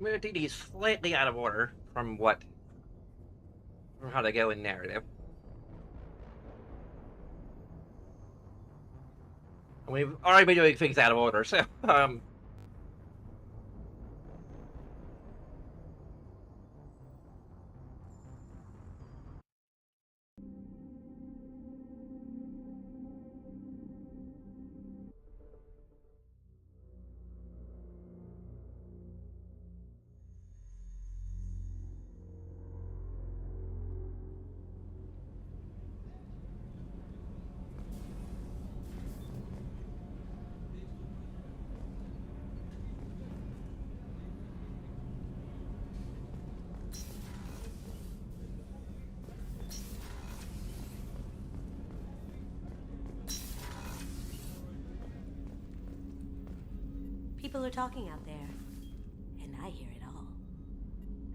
ME2 is slightly out of order from how they go in narrative. And we've already been doing things out of order, so People are talking out there, and I hear it all.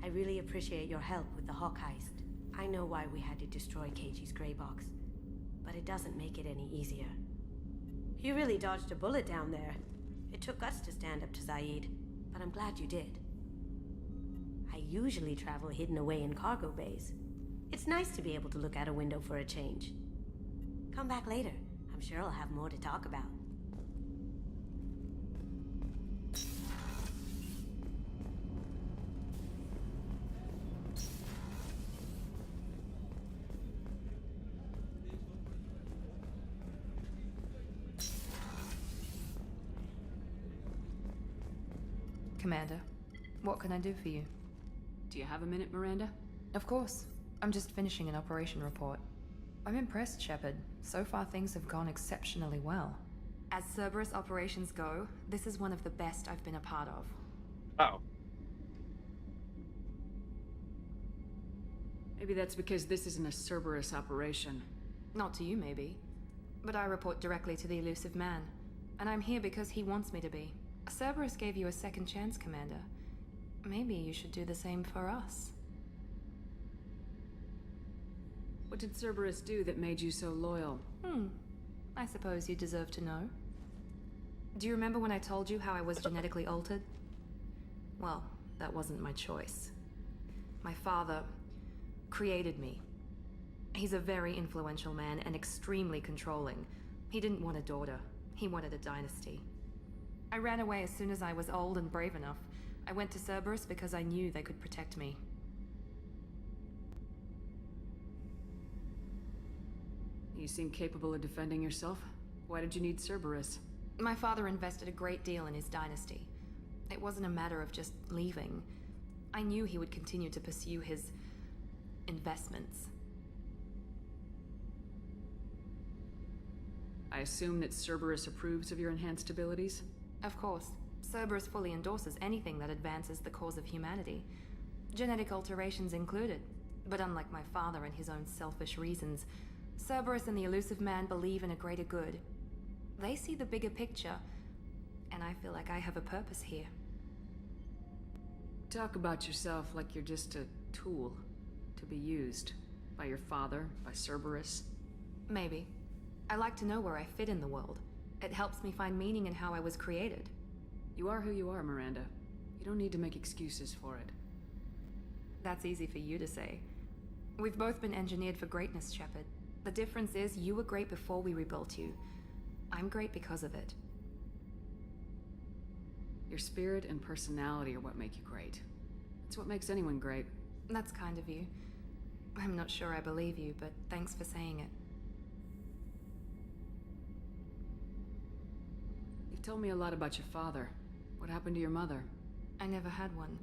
I really appreciate your help with the Hawk heist. I know why we had to destroy Keiji's gray box, but it doesn't make it any easier. You really dodged a bullet down there. It took guts to stand up to Zaid, but I'm glad you did. I usually travel hidden away in cargo bays. It's nice to be able to look out a window for a change. Come back later. I'm sure I'll have more to talk about. Commander, what can I do for you? Do you have a minute, Miranda? Of course. I'm just finishing an operation report. I'm impressed, Shepard. So far things have gone exceptionally well. As Cerberus operations go, this is one of the best I've been a part of. oh, Maybe that's because this isn't a Cerberus operation. Not to you, maybe. But I report directly to the elusive man. And I'm here because he wants me to be. Cerberus gave you a second chance, Commander. Maybe you should do the same for us. What did Cerberus do that made you so loyal? I suppose you deserve to know. Do you remember when I told you how I was genetically altered? Well, that wasn't my choice. My father created me. He's a very influential man and extremely controlling. He didn't want a daughter. He wanted a dynasty. I ran away as soon as I was old and brave enough. I went to Cerberus because I knew they could protect me. You seem capable of defending yourself. Why did you need Cerberus? My father invested a great deal in his dynasty. It wasn't a matter of just leaving. I knew he would continue to pursue his investments. I assume that Cerberus approves of your enhanced abilities? Of course, Cerberus fully endorses anything that advances the cause of humanity. Genetic alterations included. But unlike my father and his own selfish reasons, Cerberus and the elusive man believe in a greater good. They see the bigger picture, and I feel like I have a purpose here. Talk about yourself like you're just a tool to be used by your father, by Cerberus. Maybe. I like to know where I fit in the world. It helps me find meaning in how I was created. You are who you are, Miranda. You don't need to make excuses for it. That's easy for you to say. We've both been engineered for greatness, Shepard. The difference is you were great before we rebuilt you. I'm great because of it. Your spirit and personality are what make you great. It's what makes anyone great. That's kind of you. I'm not sure I believe you, but thanks for saying it. You've told me a lot about your father. What happened to your mother? I never had one.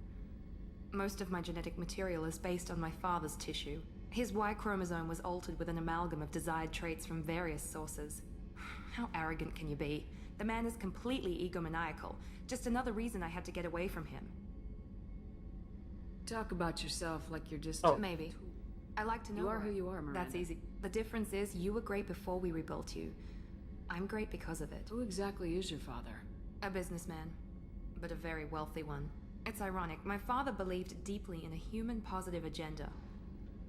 Most of my genetic material is based on my father's tissue. His Y chromosome was altered with an amalgam of desired traits from various sources. How arrogant can you be? The man is completely egomaniacal. Just another reason I had to get away from him. Talk about yourself like you're just... Oh. Maybe. I like to know You are where who you are, Miranda. That's easy. The difference is you were great before we rebuilt you. I'm great because of it. Who exactly is your father? A businessman, but a very wealthy one. It's ironic. My father believed deeply in a human-positive agenda.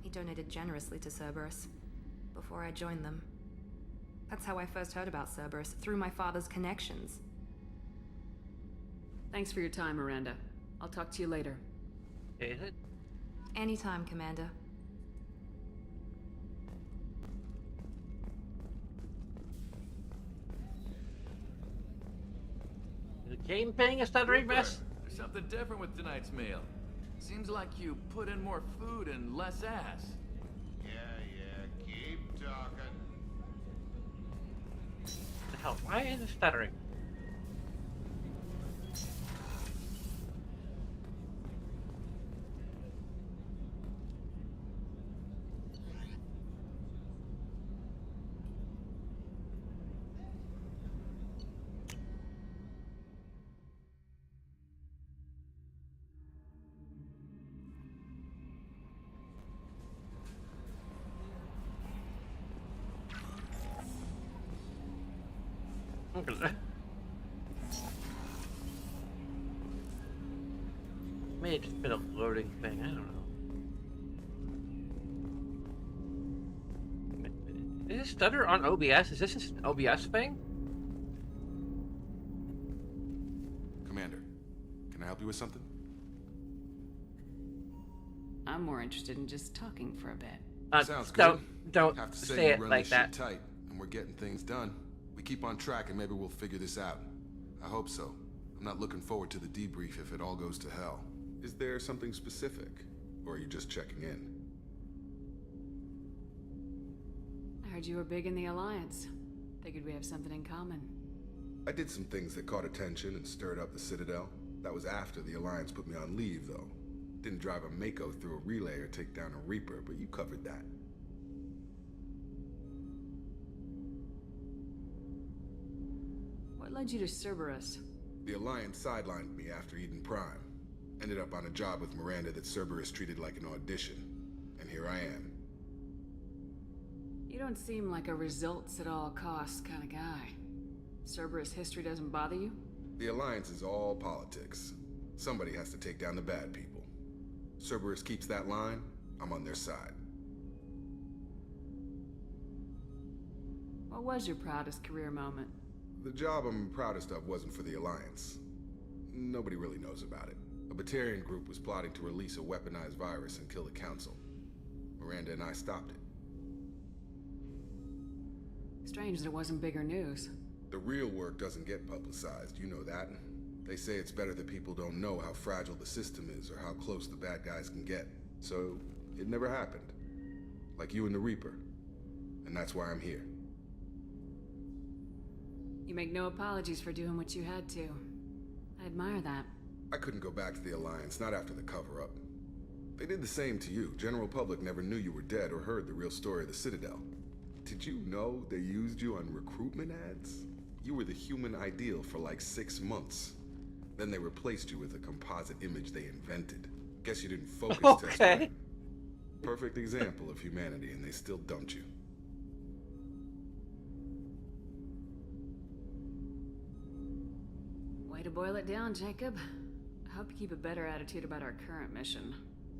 He donated generously to Cerberus before I joined them. That's how I first heard about Cerberus, through my father's connections. Thanks for your time, Miranda. I'll talk to you later. Is it? Anytime, Commander. Is Jayme paying a stuttering mess? There's something different with tonight's meal. Seems like you put in more food and less ass. Yeah, keep talking. What the hell? Why is it stuttering? May have just been a loading thing, I don't know. Is this stutter on OBS? Is this an OBS thing? Commander, can I help you with something? I'm more interested in just talking for a bit. Sounds good. Don't Have to say you it run like this that. shit tight, and we're getting things done. We keep on track, and maybe we'll figure this out. I hope so. I'm not looking forward to the debrief if it all goes to hell. Is there something specific, or are you just checking in? I heard you were big in the Alliance. Figured we have something in common. I did some things that caught attention and stirred up the Citadel. That was after the Alliance put me on leave, though. Didn't drive a Mako through a relay or take down a Reaper, but you covered that. What led you to Cerberus? The Alliance sidelined me after Eden Prime. Ended up on a job with Miranda that Cerberus treated like an audition. And here I am. You don't seem like a results at all costs kind of guy. Cerberus history doesn't bother you? The Alliance is all politics. Somebody has to take down the bad people. Cerberus keeps that line, I'm on their side. What was your proudest career moment? The job I'm proudest of wasn't for the Alliance. Nobody really knows about it. A Batarian group was plotting to release a weaponized virus and kill the Council. Miranda and I stopped it. Strange that it wasn't bigger news. The real work doesn't get publicized, you know that. They say it's better that people don't know how fragile the system is or how close the bad guys can get. So, it never happened. Like you and the Reaper. And that's why I'm here. You make no apologies for doing what you had to. I admire that. I couldn't go back to the Alliance, not after the cover-up. They did the same to you. General public never knew you were dead or heard the real story of the Citadel. Did you know they used you on recruitment ads? You were the human ideal for like 6 months. Then they replaced you with a composite image they invented. Guess you didn't focus test Okay. right. Perfect example of humanity, and they still dumped you. Way to boil it down, Jacob. I hope you keep a better attitude about our current mission.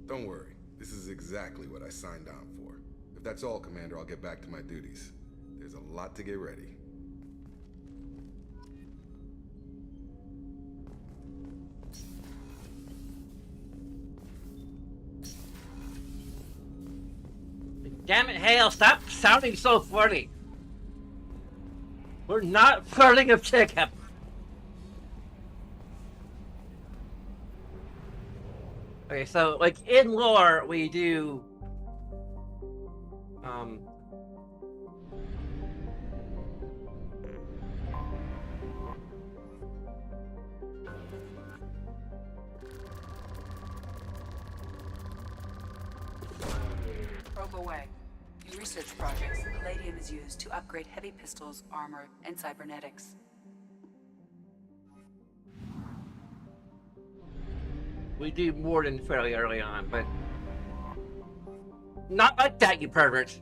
Don't worry. This is exactly what I signed on for. If that's all, Commander, I'll get back to my duties. There's a lot to get ready. Damn it, Hale, stop sounding so flirty. We're not flirting with Jacob. Okay, so, like, in lore, we do... Probe away. In research projects, palladium is used to upgrade heavy pistols, armor, and cybernetics. We do more than fairly early on, but... Not like that, you pervert!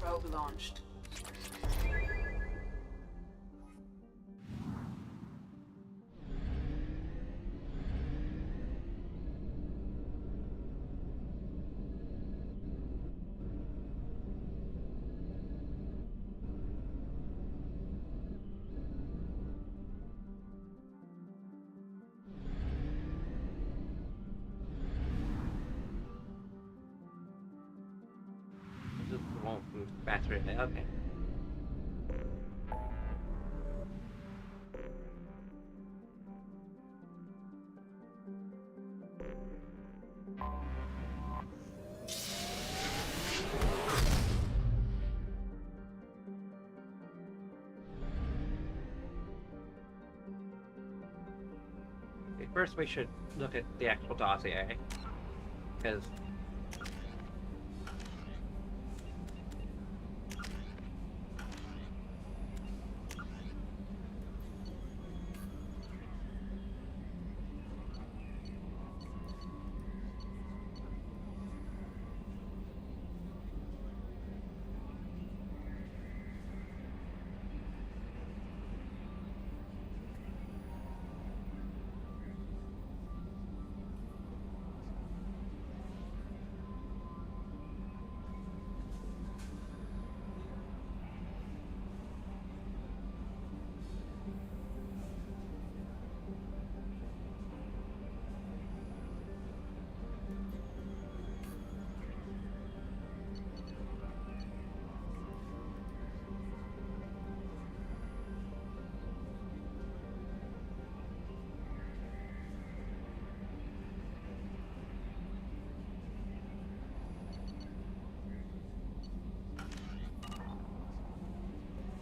Probe launched. battery. Okay. First, we should look at the actual dossier, because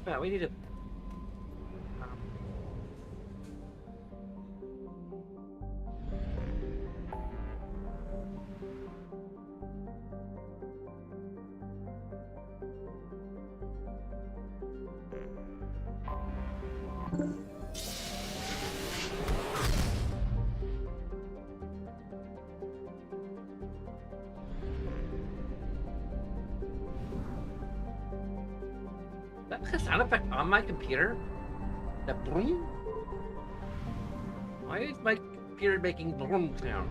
well, we need to. That's a sound effect on my computer? That boom? Why is my computer making boom sound?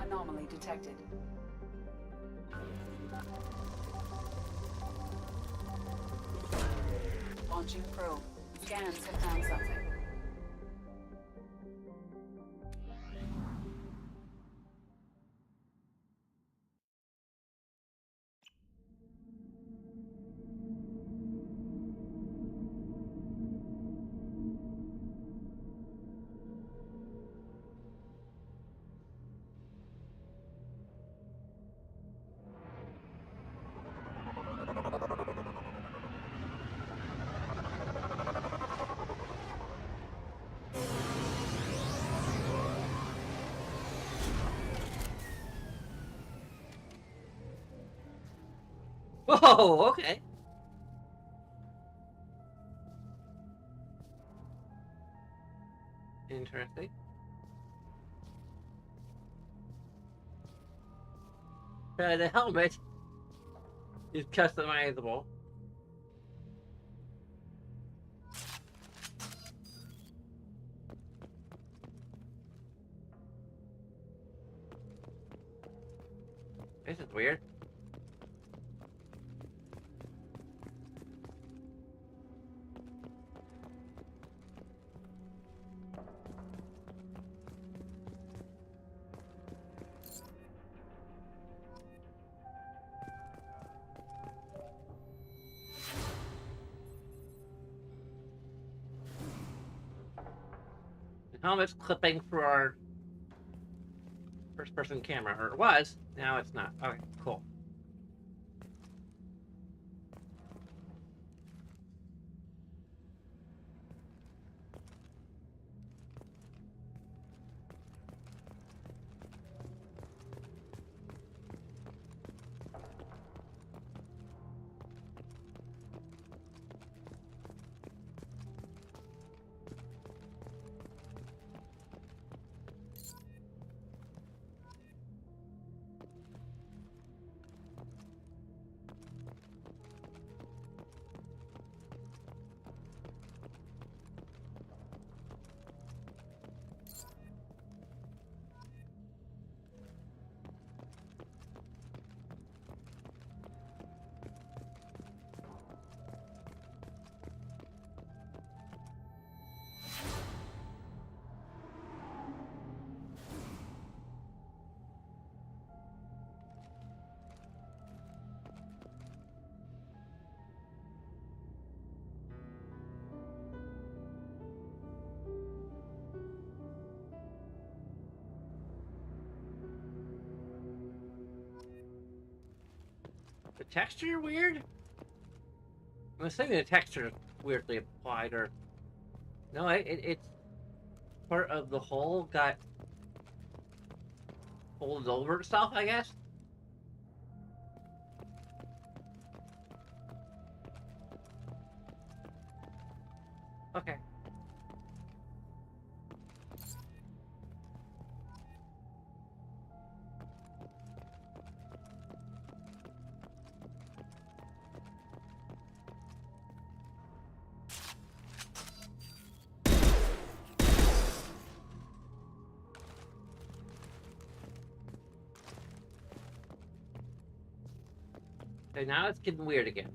Anomaly detected. Launching probe. Scans have found something. Whoa, okay. Interesting. The helmet is customizable. This is weird. The helmet's clipping through our first-person camera, or it was. Now it's not. Okay, cool. texture weird? I'm assuming the texture is weirdly applied, or no, it's part of the hole got folded over itself, I guess. Okay. So now it's getting weird again.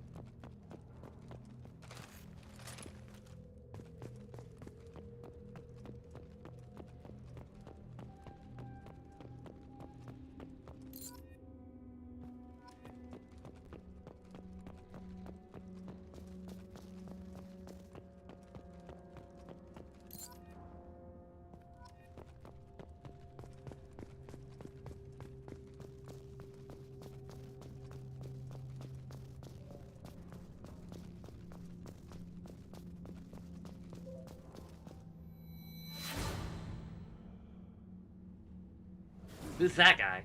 Who's that guy?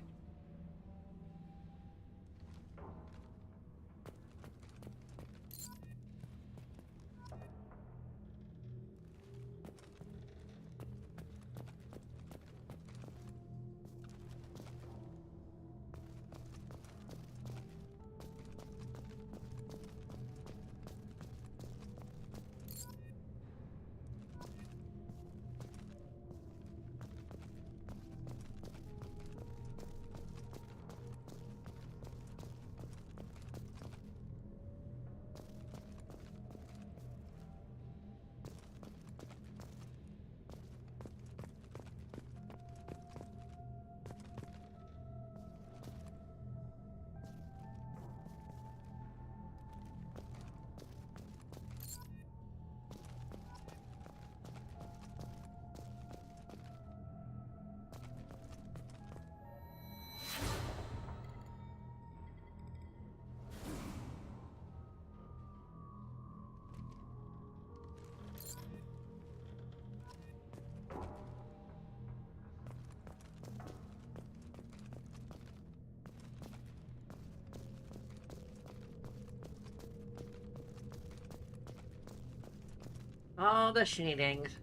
Oh, the shadings.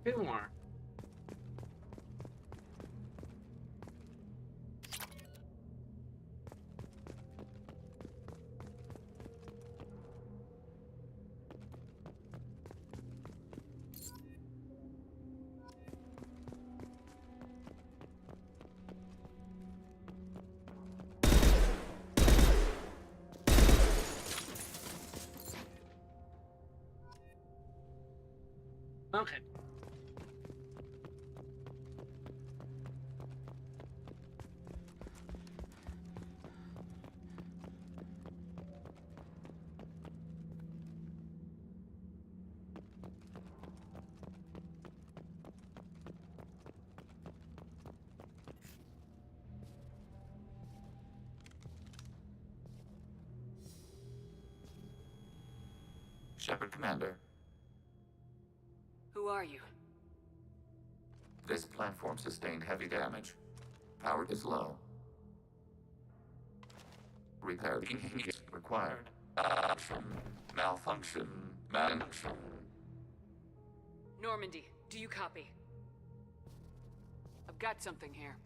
Two more. Okay. Shepard, Commander. Who are you? This platform sustained heavy damage. Power is low. Repair is required. Malfunction. Normandy, do you copy? I've got something here.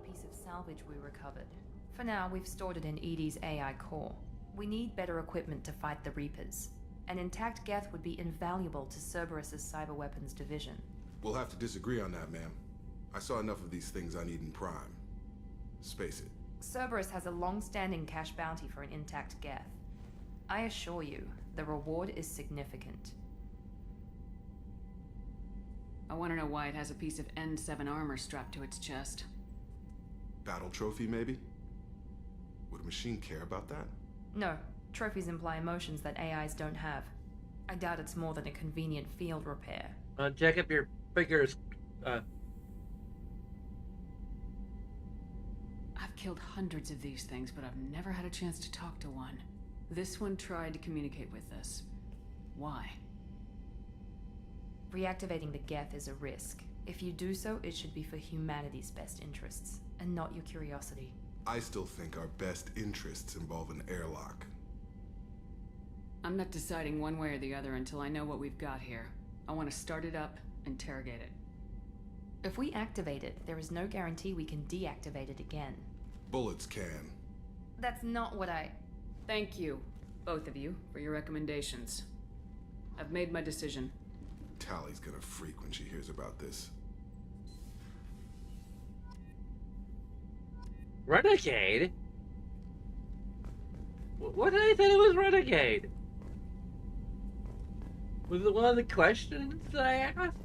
Piece of salvage we recovered. For now, we've stored it in Edie's AI core. We need better equipment to fight the Reapers. An intact Geth would be invaluable to Cerberus's cyber weapons division. We'll have to disagree on that, ma'am. I saw enough of these things I need in Prime. Space it. Cerberus has a long-standing cash bounty for an intact Geth. I assure you, the reward is significant. I want to know why it has a piece of N7 armor strapped to its chest. Battle trophy, maybe? Would a machine care about that? No. Trophies imply emotions that AIs don't have. I doubt it's more than a convenient field repair. Check up your figures. I've killed hundreds of these things, but I've never had a chance to talk to one. This one tried to communicate with us. Why? Reactivating the Geth is a risk. If you do so, it should be for humanity's best interests, and not your curiosity. I still think our best interests involve an airlock. I'm not deciding one way or the other until I know what we've got here. I want to start it up, interrogate it. If we activate it, there is no guarantee we can deactivate it again. Bullets can. That's not what I... Thank you, both of you, for your recommendations. I've made my decision. Tally's gonna freak when she hears about this. Renegade? What did I say it was Renegade? Was it one of the questions that I asked?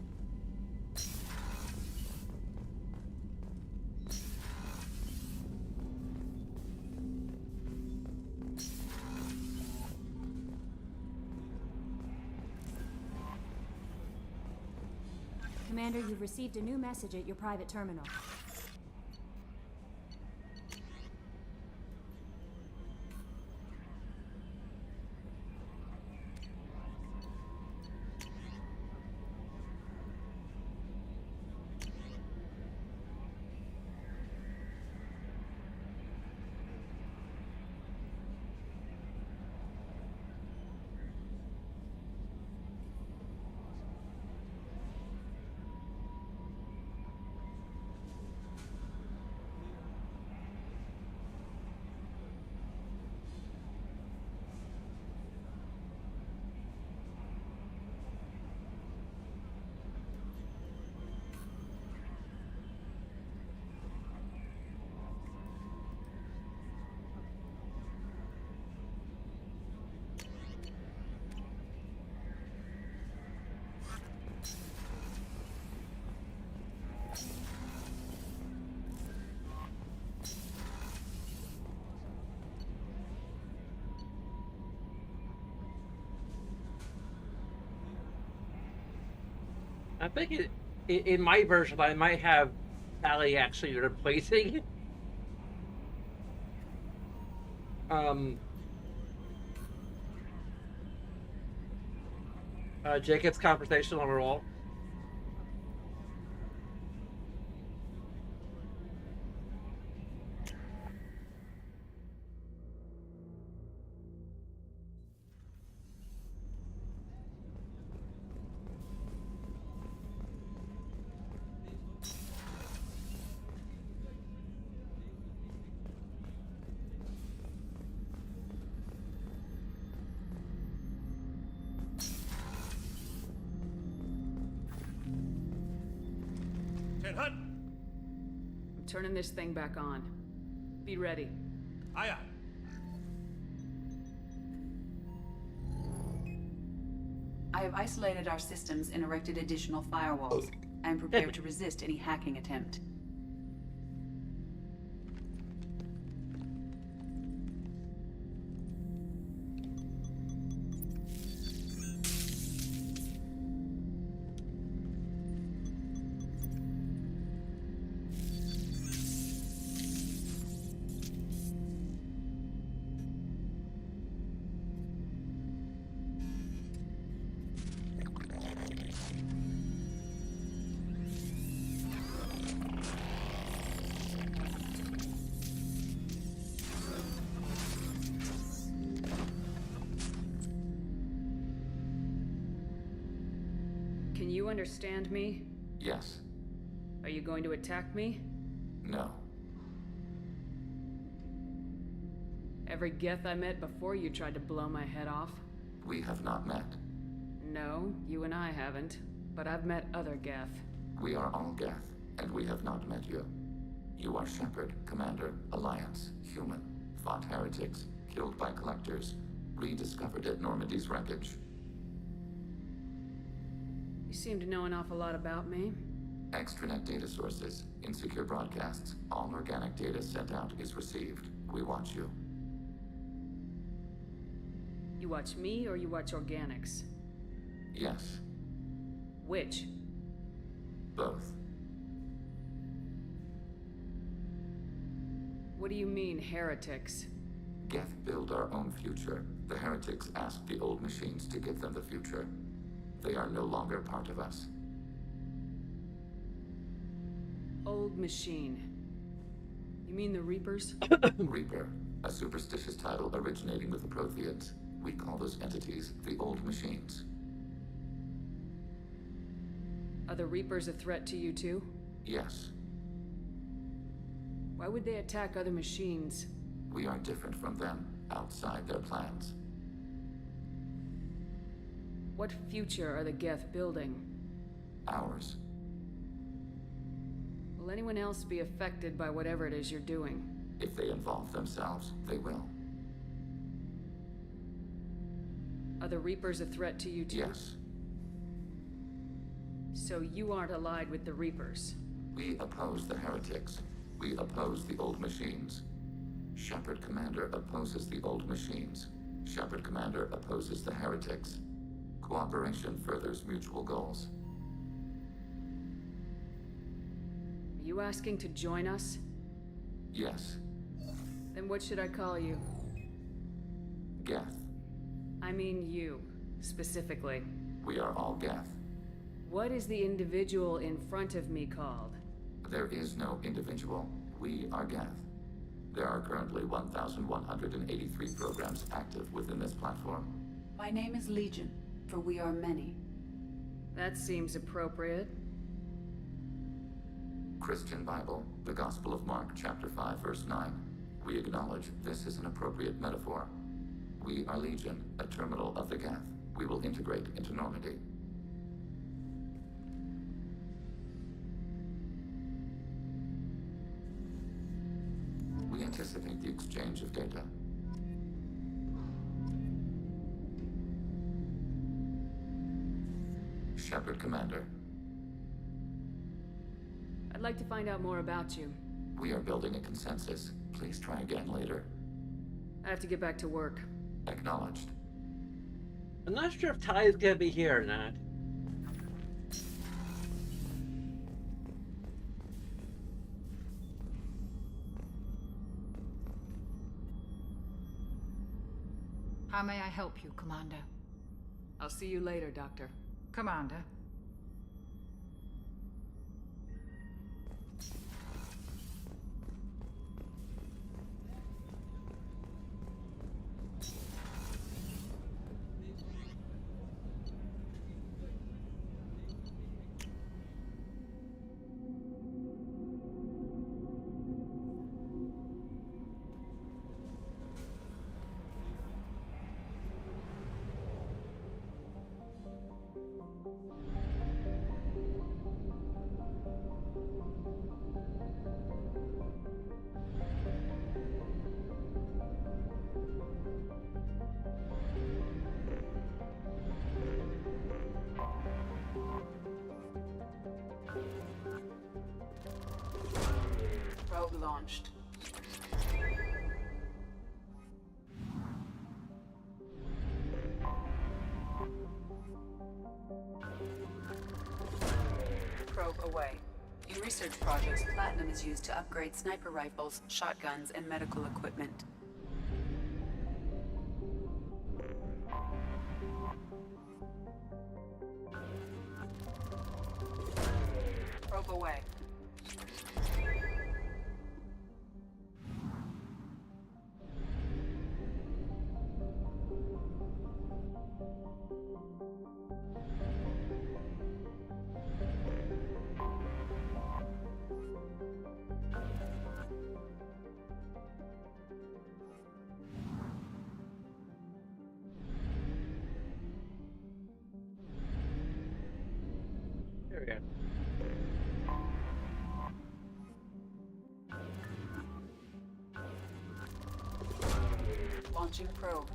Commander, you've received a new message at your private terminal. I think in my version, I might have Tally actually replacing Jacob's conversation overall. I'm turning this thing back on. Be ready. Aye, aye. I have isolated our systems and erected additional firewalls. I am prepared to resist any hacking attempt. Can you understand me? Yes. Are you going to attack me? No. Every Geth I met before you tried to blow my head off. We have not met. No, you and I haven't. But I've met other Geth. We are all Geth, and we have not met you. You are Shepard, Commander, Alliance, human, fought heretics, killed by collectors, rediscovered at Normandy's wreckage. You seem to know an awful lot about me. Extranet data sources, insecure broadcasts, all organic data sent out is received. We watch you. You watch me or you watch organics? Yes. Which? Both. What do you mean, heretics? Geth build our own future. The heretics asked the old machines to give them the future. They are no longer part of us. Old machine. You mean the Reapers? Reaper, a superstitious title originating with the Protheans. We call those entities the old machines. Are the Reapers a threat to you too? Yes. Why would they attack other machines? We are different from them, outside their plans. What future are the Geth building? Ours. Will anyone else be affected by whatever it is you're doing? If they involve themselves, they will. Are the Reapers a threat to you too? Yes. So you aren't allied with the Reapers? We oppose the heretics. We oppose the old machines. Shepard Commander opposes the old machines. Shepard Commander opposes the heretics. Cooperation furthers mutual goals. Are you asking to join us? Yes. Then what should I call you? Geth. I mean you, specifically. We are all Geth. What is the individual in front of me called? There is no individual. We are Geth. There are currently 1,183 programs active within this platform. My name is Legion, for we are many. That seems appropriate. Christian Bible, the Gospel of Mark, chapter 5, verse 9. We acknowledge this is an appropriate metaphor. We are Legion, a terminal of the Geth. We will integrate into Normandy. We anticipate the exchange of data. Shepard Commander. I'd like to find out more about you. We are building a consensus. Please try again later. I have to get back to work. Acknowledged. I'm not sure if Ty's gonna be here or not. How may I help you, Commander? I'll see you later, Doctor. Commander. Probe launched. Probe away. In research projects, platinum is used to upgrade sniper rifles, shotguns, and medical equipment. Probe away. There we go. Launching probe.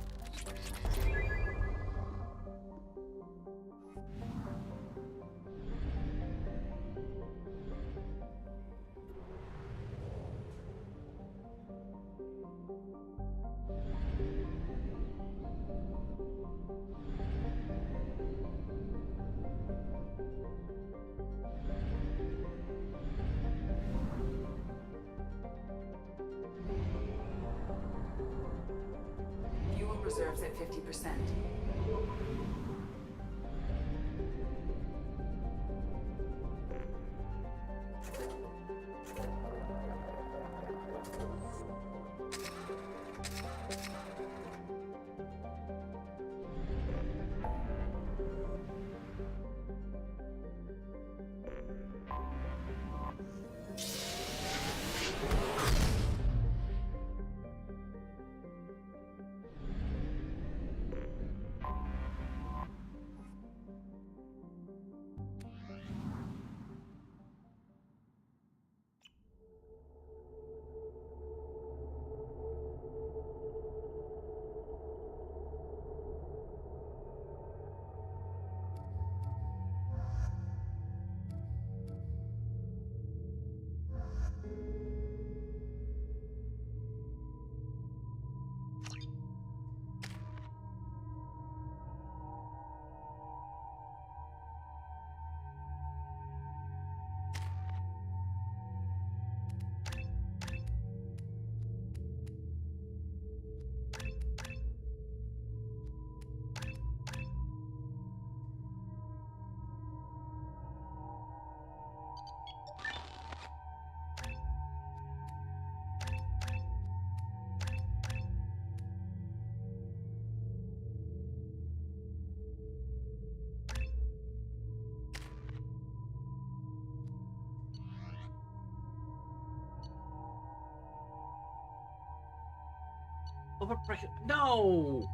Fuel reserves at 50%. Overpressure. No!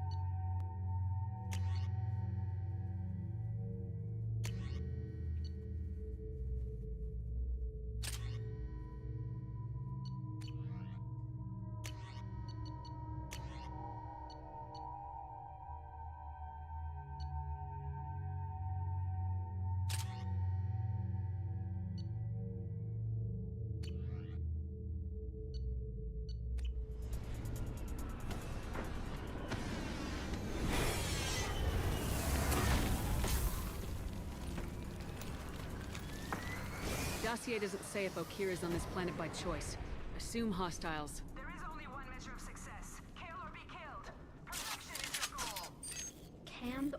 Dossier doesn't say if Okir is on this planet by choice. Assume hostiles. There is only one measure of success. Kill or be killed. Perfection is your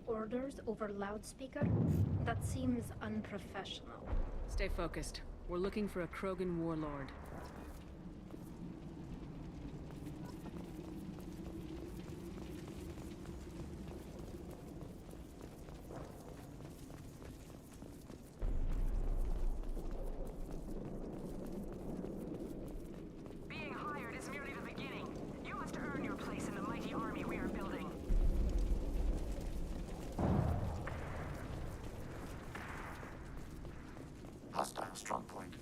orders over loudspeaker? That seems unprofessional. Stay focused. We're looking for a Krogan warlord. Being hired is merely the beginning. You must earn your place in the mighty army we are building. Hostile strong point.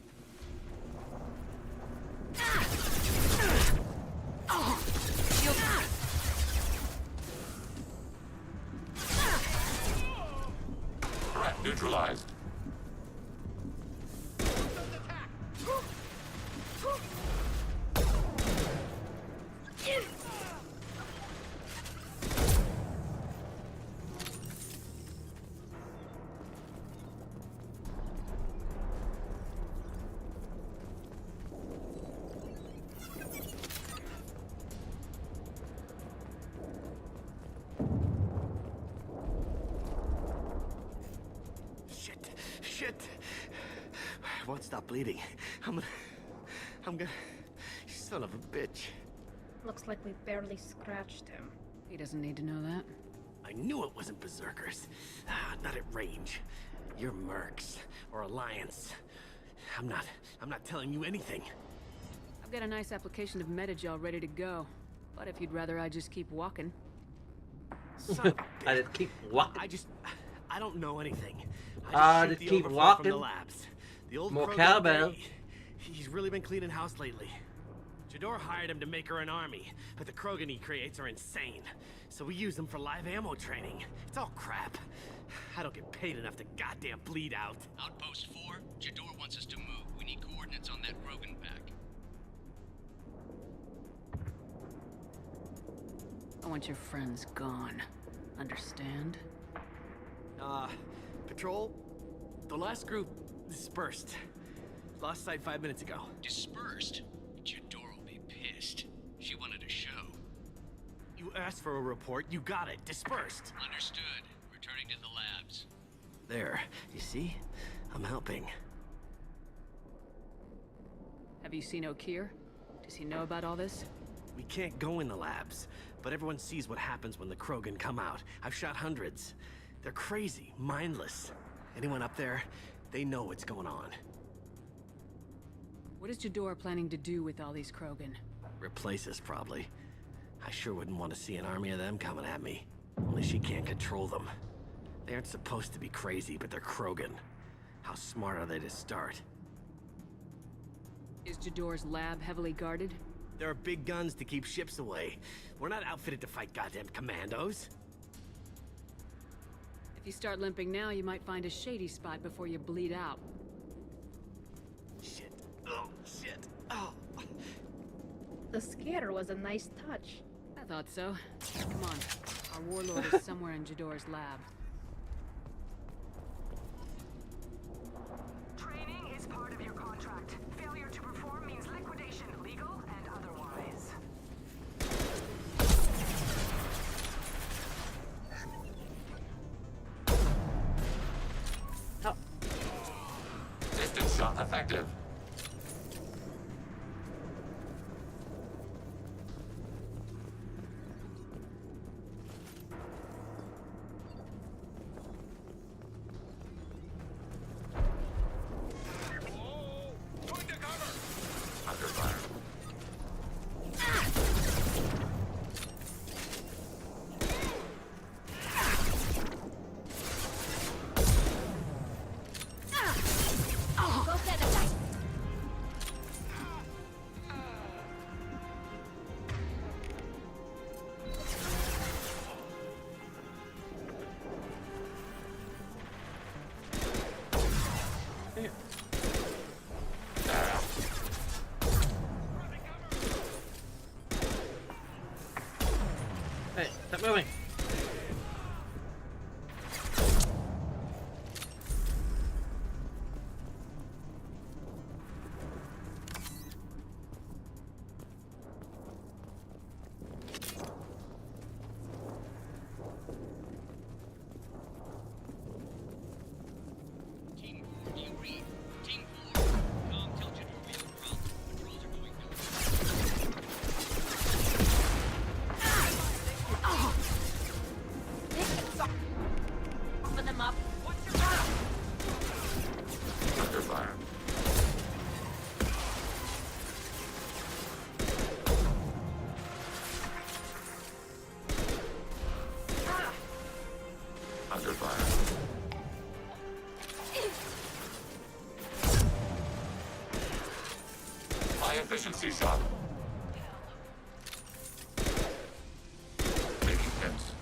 Threat neutralized. Shit! I won't stop bleeding. I'm gonna... Son of a bitch. Looks like we barely scratched him. He doesn't need to know that. I knew it wasn't Berserkers. Not at range. You're Mercs. Or Alliance. I'm not telling you anything. I've got a nice application of Metagel ready to go. But if you'd rather I just keep walking. Son of a bitch. I just keep walking. I don't know anything. I just just shoot keep the overflow walking. from the labs. The old More Krogan cowbell. guy, he's really been cleaning house lately. Jador hired him to make her an army, but the Krogan he creates are insane. So we use them for live ammo training. It's all crap. I don't get paid enough to goddamn bleed out. Outpost 4, Jador wants us to move. We need coordinates on that Krogan pack. I want your friends gone. Understand? Patrol? The last group dispersed. Lost sight 5 minutes ago. Dispersed? Jador will be pissed. She wanted a show. You asked for a report, you got it. Dispersed. Understood. Returning to the labs. There. You see? I'm helping. Have you seen O'Keir? Does he know about all this? We can't go in the labs, but everyone sees what happens when the Krogan come out. I've shot hundreds. They're crazy, mindless. Anyone up there, they know what's going on. What is Jador planning to do with all these Krogan? Replace us, probably. I sure wouldn't want to see an army of them coming at me. Only she can't control them. They aren't supposed to be crazy, but they're Krogan. How smart are they to start? Is Jador's lab heavily guarded? There are big guns to keep ships away. We're not outfitted to fight goddamn commandos. If you start limping now, you might find a shady spot before you bleed out. Shit. Oh, shit. Oh. The scare was a nice touch. I thought so. Come on. Our warlord is somewhere in Jador's lab. Training is part of your contract. Failure to perform means liquidation, legal and otherwise. Distance shot effective. Under fire. Go set aside. Hey, stop moving. Efficiency shot. Taking hits.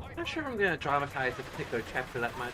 I'm not sure if I'm going to dramatize a particular chapter that much.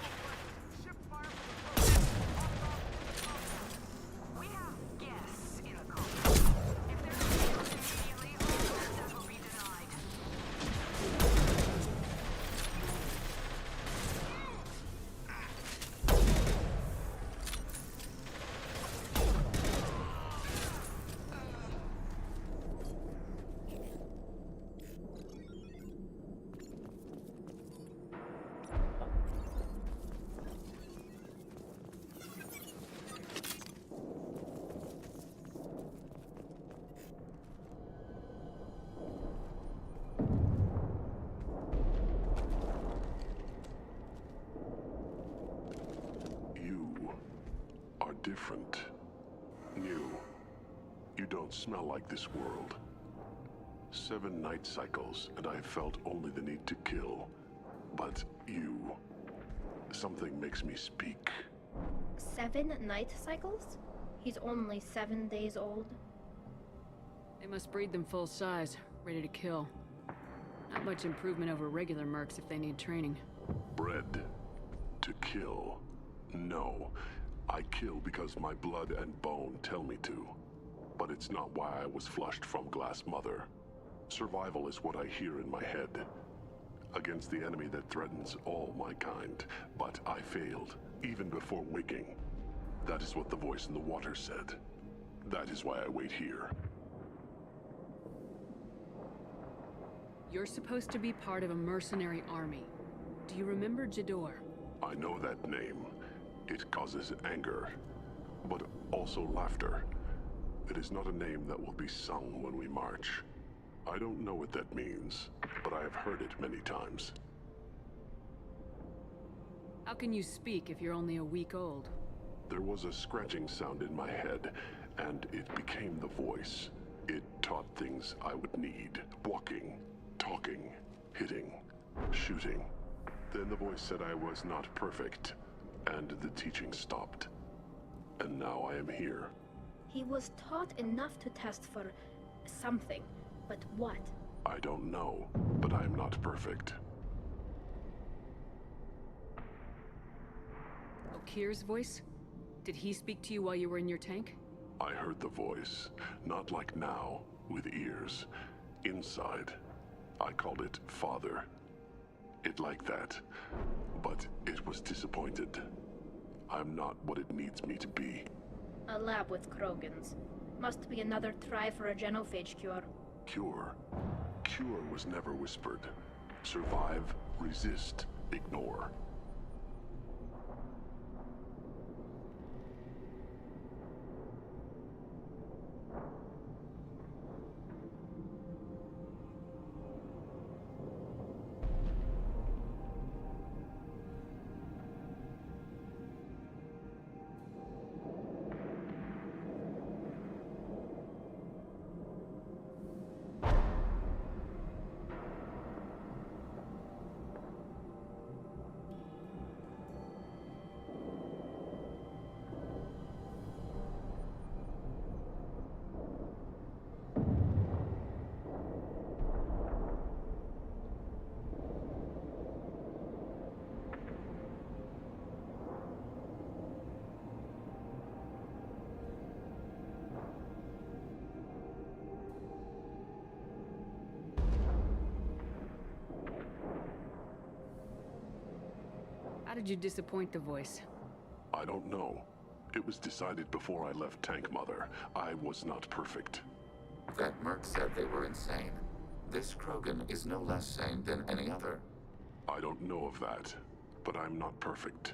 Different. New. You don't smell like this world. 7 night cycles, and I felt only the need to kill. But you... something makes me speak. 7 night cycles? He's only 7 days old. They must breed them full size, ready to kill. Not much improvement over regular mercs if they need training. Bred to kill. No. I kill because my blood and bone tell me to. But it's not why I was flushed from Glass Mother. Survival is what I hear in my head. Against the enemy that threatens all my kind. But I failed, even before waking. That is what the voice in the water said. That is why I wait here. You're supposed to be part of a mercenary army. Do you remember Jador? I know that name. It causes anger, but also laughter. It is not a name that will be sung when we march. I don't know what that means, but I have heard it many times. How can you speak if you're only a week old? There was a scratching sound in my head, and it became the voice. It taught things I would need. Walking, talking, hitting, shooting. Then the voice said I was not perfect. And the teaching stopped. And now I am here. He was taught enough to test for something, but what? I don't know, but I am not perfect. Okir's voice? Did he speak to you while you were in your tank? I heard the voice, not like now, with ears. Inside. I called it Father. It like that. But it was disappointed. I'm not what it needs me to be. A lab with Krogans. Must be another try for a genophage cure. Cure? Cure was never whispered. Survive, resist, ignore. How did you disappoint the voice? I don't know. It was decided before I left Tank Mother. I was not perfect. That merc said they were insane. This Krogan is no less sane than any other. I don't know of that, but I'm not perfect.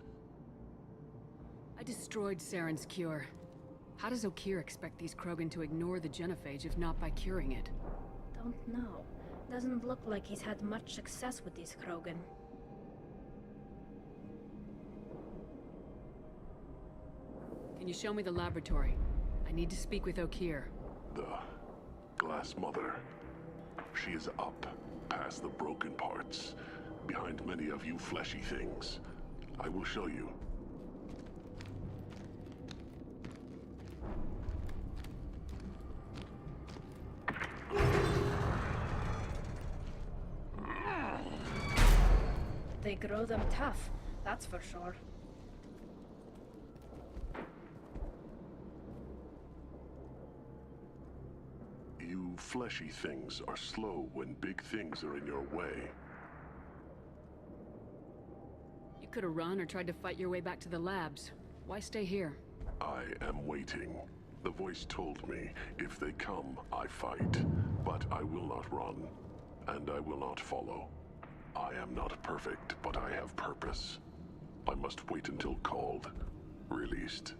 I destroyed Saren's cure. How does Okeer expect these Krogan to ignore the genophage if not by curing it? Don't know. Doesn't look like he's had much success with these Krogan. Can you show me the laboratory? I need to speak with Okeer. The Glass Mother. She is up, past the broken parts, behind many of you fleshy things. I will show you. They grow them tough, that's for sure. You fleshy things are slow when big things are in your way. You could have run or tried to fight your way back to the labs. Why stay here? I am waiting. The voice told me, if they come, I fight. But I will not run, and I will not follow. I am not perfect, but I have purpose. I must wait until called, released.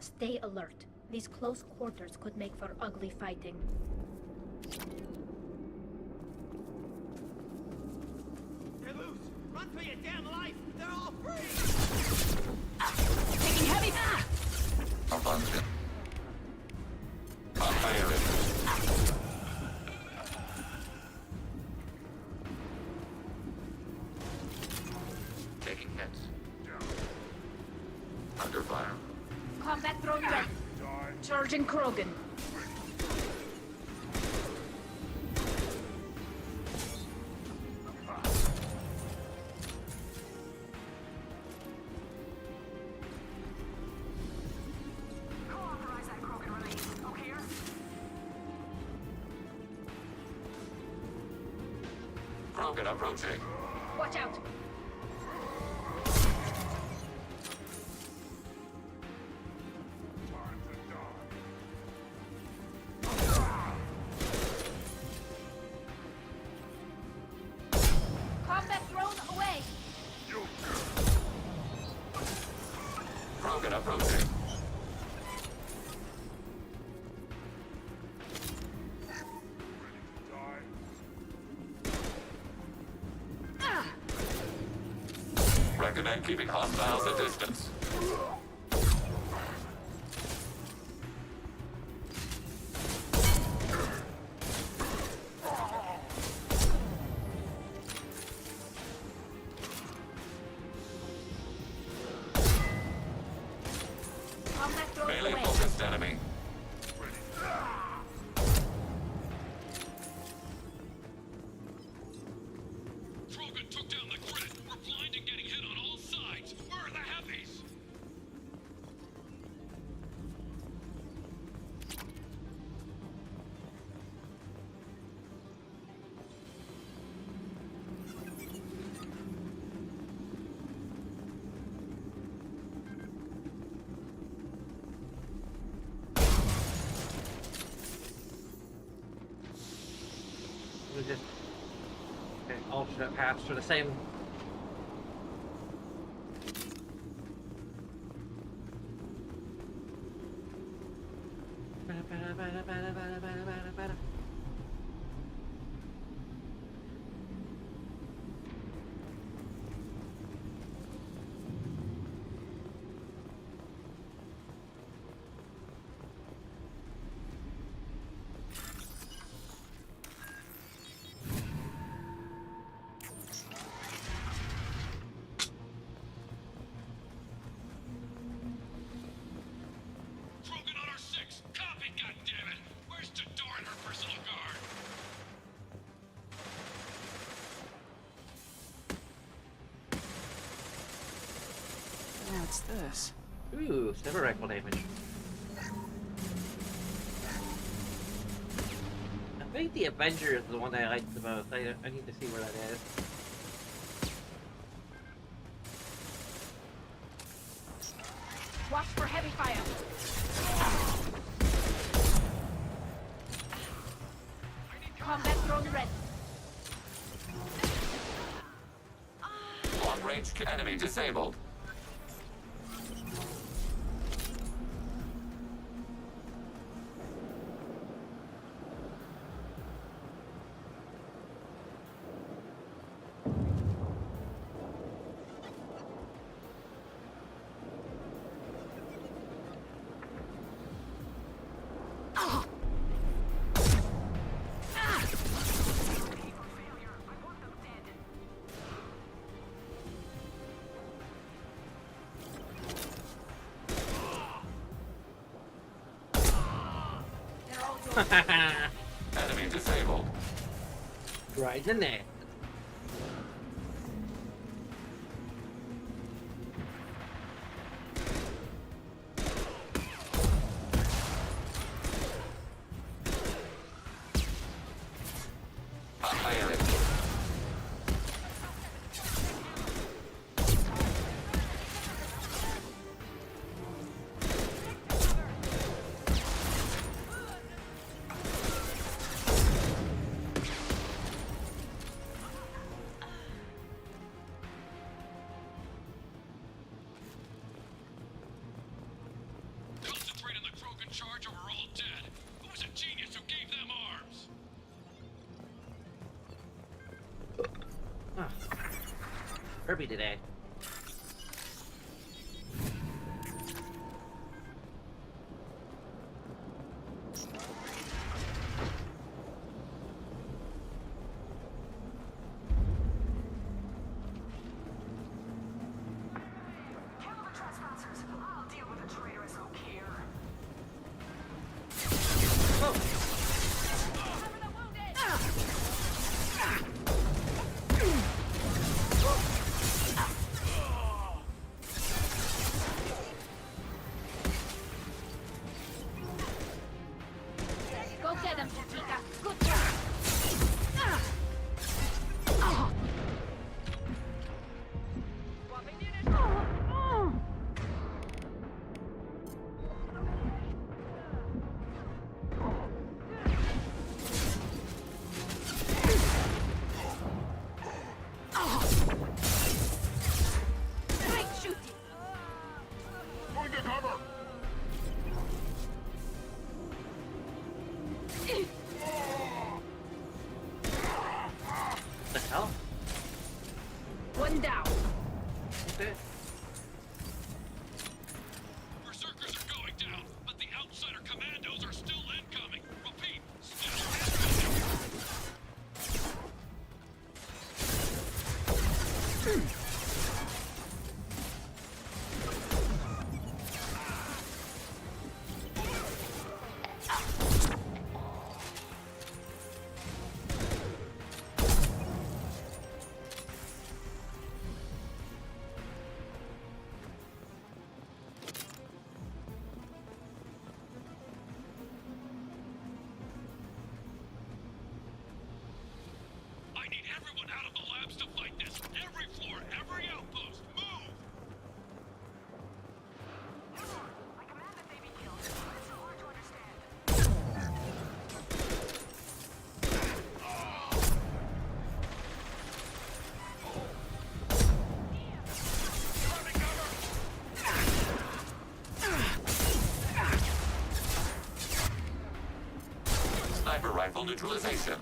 Stay alert. These close quarters could make for ugly fighting. They're loose! Run for your damn life! They're all free! Taking heavy... A bunch. A pirate. Taking hits. Under fire. Combat drone ready. Charging Krogan. Co-authorize that Krogan release. Okeer? Krogan approaching. Watch out! Combat drone away! Krogan approaching. Recommend keeping hostiles at distance. Combat drone Melee away! focused enemy. Krogan took down the grid. We're blind and getting hit on all sides. Where are the heavies? We just alternate paths for the same. Krogan on our 6. Copy, goddammit. Where's Jador and her personal guard? What's this? Ooh, sniper rifle damage. I think the Avenger is the one I like the most. I need to see where that is. Watch for heavy fire! Drone ready. Long-range enemy disabled. Enemy disabled. Right in there. Concentrate on the Krogan in charge or we're all dead. Who's a genius who gave them arms? Kirby today. Go get him, Chica. Good job. Great shooting. Going to cover. The hell? One down. Okay. Berserkers are going down, but the outsider commandos are still incoming. Repeat, still incoming. I need everyone out of the labs to fight this. Every floor, every outpost, move! I command that they be killed. It's so hard to understand. Sniper rifle neutralization.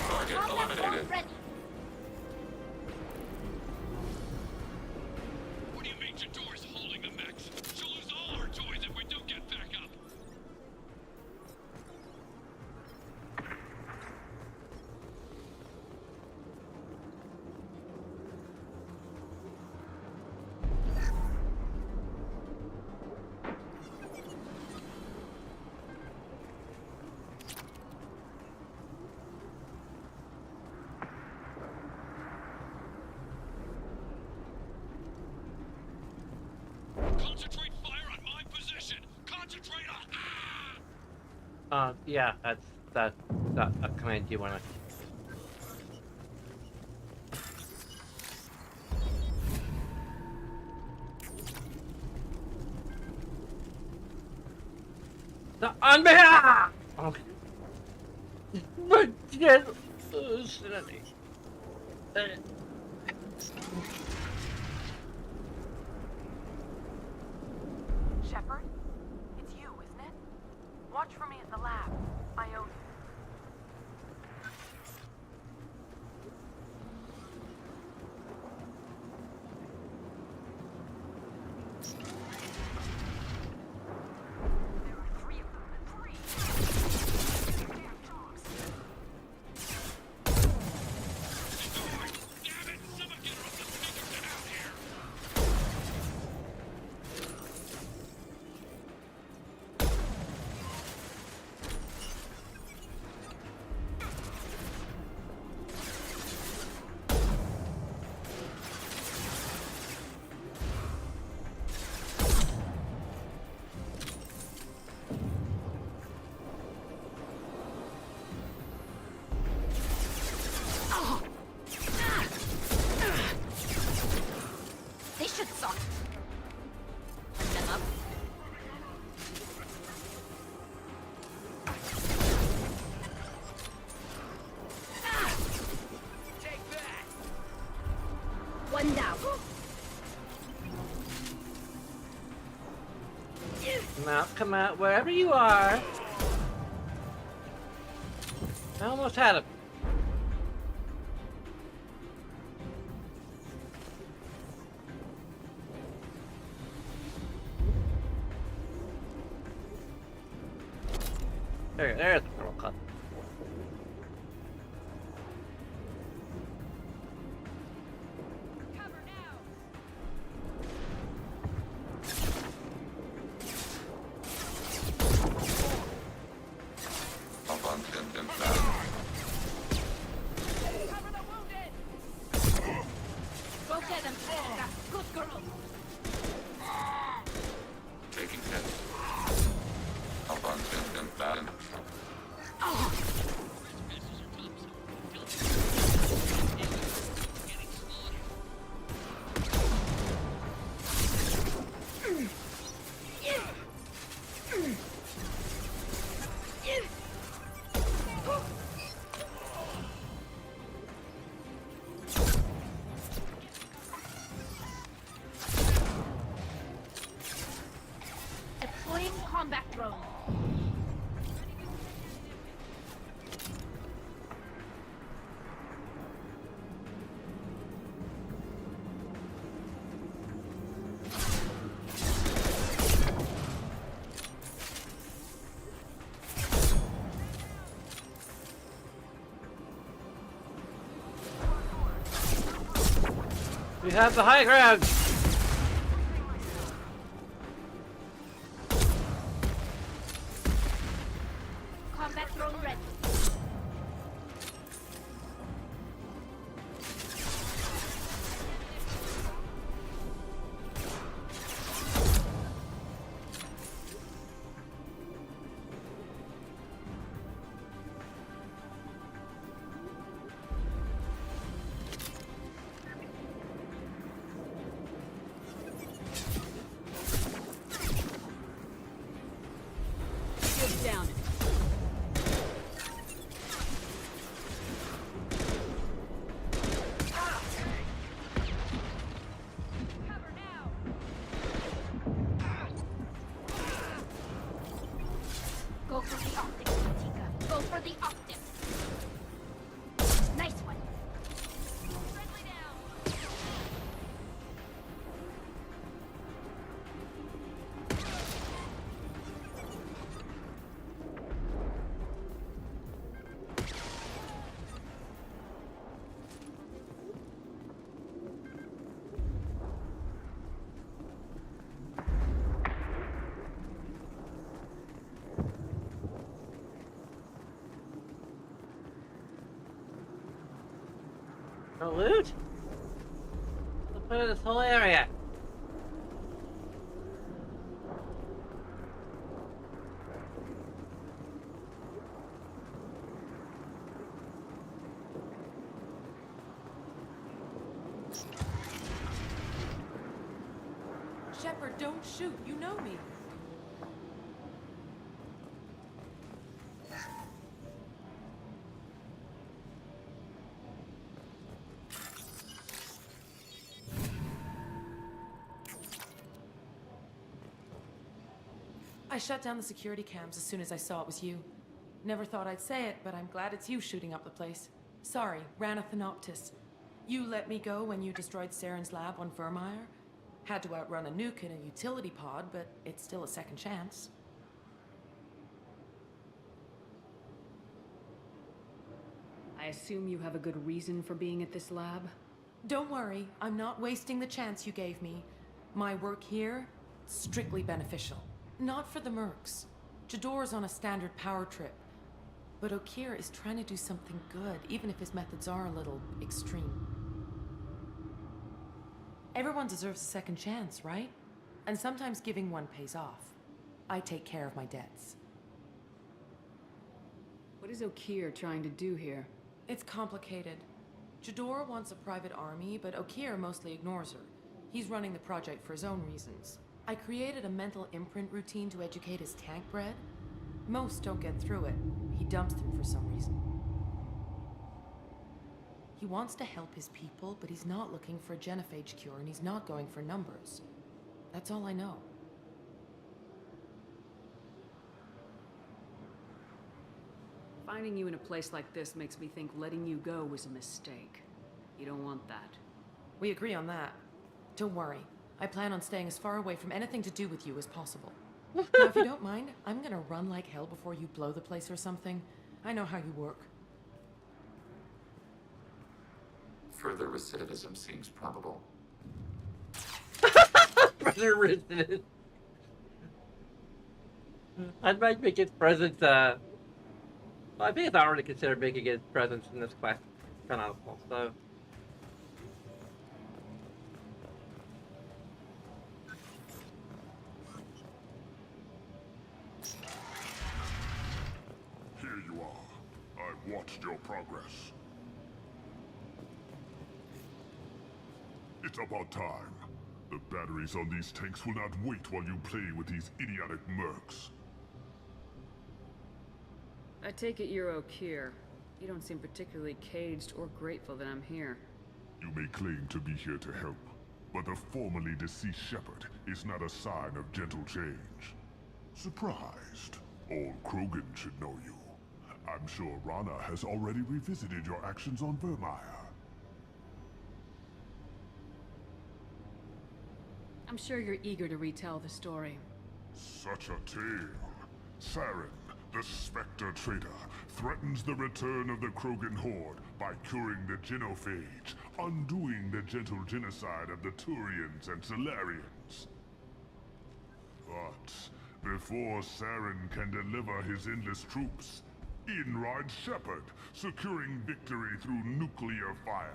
Target eliminated. Ready. What do you mean Jador's holding the mechs? She'll lose all her toys if we don't get back up. Concentrate fire on my position! Concentrate on... Yeah, that's that's a command you wanna. On behalf! Okay. But yes, sanity. Shepard? It's you, isn't it? Watch for me at the lab. I owe you. They should suck. Bring them up. Take that! One down. Come out, wherever you are. I almost had him. There's the girl cut. Go get them, Jessica. Good girl. Taking hits. Up on Tim Fallon. Deploying combat drone. We have the high ground. Combat drone ready. Get down. Go for the optics, Tika. Go for the optics. Nice one. Friendly down. No loot? The point of this whole area. Shepard, don't shoot. You know me. I shut down the security cams as soon as I saw it was you. Never thought I'd say it, but I'm glad it's you shooting up the place. Sorry, ran a Thanoptis. You let me go when you destroyed Saren's lab on Vermeer. Had to outrun a nuke in a utility pod, but it's still a second chance. I assume you have a good reason for being at this lab? Don't worry, I'm not wasting the chance you gave me. My work here, strictly beneficial. Not for the mercs. Jador's on a standard power trip. But Okeer is trying to do something good, even if his methods are a little extreme. Everyone deserves a second chance, right? And sometimes giving one pays off. I take care of my debts. What is Okeer trying to do here? It's complicated. Jador wants a private army, but Okeer mostly ignores her. He's running the project for his own reasons. I created a mental imprint routine to educate his tank bred. Most don't get through it. He dumps them for some reason. He wants to help his people, but he's not looking for a genophage cure, and he's not going for numbers. That's all I know. Finding you in a place like this makes me think letting you go was a mistake. You don't want that. We agree on that. Don't worry. I plan on staying as far away from anything to do with you as possible. Now, if you don't mind, I'm gonna run like hell before you blow the place or something. I know how you work. Further recidivism seems probable. Further recidivism. I might make its presence, well, I think it's already considered making its presence in this quest canonical, so... Here you are. I've watched your progress. It's about time. The batteries on these tanks will not wait while you play with these idiotic mercs. I take it you're Okeer. You don't seem particularly caged or grateful that I'm here. You may claim to be here to help, but the formerly deceased Shepard is not a sign of gentle change. Surprised? Old Krogan should know you. I'm sure Rana has already revisited your actions on Vermeer. I'm sure you're eager to retell the story. Such a tale. Saren, the Spectre traitor, threatens the return of the Krogan horde by curing the genophage, undoing the gentle genocide of the Turians and Solarians. But before Saren can deliver his endless troops, in rides Shepard, securing victory through nuclear fire.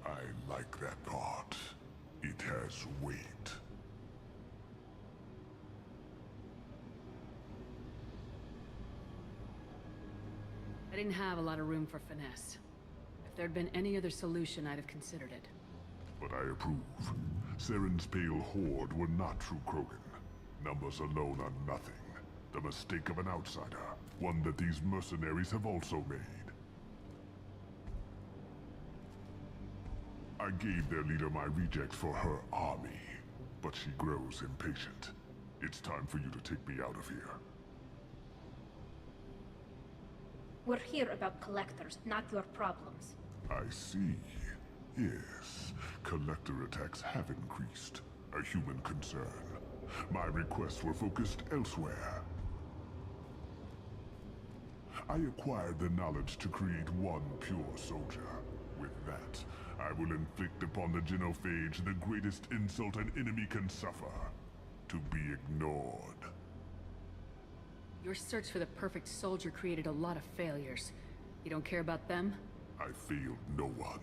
I like that part. It has weight. I didn't have a lot of room for finesse. If there'd been any other solution, I'd have considered it. But I approve. Saren's pale horde were not true Krogan. Numbers alone are nothing. The mistake of an outsider. One that these mercenaries have also made. I gave their leader my rejects for her army, but she grows impatient. It's time for you to take me out of here. We're here about collectors, not your problems. I see. Yes, collector attacks have increased. A human concern. My requests were focused elsewhere. I acquired the knowledge to create one pure soldier. With that, I will inflict upon the genophage the greatest insult an enemy can suffer. To be ignored. Your search for the perfect soldier created a lot of failures. You don't care about them? I failed no one.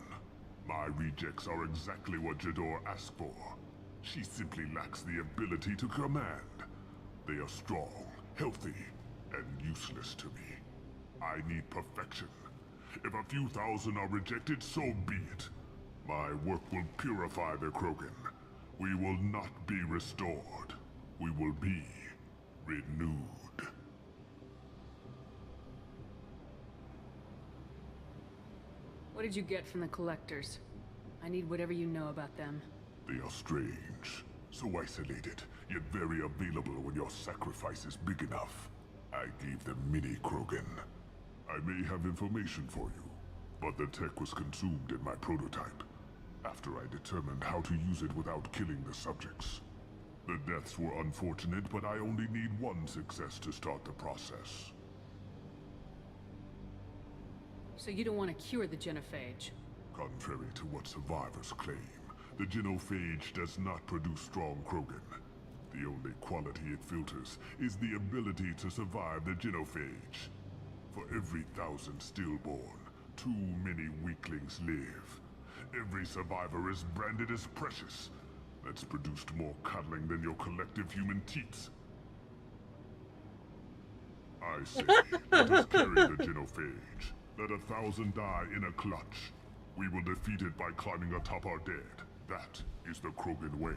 My rejects are exactly what Jador asked for. She simply lacks the ability to command. They are strong, healthy, and useless to me. I need perfection. If a few thousand are rejected, so be it. My work will purify the Krogan. We will not be restored. We will be renewed. What did you get from the collectors? I need whatever you know about them. They are strange, so isolated, yet very available when your sacrifice is big enough. I gave them mini Krogan. I may have information for you, but the tech was consumed in my prototype, after I determined how to use it without killing the subjects. The deaths were unfortunate, but I only need one success to start the process. So you don't want to cure the genophage? Contrary to what survivors claim, the genophage does not produce strong Krogan. The only quality it filters is the ability to survive the genophage. For every 1,000 stillborn, too many weaklings live. Every survivor is branded as precious. That's produced more cuddling than your collective human teats. I say, let us carry the genophage. Let 1,000 die in a clutch. We will defeat it by climbing atop our dead. That is the Krogan way.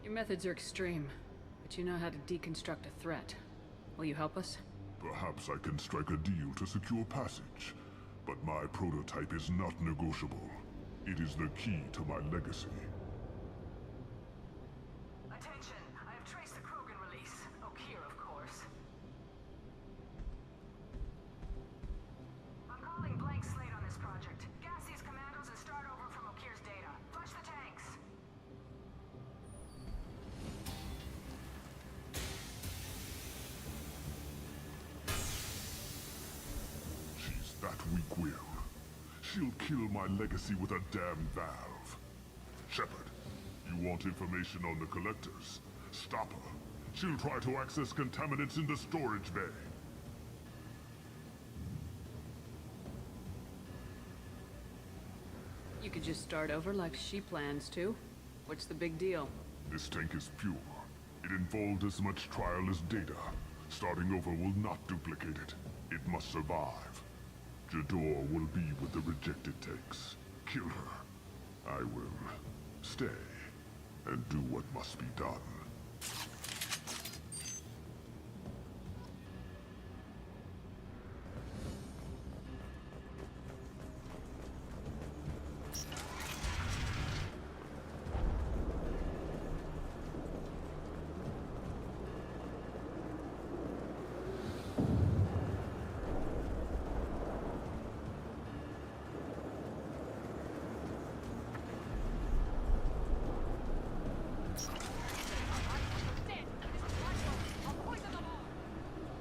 Your methods are extreme, but you know how to deconstruct a threat. Will you help us? Perhaps I can strike a deal to secure passage, but my prototype is not negotiable. It is the key to my legacy. Attention! I have traced the Krogan release. Okeer, of course. I'm calling blank slate on this project. Gas these commandos and start over from Okeer's data. Flush the tanks! She's that weak-willed. She'll kill my legacy with a damn valve. Shepard, you want information on the collectors? Stop her. She'll try to access contaminants in the storage bay. You could just start over like she plans to. What's the big deal? This tank is pure. It involved as much trial as data. Starting over will not duplicate it. It must survive. Jador will be with the rejected tanks. Kill her. I will stay and do what must be done.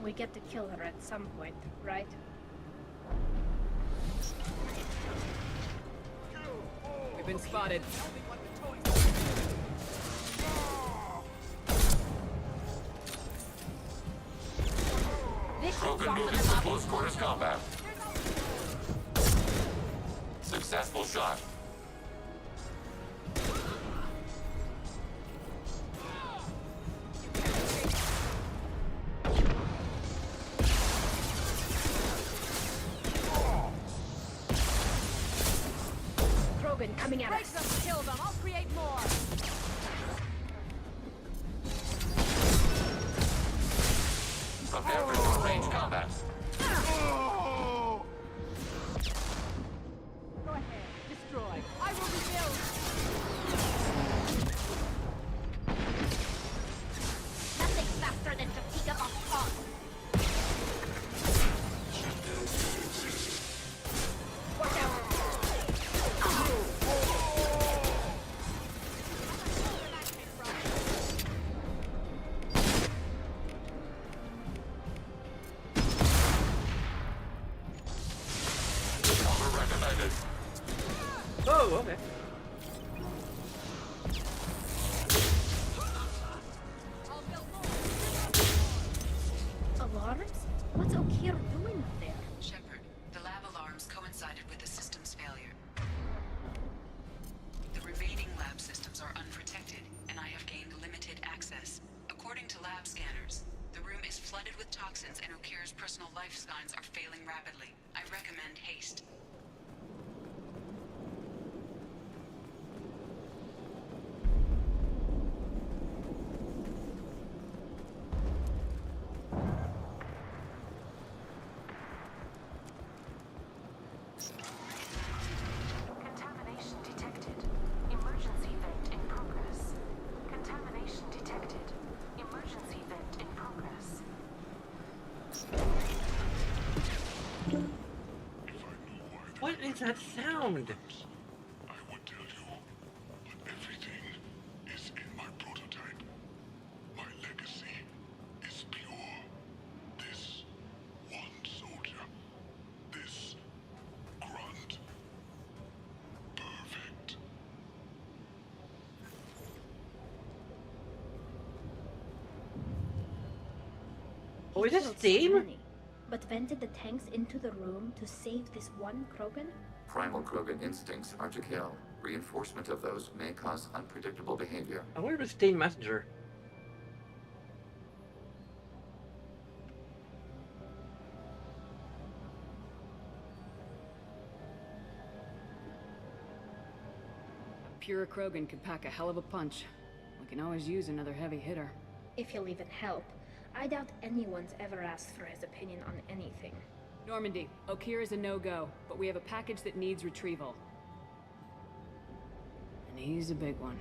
We get to kill her at some point, right? We've been spotted. Krogan moving to close quarters combat. Successful shot. Krogan coming at us. Break them, kill them, I'll create more! Prepare for short-range combat. Go ahead, destroy. I will rebuild! Nothing faster than to pick up a pawn. Watch out! Cover recommended. Oh, okay. Alarms? What's Okeer doing up there? Shepard, the lab alarms coincided with the system's failure. The remaining lab systems are unprotected, and I have gained limited access. According to lab scanners, the room is flooded with toxins and Okeer's personal life signs are failing rapidly. I recommend haste. What is that sound? I would tell you, but everything is in my prototype. My legacy is pure. This one soldier, this grunt, perfect. Oh, is this Killed so Steam? many, but vented the tanks into the room to save this one Krogan? Primal Krogan instincts are to kill. Reinforcement of those may cause unpredictable behavior. I wonder if it's Steam Messenger. A pure Krogan could pack a hell of a punch. We can always use another heavy hitter. If he'll even help. I doubt anyone's ever asked for his opinion on anything. Normandy, Okeer is a no-go, but we have a package that needs retrieval. And he's a big one.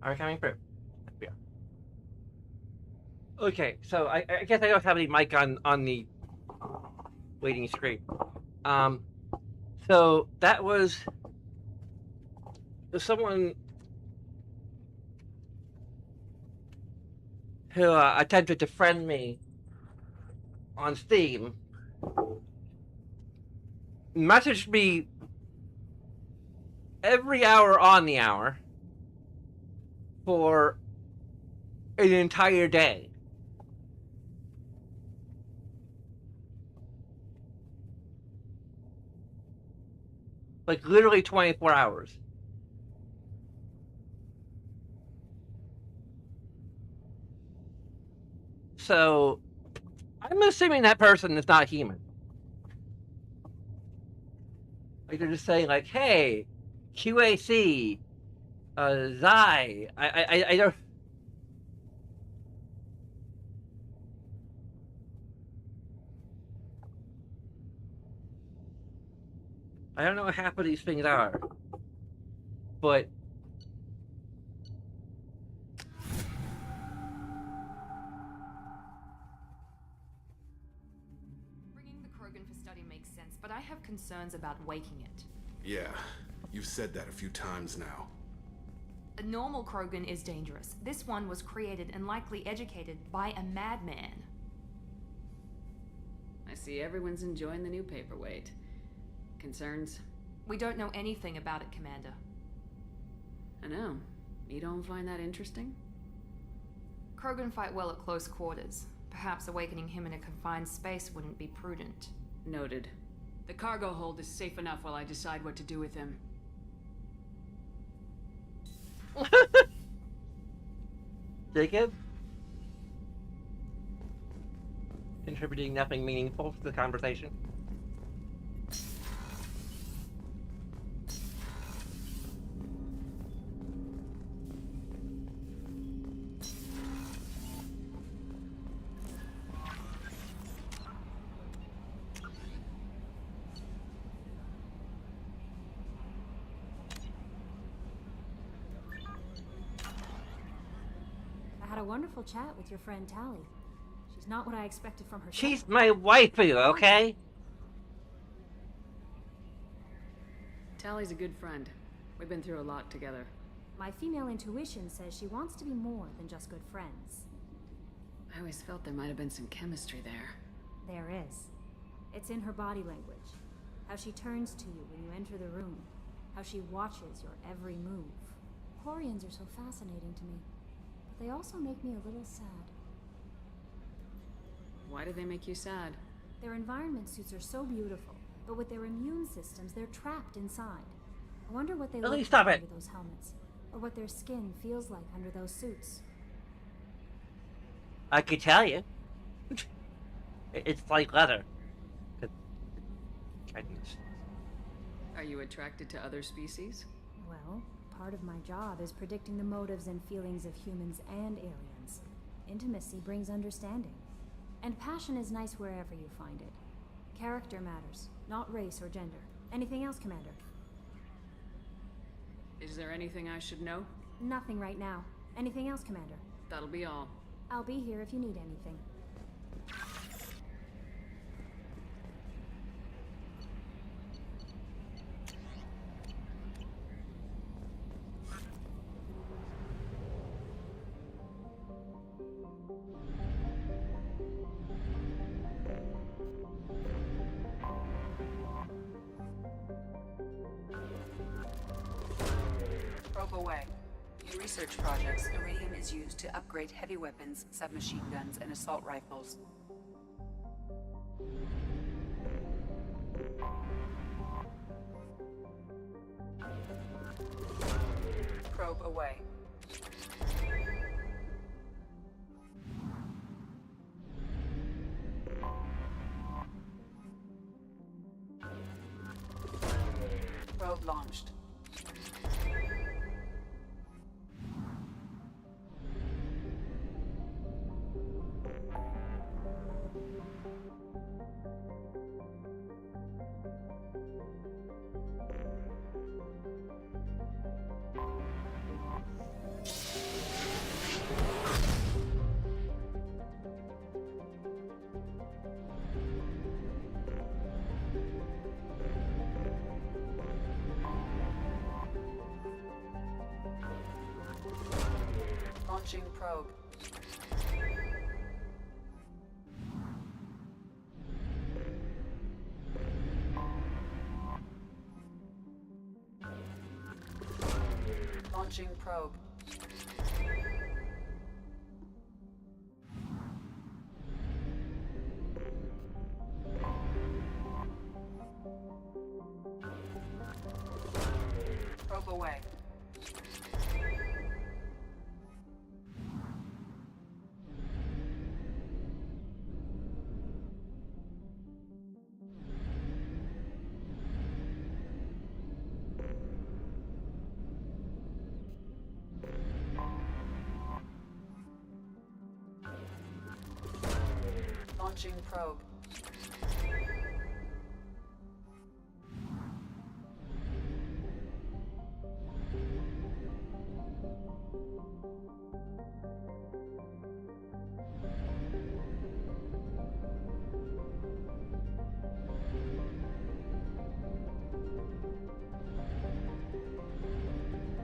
Are we coming through? Yeah. Okay, so I guess I don't have any mic on the waiting screen. So that was someone who attempted to friend me on Steam, messaged me every hour on the hour for an entire day. Like literally 24 hours. So I'm assuming that person is not human. Like they're just saying like, hey, QAC, Zai, I don't. I don't know what half of these things are, but Bringing the Krogan for study makes sense, but I have concerns about waking it. Yeah, you've said that a few times now. A normal Krogan is dangerous. This one was created and likely educated by a madman. I see everyone's enjoying the new paperweight. Concerns? We don't know anything about it, Commander. I know. You don't find that interesting? Krogan fight well at close quarters. Perhaps awakening him in a confined space wouldn't be prudent. Noted. The cargo hold is safe enough while I decide what to do with him. Jacob? Contributing nothing meaningful to the conversation. I had a wonderful chat with your friend Tally. She's not what I expected from her. She's my waifu, okay? Tally's a good friend. We've been through a lot together. My female intuition says she wants to be more than just good friends. I always felt there might have been some chemistry there. There is. It's in her body language. How she turns to you when you enter the room. How she watches your every move. Quarians are so fascinating to me. But they also make me a little sad. Why do they make you sad? Their environment suits are so beautiful, but with their immune systems, they're trapped inside. I wonder what they look like under those helmets, or what their skin feels like under those suits. I could tell you. It's like leather. Are you attracted to other species? Well, part of my job is predicting the motives and feelings of humans and aliens. Intimacy brings understanding. And passion is nice wherever you find it. Character matters, not race or gender. Anything else, Commander? Is there anything I should know? Nothing right now. Anything else, Commander? That'll be all. I'll be here if you need anything. Probe away. In research projects, iridium is used to upgrade heavy weapons, submachine guns, and assault rifles. Probe away. Probe launched. Launching probe. Launching probe. Probe away. Launching probe.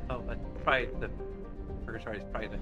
Oh, but probably the purgatory is probably the.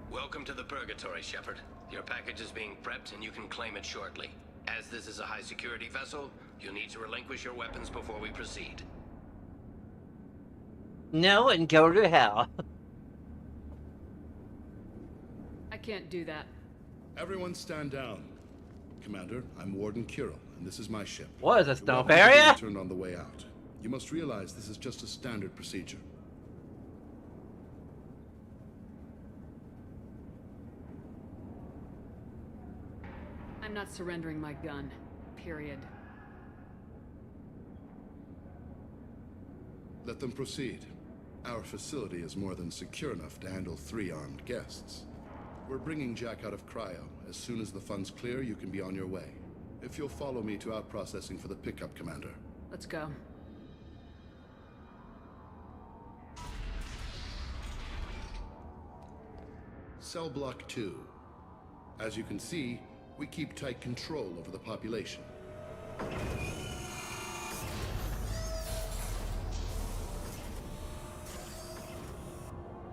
Welcome to the Purgatory, Shepard. Your package is being prepped and you can claim it shortly. As this is a high-security vessel, you'll need to relinquish your weapons before we proceed. No, and go to hell. I can't do that. Everyone stand down. Commander, I'm Warden Kirill, and this is my ship. What is this, Your dump weapons will be area? returned on the way out. You must realize this is just a standard procedure. I'm not surrendering my gun. Period. Let them proceed. Our facility is more than secure enough to handle 3 armed guests. We're bringing Jack out of cryo. As soon as the funds clear, you can be on your way. If you'll follow me to out-processing for the pickup, Commander. Let's go. Cell Block 2. As you can see, we keep tight control over the population.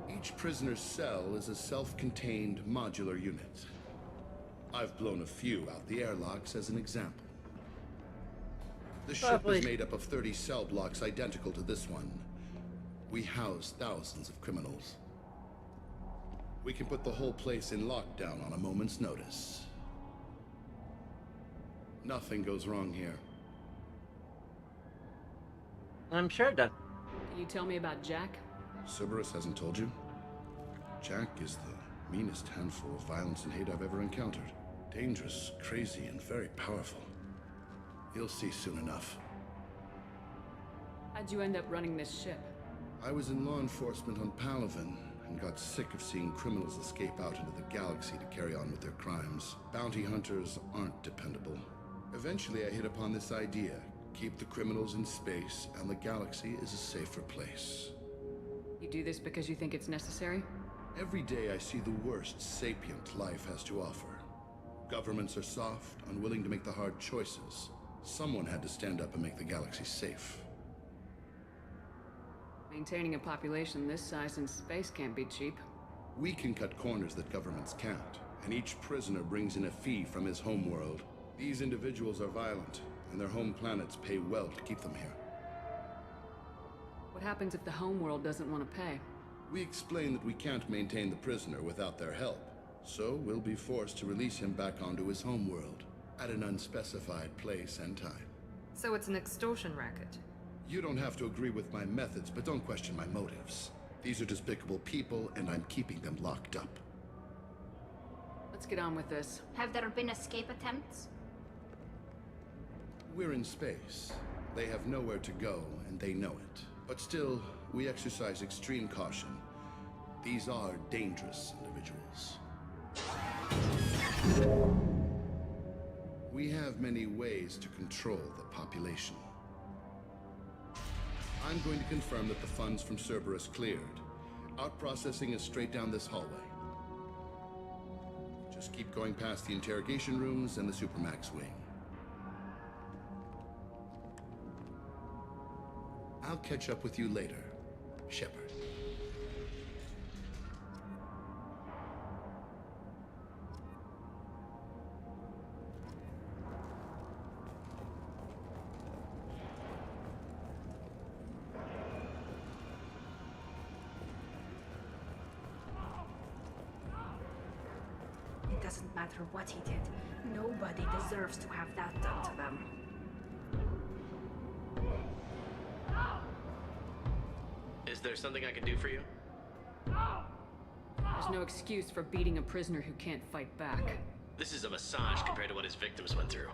Each prisoner's cell is a self-contained modular unit. I've blown a few out the airlocks as an example. The ship is made up of 30 cell blocks identical to this one. We house thousands of criminals. We can put the whole place in lockdown on a moment's notice. Nothing goes wrong here. I'm sure it does. Can you tell me about Jack? Cerberus hasn't told you? Jack is the meanest handful of violence and hate I've ever encountered. Dangerous, crazy, and very powerful. You'll see soon enough. How'd you end up running this ship? I was in law enforcement on Palaven and got sick of seeing criminals escape out into the galaxy to carry on with their crimes. Bounty hunters aren't dependable. Eventually, I hit upon this idea. Keep the criminals in space, and the galaxy is a safer place. You do this because you think it's necessary? Every day I see the worst sapient life has to offer. Governments are soft, unwilling to make the hard choices. Someone had to stand up and make the galaxy safe. Maintaining a population this size in space can't be cheap. We can cut corners that governments can't, and each prisoner brings in a fee from his homeworld. These individuals are violent, and their home planets pay well to keep them here. What happens if the homeworld doesn't want to pay? We explain that we can't maintain the prisoner without their help, so we'll be forced to release him back onto his homeworld, at an unspecified place and time. So it's an extortion racket? You don't have to agree with my methods, but don't question my motives. These are despicable people, and I'm keeping them locked up. Let's get on with this. Have there been escape attempts? We're in space. They have nowhere to go, and they know it. But still, we exercise extreme caution. These are dangerous individuals. We have many ways to control the population. I'm going to confirm that the funds from Cerberus cleared. Out-processing is straight down this hallway. Just keep going past the interrogation rooms and the Supermax wing. I'll catch up with you later, Shepard. It doesn't matter what he did. Nobody deserves to have that done to them. Is there something I can do for you? There's no excuse for beating a prisoner who can't fight back. This is a massage compared to what his victims went through.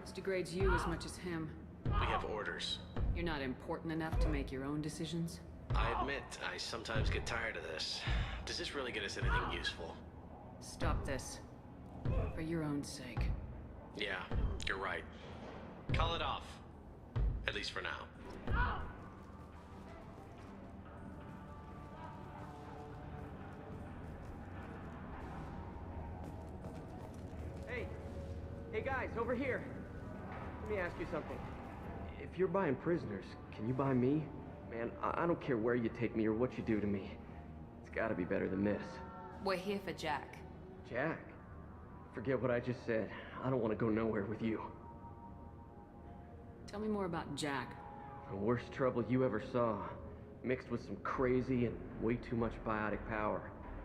This degrades you as much as him. We have orders. You're not important enough to make your own decisions? I admit, I sometimes get tired of this. Does this really get us anything useful? Stop this. For your own sake. Yeah, you're right. Call it off. At least for now. Hey guys, over here. Let me ask you something. If you're buying prisoners, can you buy me? Man, I don't care where you take me or what you do to me. It's gotta be better than this. We're here for Jack. Jack? Forget what I just said. I don't want to go nowhere with you. Tell me more about Jack. The worst trouble you ever saw. Mixed with some crazy and way too much biotic power.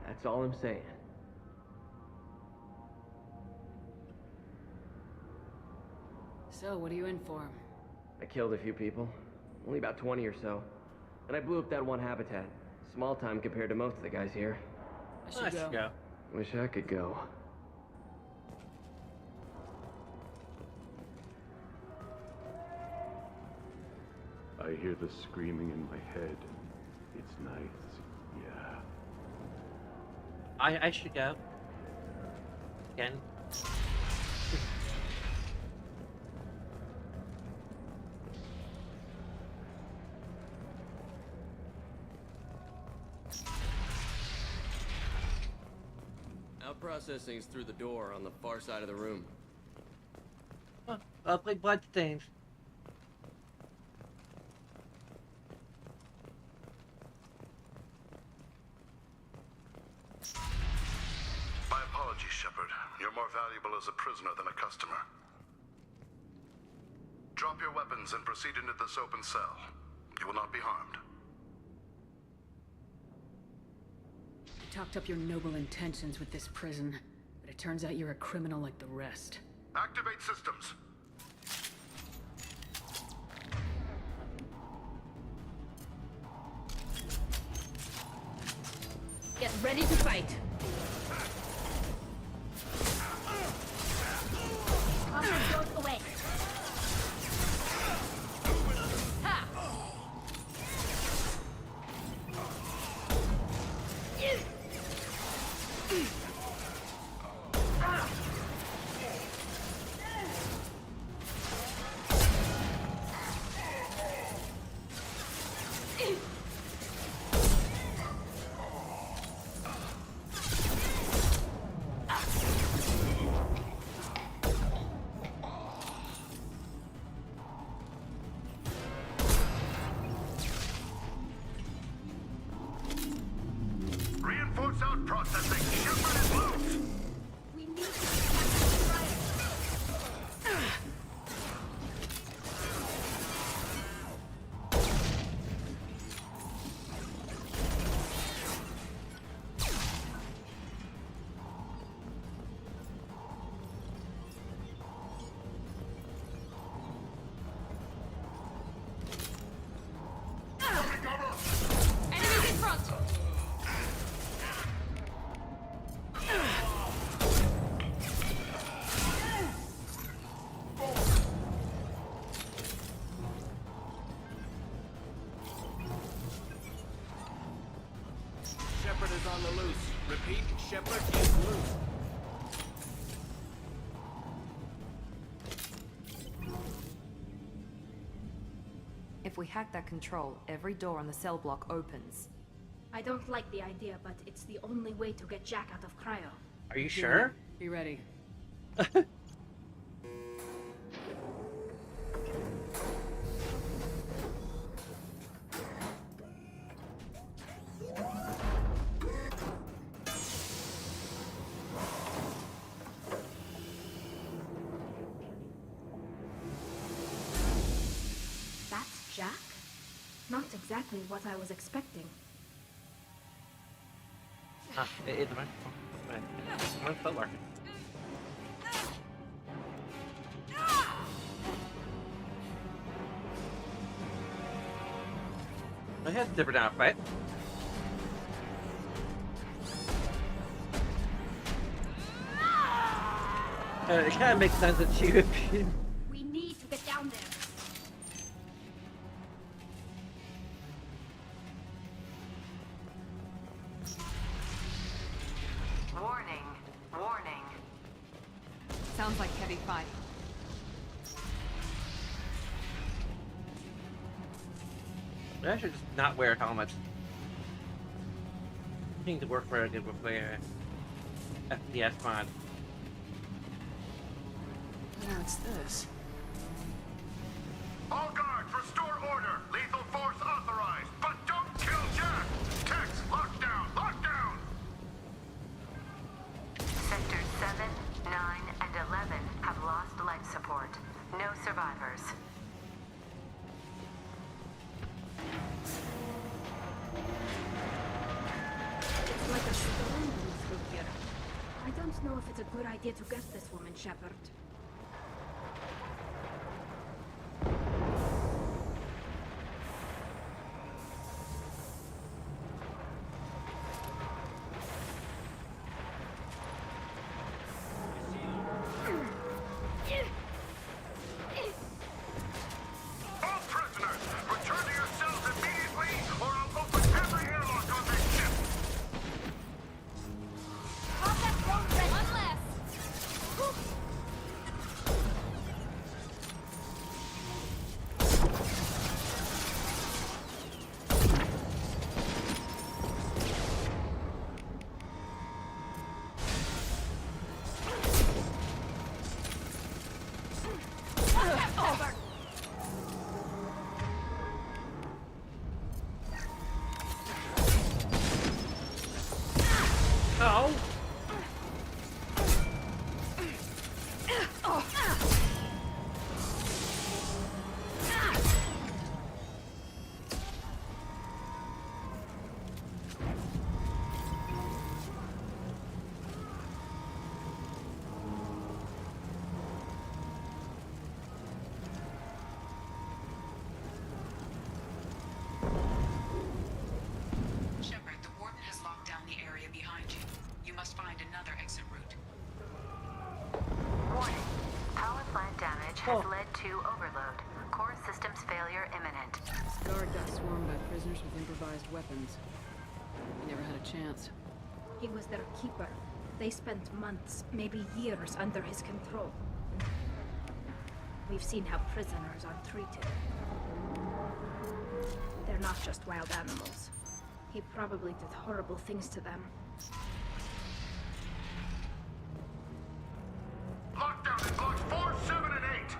That's all I'm saying. So, what are you in for? I killed a few people. Only about 20 or so. And I blew up that one habitat. Small time compared to most of the guys here. I should go. Wish I could go. I hear the screaming in my head. It's nice, yeah. I should go. Again. Processing's through the door on the far side of the room. Huh, I'll play bloodstains. My apologies, Shepard. You're more valuable as a prisoner than a customer. Drop your weapons and proceed into this open cell. You will not be harmed. You talked up your noble intentions with this prison, but it turns out you're a criminal like the rest. Activate systems. Get ready to fight. Goes away. Shepard is loose. If we hack that control, every door on the cell block opens. I don't like the idea, but it's the only way to get Jack out of cryo. Are you sure? Be ready. That's Jack? Not exactly what I was expecting. Ah, it's my footwork. I had a different outfit. It kind of makes sense that she would be. We need to get down there. Warning. Warning. Sounds like heavy fight. I should just not wear helmets. I need to work for a good FPS mod. What's this? All guards, restore order. Lethal force authorized, but don't kill Jack. Tex, lockdown, lockdown. Sectors 7, 9, and 11 have lost life support. No survivors. It's like a storm blew through here. I don't know if it's a good idea to get this woman, Shepard. All prisoners, return to your cells immediately, or I'll open every airlock on this ship. One less. Oh! Shepard, the warden has locked down the area behind you. You must find another exit route. Warning. Power plant damage has led to overload. Core systems failure imminent. This guard got swarmed by prisoners with improvised weapons. He never had a chance. He was their keeper. They spent months, maybe years, under his control. We've seen how prisoners are treated. They're not just wild animals. He probably did horrible things to them. Lockdown in blocks 4, 7, and 8.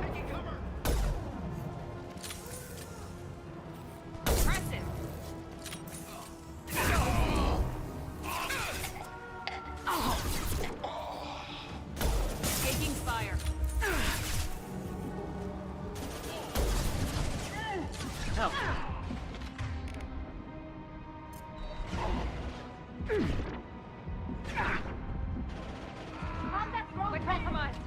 Taking cover. Press it. Taking fire. Help! We're compromised.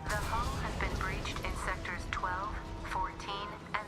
The hull has been breached in sectors 12, 14, and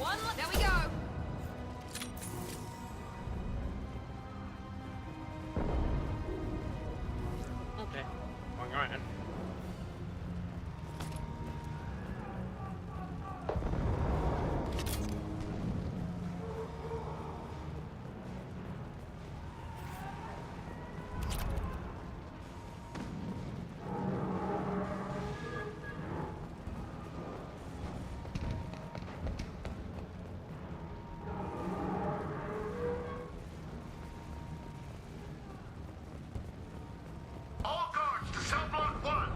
There we go. Okay. Going on. All guards to cell block 1.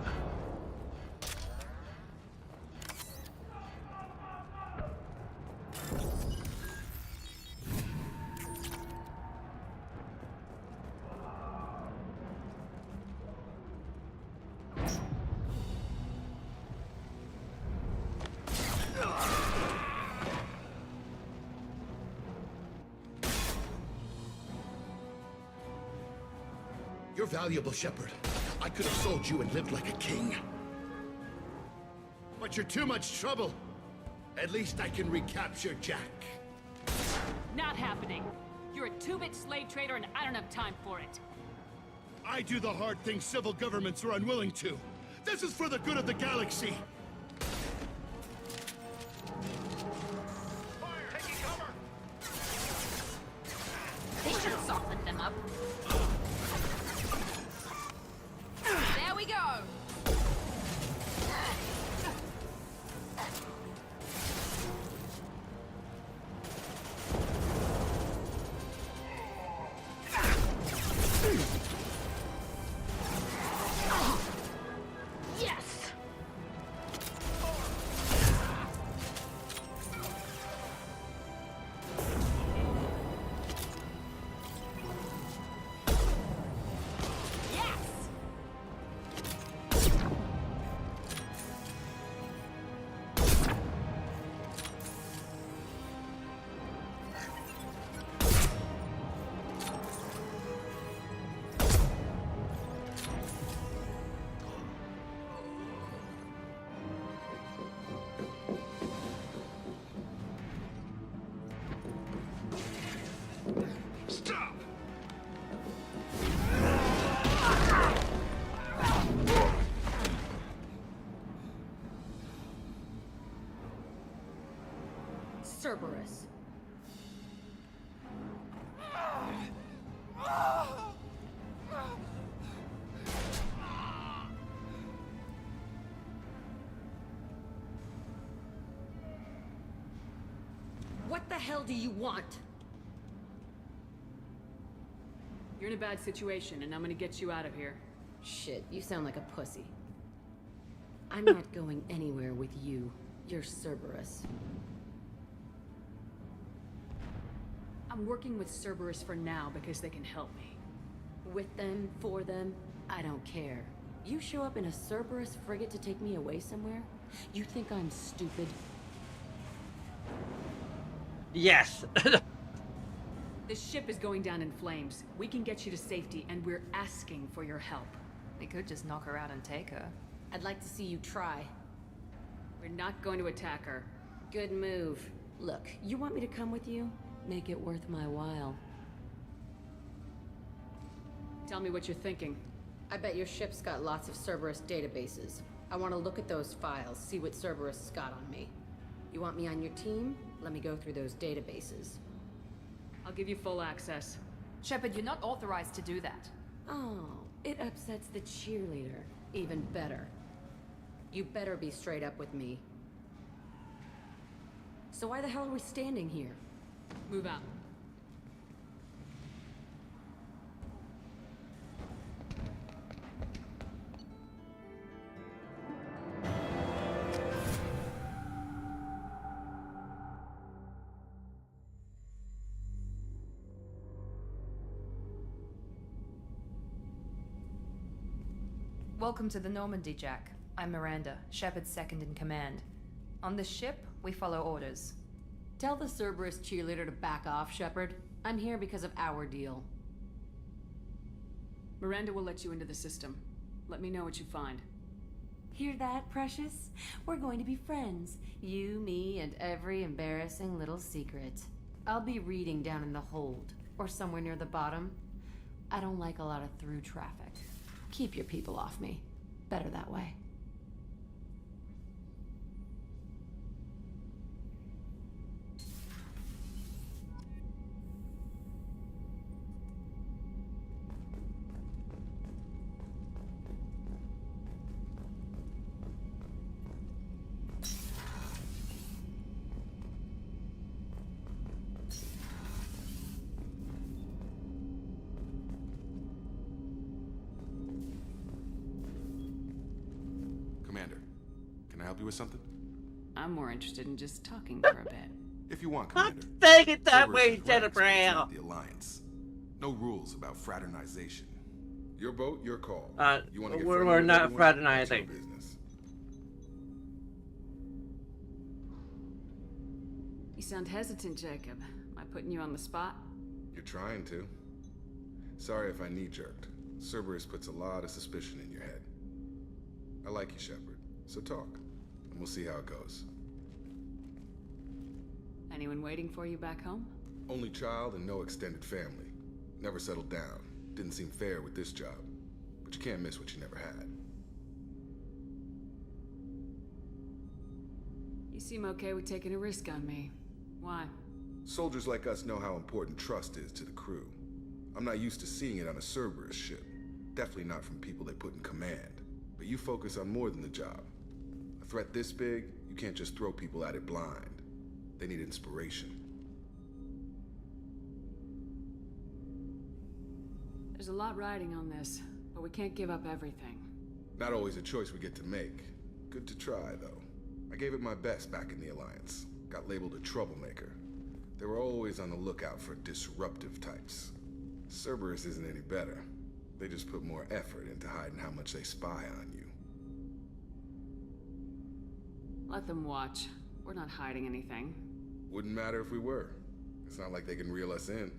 You're valuable, Shepard. I could have sold you and lived like a king. But you're too much trouble. At least I can recapture Jack. Not happening. You're a two-bit slave trader and I don't have time for it. I do the hard things civil governments are unwilling to. This is for the good of the galaxy. Taking cover. They should soften them up. There we go. Yes. Stop. Cerberus. What the hell do you want? You're in a bad situation, and I'm gonna get you out of here. Shit, you sound like a pussy. I'm not going anywhere with you. You're Cerberus. I'm working with Cerberus for now because they can help me. With them, for them, I don't care. You show up in a Cerberus frigate to take me away somewhere? You think I'm stupid? Yes. This ship is going down in flames. We can get you to safety, and we're asking for your help. We could just knock her out and take her. I'd like to see you try. We're not going to attack her. Good move. Look, you want me to come with you? Make it worth my while. Tell me what you're thinking. I bet your ship's got lots of Cerberus databases. I want to look at those files, see what Cerberus has got on me. You want me on your team? Let me go through those databases. I'll give you full access. Shepard, you're not authorized to do that. Oh, it upsets the cheerleader. Even better. You better be straight up with me. So why the hell are we standing here? Move out. Welcome to the Normandy, Jack. I'm Miranda, Shepard's second in command. On this ship, we follow orders. Tell the Cerberus cheerleader to back off, Shepard. I'm here because of our deal. Miranda will let you into the system. Let me know what you find. Hear that, precious? We're going to be friends. You, me, and every embarrassing little secret. I'll be reading down in the hold, or somewhere near the bottom. I don't like a lot of through traffic. Keep your people off me. Better that way. Commander, can I help you with something? I'm more interested in just talking for a bit. If you want, Commander. Take it that Cerberus way, has ranks, but it's Jennifer. not the Alliance. No rules about fraternization. Your boat, your call. You want to get we're friendly with not everyone? fraternizing. That's your business. You sound hesitant, Jacob. Am I putting you on the spot? You're trying to. Sorry if I knee-jerked. Cerberus puts a lot of suspicion in your head. I like you, Shepard. So talk, and we'll see how it goes. Anyone waiting for you back home? Only child and no extended family. Never settled down. Didn't seem fair with this job. But you can't miss what you never had. You seem okay with taking a risk on me. Why? Soldiers like us know how important trust is to the crew. I'm not used to seeing it on a Cerberus ship. Definitely not from people they put in command. But you focus on more than the job. A threat this big, you can't just throw people at it blind. They need inspiration. There's a lot riding on this, but we can't give up everything. Not always a choice we get to make. Good to try, though. I gave it my best back in the Alliance. Got labeled a troublemaker. They were always on the lookout for disruptive types. Cerberus isn't any better. They just put more effort into hiding how much they spy on you. Let them watch. We're not hiding anything. Wouldn't matter if we were. It's not like they can reel us in.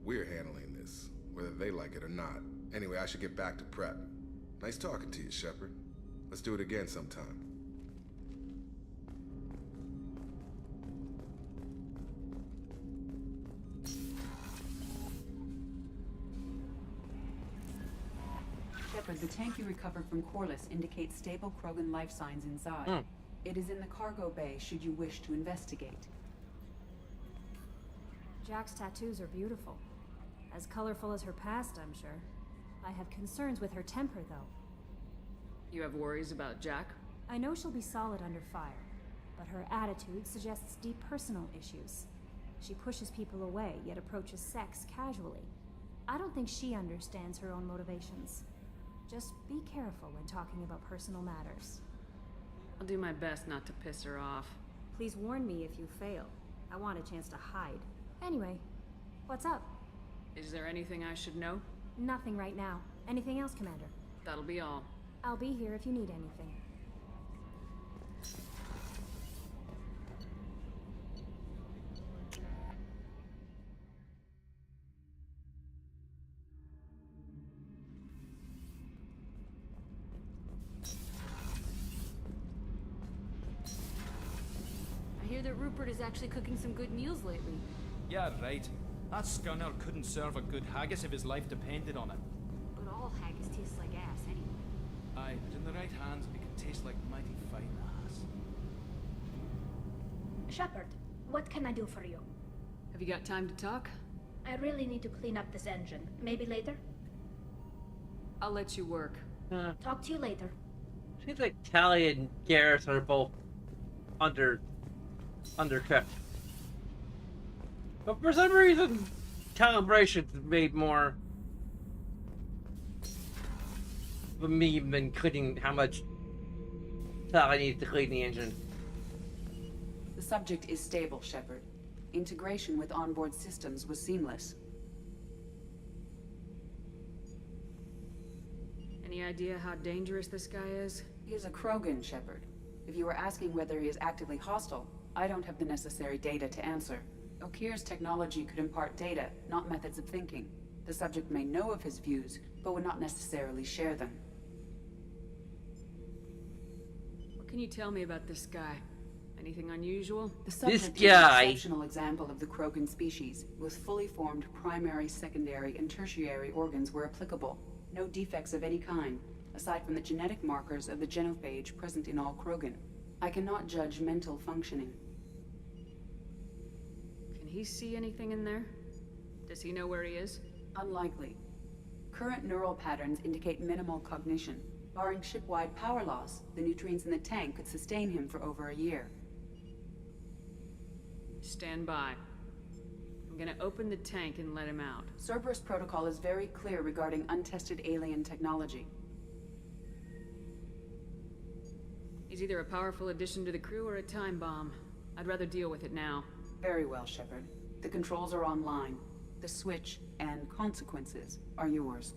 We're handling this, whether they like it or not. Anyway, I should get back to prep. Nice talking to you, Shepard. Let's do it again sometime. Shepard, the tank you recovered from Corliss indicates stable Krogan life signs inside. It is in the cargo bay should you wish to investigate. Jack's tattoos are beautiful. As colorful as her past, I'm sure. I have concerns with her temper, though. You have worries about Jack? I know she'll be solid under fire, but her attitude suggests deep personal issues. She pushes people away, yet approaches sex casually. I don't think she understands her own motivations. Just be careful when talking about personal matters. I'll do my best not to piss her off. Please warn me if you fail. I want a chance to hide. Anyway, what's up? Is there anything I should know? Nothing right now. Anything else, Commander? That'll be all. I'll be here if you need anything. I hear that Rupert is actually cooking some good meals lately. Yeah, right. That scunner couldn't serve a good haggis if his life depended on it. But all haggis tastes like ass anyway. Aye, but in the right hands, it can taste like mighty fine ass. Shepard, what can I do for you? Have you got time to talk? I really need to clean up this engine. Maybe later? I'll let you work. Talk to you later. Seems like Tally and Garrus are both undercooked. But for some reason, calibration's made more of a meme than cleaning how much Tally needs to clean the engine. The subject is stable, Shepard. Integration with onboard systems was seamless. Any idea how dangerous this guy is? He is a Krogan, Shepard. If you were asking whether he is actively hostile, I don't have the necessary data to answer. Okir's technology could impart data, not methods of thinking. The subject may know of his views, but would not necessarily share them. can you tell me about this guy? Anything unusual? The subject is guy. an exceptional example of the Krogan species, with fully formed primary, secondary, and tertiary organs where applicable. No defects of any kind, aside from the genetic markers of the genophage present in all Krogan. I cannot judge mental functioning. Can he see anything in there? Does he know where he is? Unlikely. Current neural patterns indicate minimal cognition. Barring ship-wide power loss, the nutrients in the tank could sustain him for over a year. Stand by. I'm gonna open the tank and let him out. Cerberus protocol is very clear regarding untested alien technology. He's either a powerful addition to the crew or a time bomb. I'd rather deal with it now. Very well, Shepard. The controls are online. The switch and consequences are yours.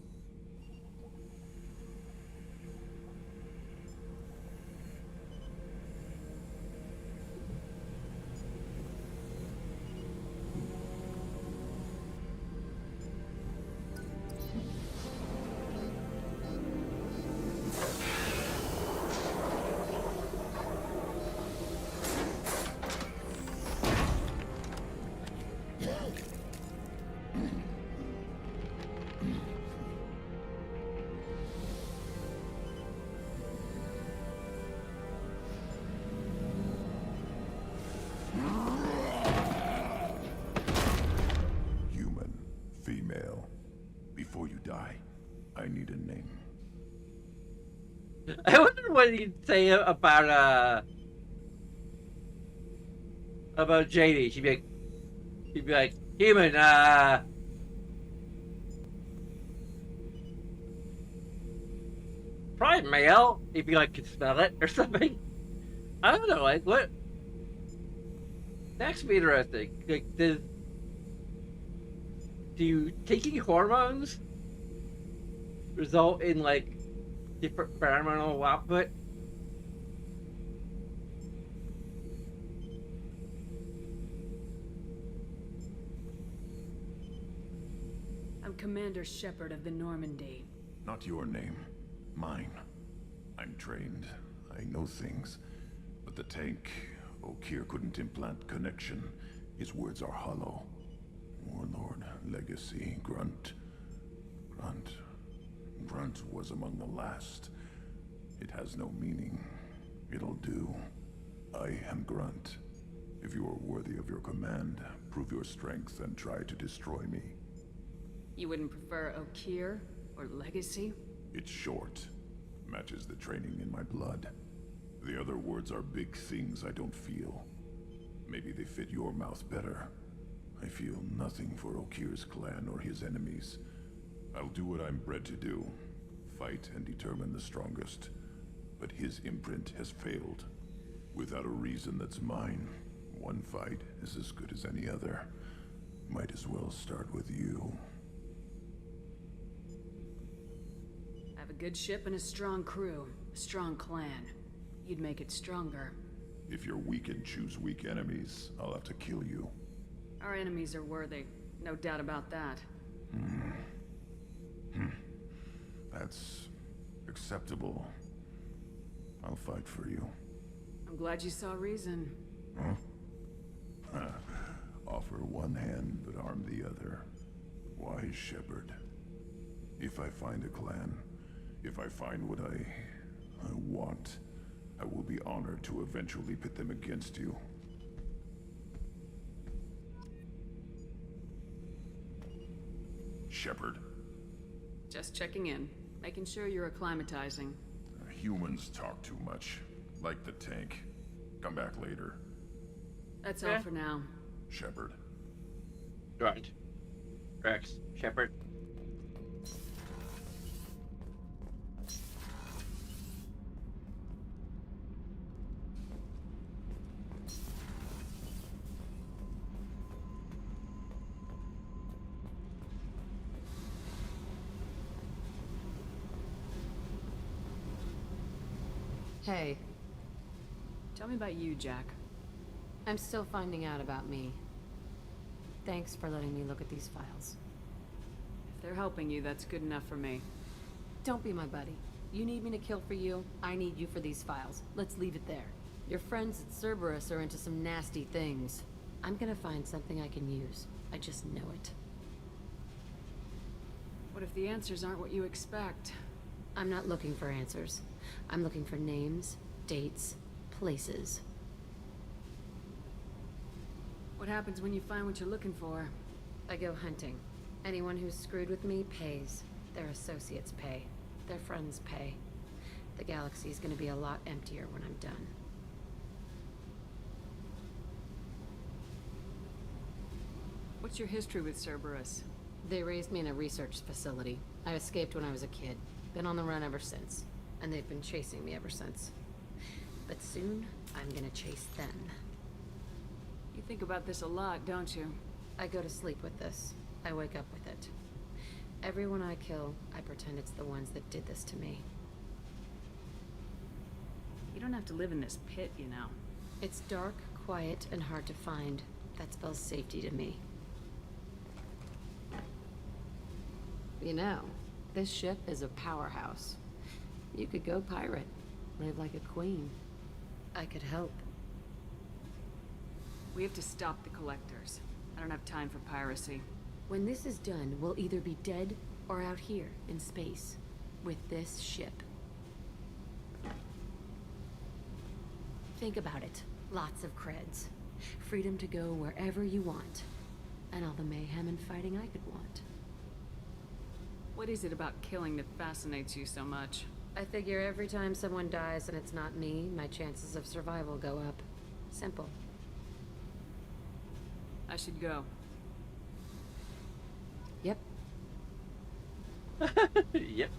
I need a name. I wonder what he'd say about Jayme. She'd be like, human, probably male, if you like could smell it or something. I don't know, like what? That's interesting. Like, do you taking hormones result in like different pheromonal output? I'm Commander Shepard of the Normandy. Not your name. Mine. I'm trained. I know things. But the tank, Okeer couldn't implant connection. His words are hollow. Warlord, legacy, Grunt. Grunt was among the last. It has no meaning. It'll do. I am Grunt. If you are worthy of your command, prove your strength and try to destroy me. You wouldn't prefer Okeer or legacy? It's short. Matches the training in my blood. The other words are big things I don't feel. Maybe they fit your mouth better. I feel nothing for Okeer's clan or his enemies. I'll do what I'm bred to do. Fight and determine the strongest. But his imprint has failed. Without a reason that's mine, one fight is as good as any other. Might as well start with you. I have a good ship and a strong crew. A strong clan. You'd make it stronger. If you're weak and choose weak enemies, I'll have to kill you. Our enemies are worthy. No doubt about that. That's acceptable. I'll fight for you. I'm glad you saw reason. Huh? Offer one hand, but arm the other. Wise Shepard. If I find a clan, if I find what I want, I will be honored to eventually pit them against you. Shepard. Just checking in. Making sure you're acclimatizing. Humans talk too much. Like the tank. Come back later. That's all for now. Shepard. Right. Rex. Shepard. Hey. Tell me about you, Jack. I'm still finding out about me. Thanks for letting me look at these files. If they're helping you, that's good enough for me. Don't be my buddy. You need me to kill for you, I need you for these files. Let's leave it there. Your friends at Cerberus are into some nasty things. I'm gonna find something I can use. I just know it. What if the answers aren't what you expect? I'm not looking for answers. I'm looking for names, dates, places. What happens when you find what you're looking for? I go hunting. Anyone who's screwed with me pays. Their associates pay. Their friends pay. The galaxy's gonna be a lot emptier when I'm done. What's your history with Cerberus? They raised me in a research facility. I escaped when I was a kid. Been on the run ever since. And they've been chasing me ever since. But soon, I'm gonna chase them. You think about this a lot, don't you? I go to sleep with this. I wake up with it. Everyone I kill, I pretend it's the ones that did this to me. You don't have to live in this pit, you know. It's dark, quiet, and hard to find. That spells safety to me. You know, this ship is a powerhouse. You could go pirate, live like a queen. I could help. We have to stop the collectors. I don't have time for piracy. When this is done, we'll either be dead or out here in space with this ship. Think about it. Lots of creds. Freedom to go wherever you want. And all the mayhem and fighting I could want. What is it about killing that fascinates you so much? I figure every time someone dies and it's not me, my chances of survival go up. Simple. I should go. Yep. Yep.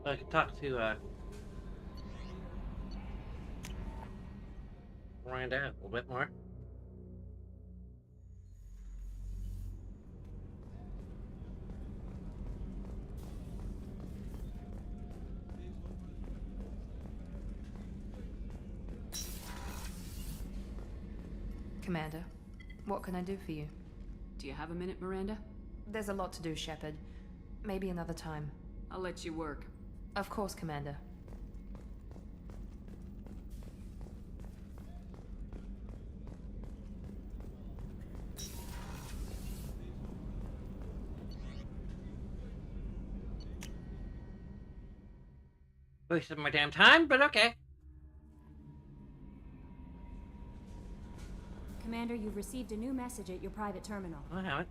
I could talk to Miranda a little bit more. Commander, what can I do for you? Do you have a minute, Miranda? There's a lot to do, Shepard. Maybe another time. I'll let you work. Of course, Commander. Wasted my damn time, but okay. Commander, you've received a new message at your private terminal. I haven't.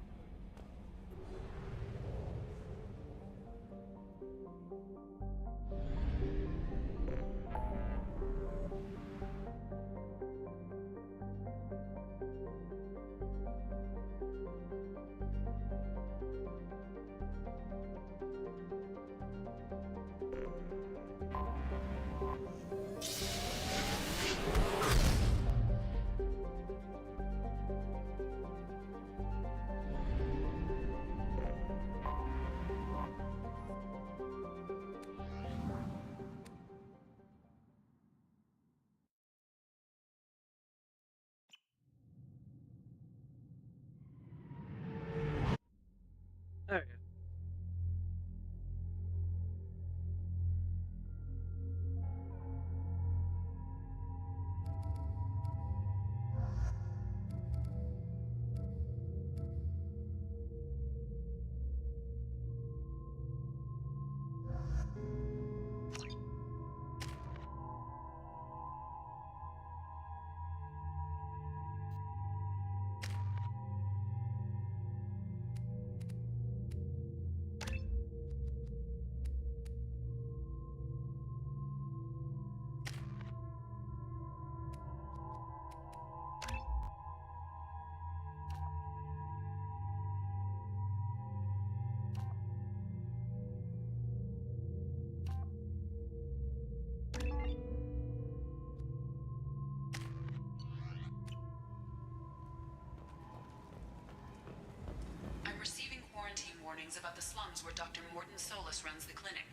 warnings about the slums where Dr. Morton Solus runs the clinic.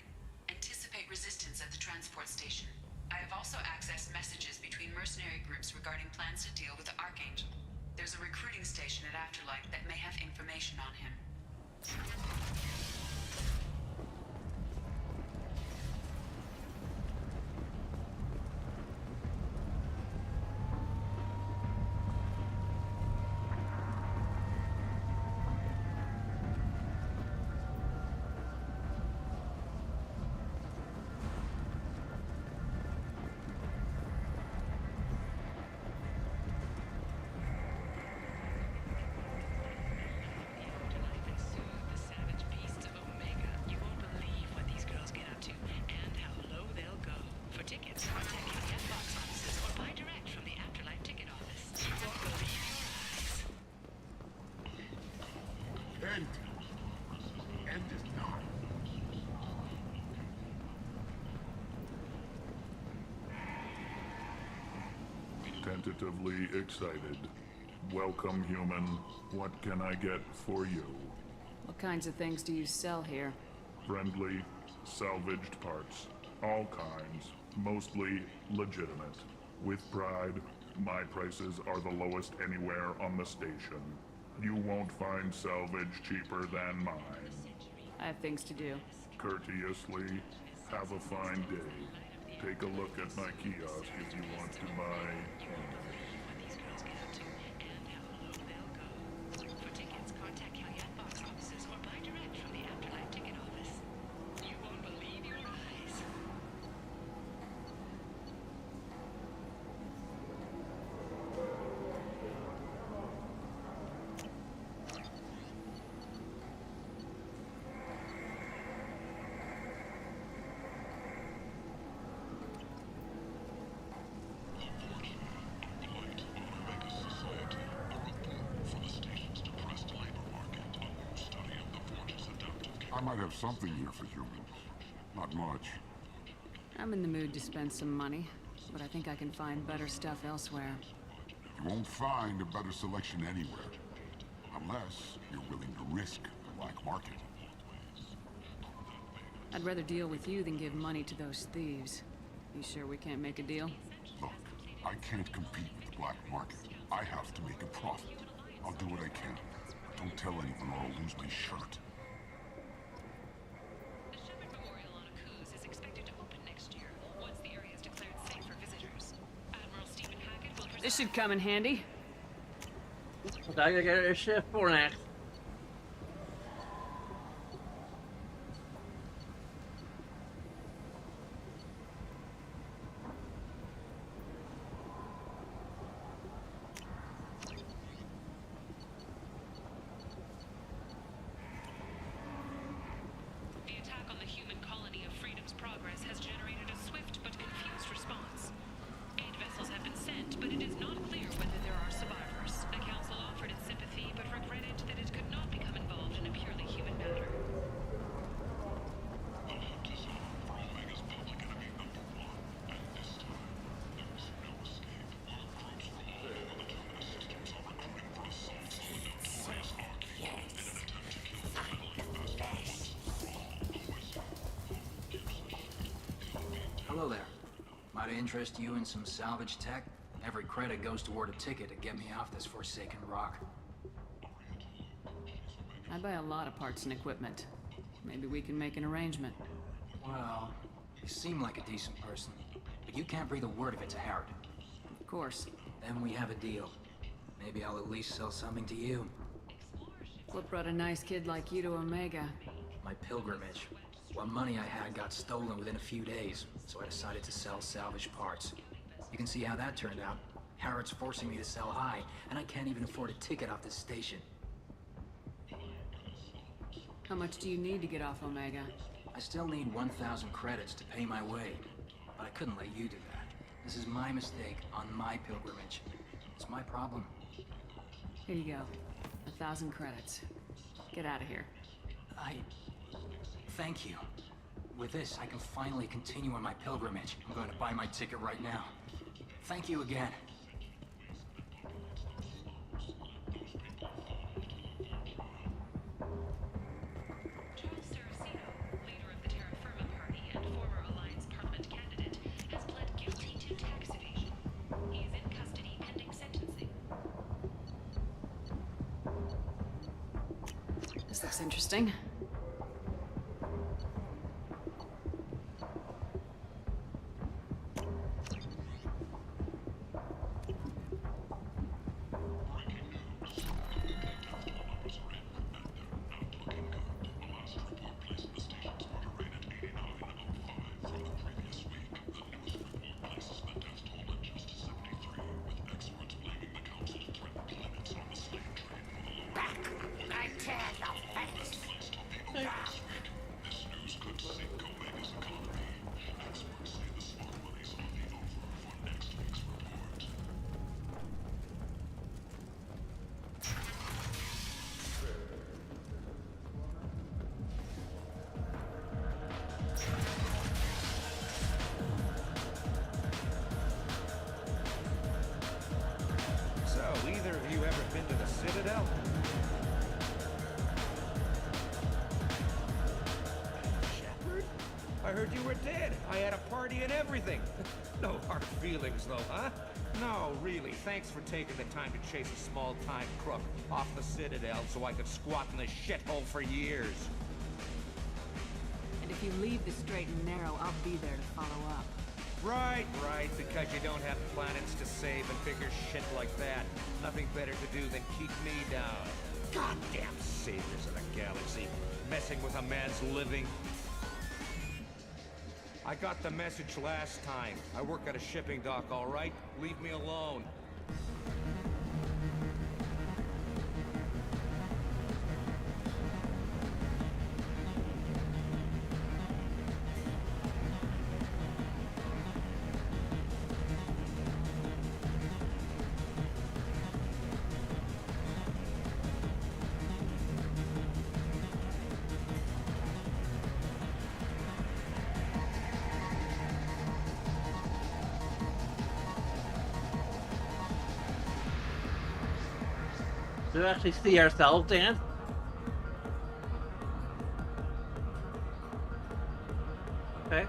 Anticipate resistance at the transport station. I have also accessed messages between mercenary groups regarding plans to deal with the Archangel. There's a recruiting station at Afterlife that may have information on him. Tentatively excited. Welcome, human. What can I get for you? What kinds of things do you sell here? Friendly, salvaged parts. All kinds. Mostly legitimate. With pride, my prices are the lowest anywhere on the station. You won't find salvage cheaper than mine. I have things to do. Courteously, have a fine day. Take a look at my kiosk if you want to buy anything. I might have something here for humans. Not much. I'm in the mood to spend some money, but I think I can find better stuff elsewhere. You won't find a better selection anywhere. Unless you're willing to risk the black market. I'd rather deal with you than give money to those thieves. You sure we can't make a deal? Look, I can't compete with the black market. I have to make a profit. I'll do what I can. But don't tell anyone or I'll lose my shirt. This should come in handy. I gotta get a shift for next. The attack on the human colony of Freedom's Progress has generated a swift but confused response. Aid vessels have been sent, but it is not clear whether there are survivors. The Council offered its sympathy, but regretted that it could not become involved in a purely human matter. Hello there. Might interest you in some salvage tech? Every credit goes toward a ticket to get me off this forsaken rock. I buy a lot of parts and equipment. Maybe we can make an arrangement. Well, you seem like a decent person, but you can't breathe a word of it to Harrod. Of course. Then we have a deal. Maybe I'll at least sell something to you. What brought a nice kid like you to Omega? My pilgrimage. What money I had got stolen within a few days, so I decided to sell salvage parts. You can see how that turned out. Harrod's forcing me to sell high, and I can't even afford a ticket off this station. How much do you need to get off Omega? I still need 1,000 credits to pay my way, but I couldn't let you do that. This is my mistake on my pilgrimage. It's my problem. Here you go. 1,000 credits. Get out of here. Thank you. With this, I can finally continue on my pilgrimage. I'm going to buy my ticket right now. Thank you again. This looks interesting. So, either of you ever been to the Citadel? Shepard? I heard you were dead. I had a party and everything. No hard feelings, though, huh? No, really. Thanks for taking the time to chase a small-time crook off the Citadel so I could squat in this shithole for years. And if you leave the straight and narrow, I'll be there to follow up. Right, because you don't have planets to save and bigger shit like that. Nothing better to do than keep me down. Goddamn saviors of the galaxy, messing with a man's living. I got the message last time. I work at a shipping dock, all right? Leave me alone. Do we actually see ourselves, Dan? Okay.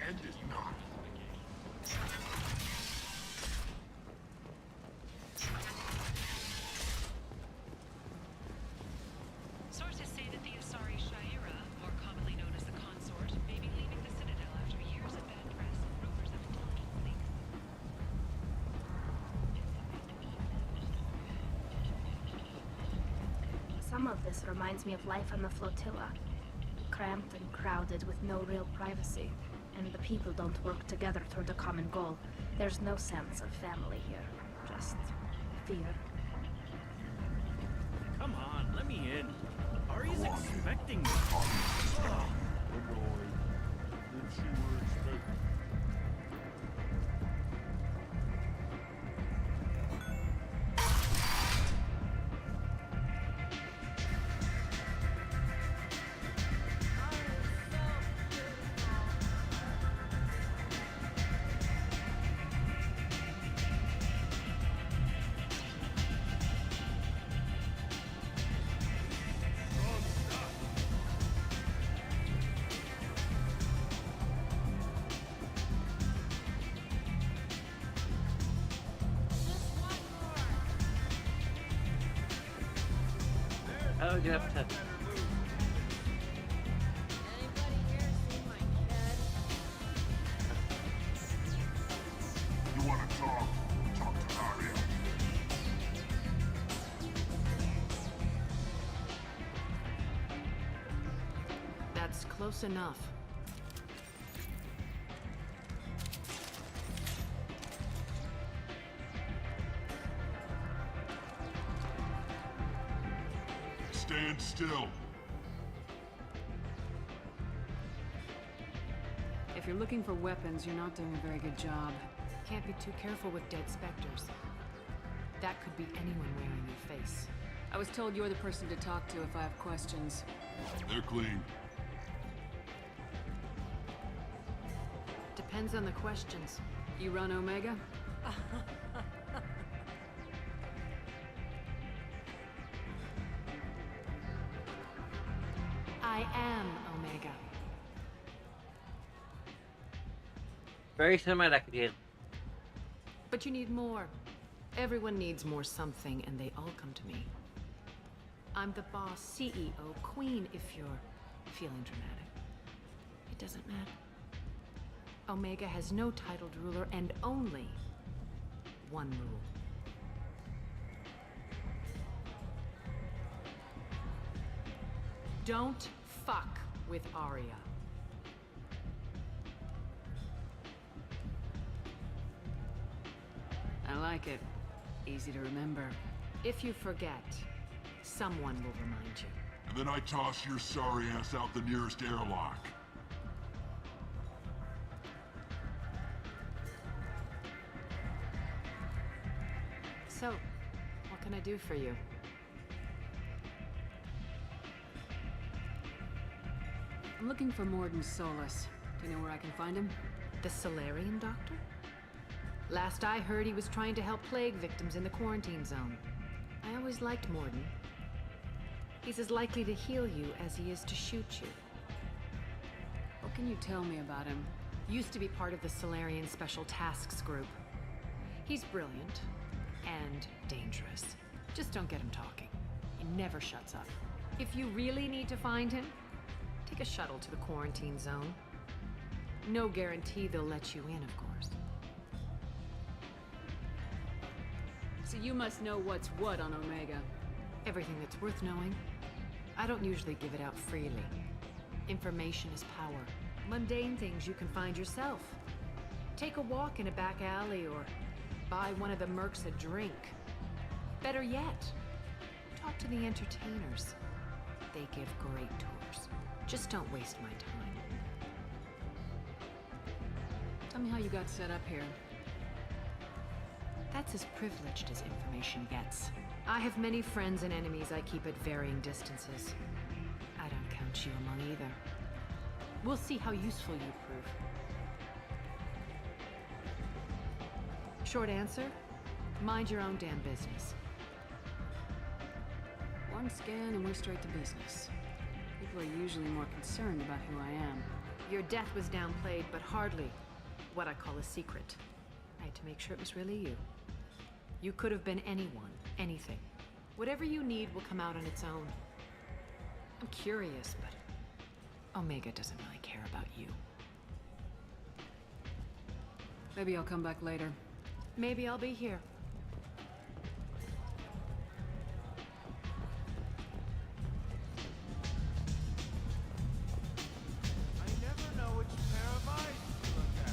Endie, not. Sources say that the Asari Shaira, more commonly known as the Consort, may be leaving the Citadel after years of bad press and rumors of intelligence leaks. Some of this reminds me of life on the flotilla. Cramped and crowded with no real privacy. And the people don't work together toward a common goal. There's no sense of family here. Just fear. Come on, let me in. Ari's expecting me. Oh, you have to. Close enough. Stand still. If you're looking for weapons, you're not doing a very good job. Can't be too careful with dead specters. That could be anyone wearing your face. I was told you're the person to talk to if I have questions. They're clean. Depends on the questions. You run Omega? I am Omega. Very cinematic again. But you need more. Everyone needs more something, and they all come to me. I'm the boss, CEO, queen, if you're feeling dramatic. It doesn't matter. Omega has no titled ruler and only one rule. Don't fuck with Arya. I like it. Easy to remember. If you forget, someone will remind you. And then I toss your sorry ass out the nearest airlock. So, what can I do for you? I'm looking for Morden Solus. Do you know where I can find him? The Solarian doctor? Last I heard, he was trying to help plague victims in the quarantine zone. I always liked Morden. He's as likely to heal you as he is to shoot you. What can you tell me about him? Used to be part of the Solarian Special Tasks Group. He's brilliant and dangerous. Just don't get him talking. He never shuts up. If you really need to find him, take a shuttle to the quarantine zone. No guarantee they'll let you in, of course. So you must know what's what on Omega. Everything that's worth knowing. I don't usually give it out freely. Information is power. Mundane things you can find yourself. Take a walk in a back alley or buy one of the mercs a drink. Better yet, talk to the entertainers. They give great tours. Just don't waste my time. Tell me how you got set up here. That's as privileged as information gets. I have many friends and enemies I keep at varying distances. I don't count you among either. We'll see how useful you prove. Short answer, mind your own damn business. One scan and we're straight to business. People are usually more concerned about who I am. Your death was downplayed, but hardly what I call a secret. I had to make sure it was really you. You could have been anyone, anything. Whatever you need will come out on its own. I'm curious, but Omega doesn't really care about you. Maybe I'll come back later. Maybe I'll be here. I never know which pair of eyes to look at.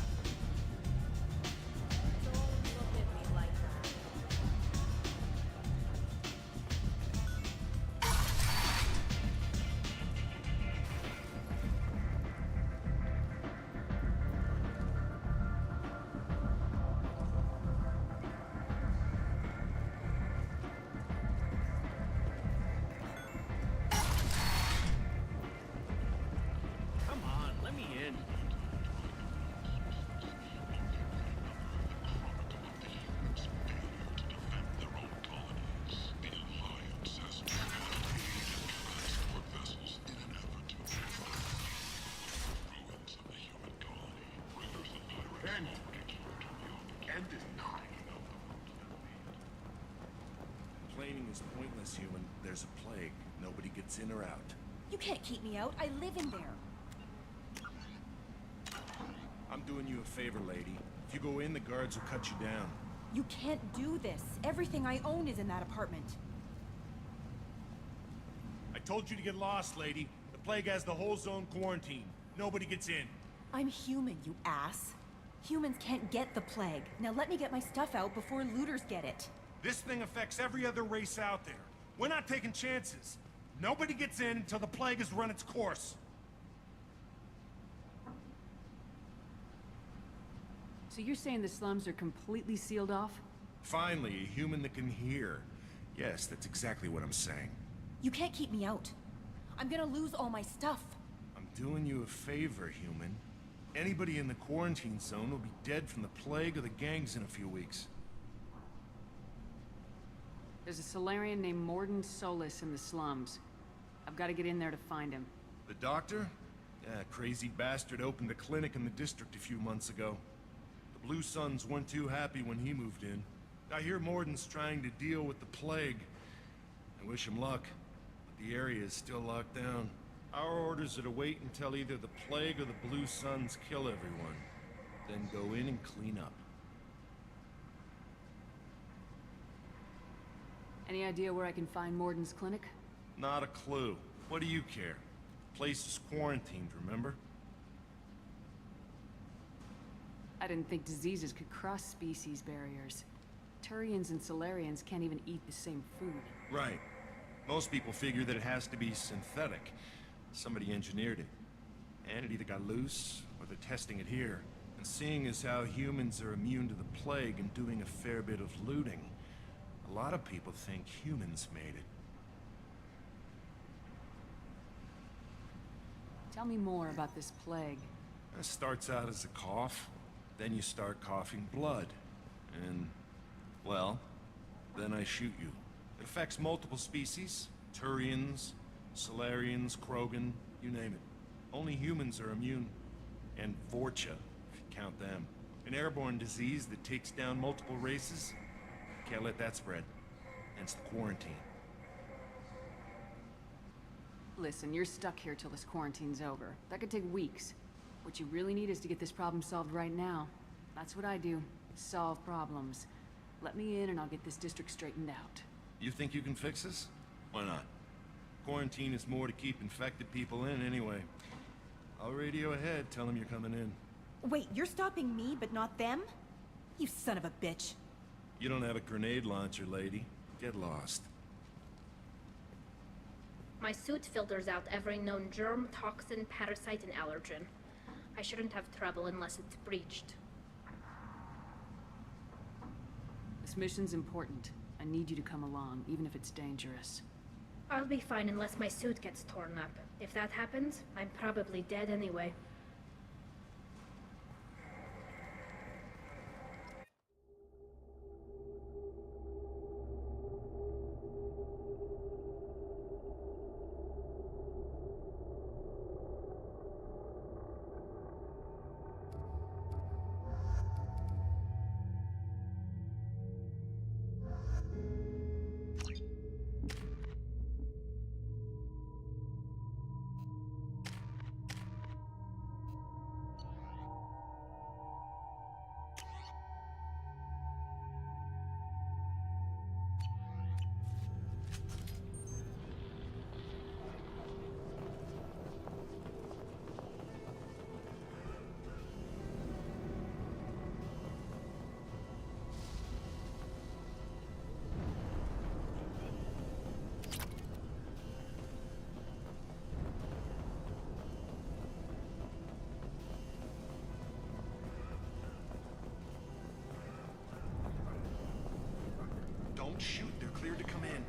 Don't look at me like that. Come on, let me in. Complaining is pointless, human. There's a plague. Nobody gets in or out. You can't keep me out. I live in there. I'm doing you a favor, lady. If you go in, the guards will cut you down. You can't do this. Everything I own is in that apartment. I told you to get lost, lady. The Plague has the whole zone quarantined. Nobody gets in. I'm human, you ass. Humans can't get the plague. Now let me get my stuff out before looters get it. This thing affects every other race out there. We're not taking chances. Nobody gets in until the plague has run its course. So you're saying the slums are completely sealed off? Finally, a human that can hear. Yes, that's exactly what I'm saying. You can't keep me out. I'm gonna lose all my stuff. I'm doing you a favor, human. Anybody in the quarantine zone will be dead from the plague or the gangs in a few weeks. There's a Solarian named Morden Solis in the slums. I've got to get in there to find him. The doctor? Yeah, crazy bastard opened a clinic in the district a few months ago. The Blue Suns weren't too happy when he moved in. I hear Morden's trying to deal with the plague. I wish him luck, but the area is still locked down. Our orders are to wait until either the plague or the Blue Suns kill everyone, then go in and clean up. Any idea where I can find Morden's clinic? Not a clue. What do you care? The place is quarantined, remember? I didn't think diseases could cross species barriers. Turians and Solarians can't even eat the same food. Right. Most people figure that it has to be synthetic. Somebody engineered it. And it either got loose, or they're testing it here. And seeing as how humans are immune to the plague and doing a fair bit of looting, a lot of people think humans made it. Tell me more about this plague. It starts out as a cough, then you start coughing blood. And, well, then I shoot you. It affects multiple species. Turians, Solarians, Krogan, you name it. Only humans are immune. And Vorcha, if you count them. An airborne disease that takes down multiple races. Can't let that spread. Hence the quarantine. Listen, you're stuck here till this quarantine's over. That could take weeks. What you really need is to get this problem solved right now. That's what I do. Solve problems. Let me in and I'll get this district straightened out. You think you can fix this? Why not? Quarantine is more to keep infected people in anyway. I'll radio ahead, tell them you're coming in. Wait, you're stopping me, but not them? You son of a bitch. You don't have a grenade launcher, lady. Get lost. My suit filters out every known germ, toxin, parasite, and allergen. I shouldn't have trouble unless it's breached. This mission's important. I need you to come along, even if it's dangerous. I'll be fine unless my suit gets torn up. If that happens, I'm probably dead anyway. Don't shoot, they're cleared to come in.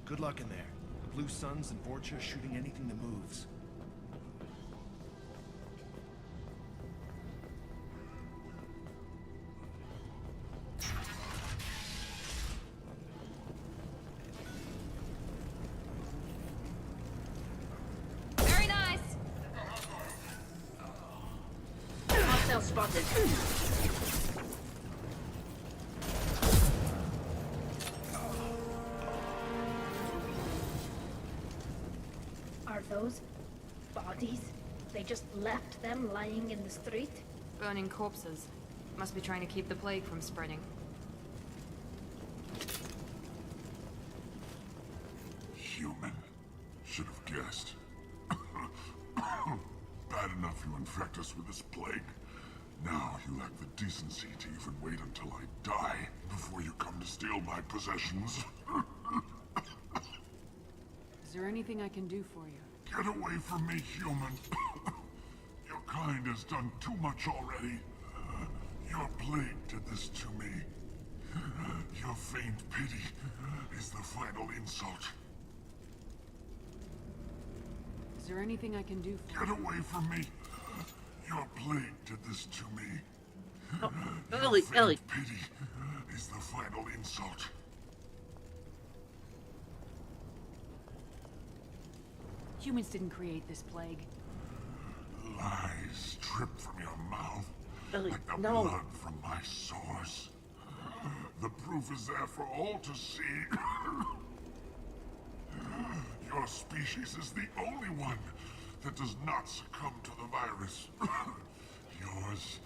Good luck in there. The Blue Suns and Vorcha are shooting anything that moves. Hostile spotted. Are those bodies? They just left them lying in the street? Burning corpses. Must be trying to keep the plague from spreading. Human. Should have guessed. Bad enough you infect us with this plague. Now you lack the decency to even wait until I die before you come to steal my possessions. Is there anything I can do for you? Get away from me, human. Your kind has done too much already. Your plague did this to me. Your faint pity is the final insult. Is there anything I can do for you? Get away from me. Your plague did this to me. Oh, Your faint pity is the final insult. Humans didn't create this plague. Lies drip from your mouth Ellie, like the no. blood from my sores. The proof is there for all to see. Your species is the only one that does not succumb to the virus. Yours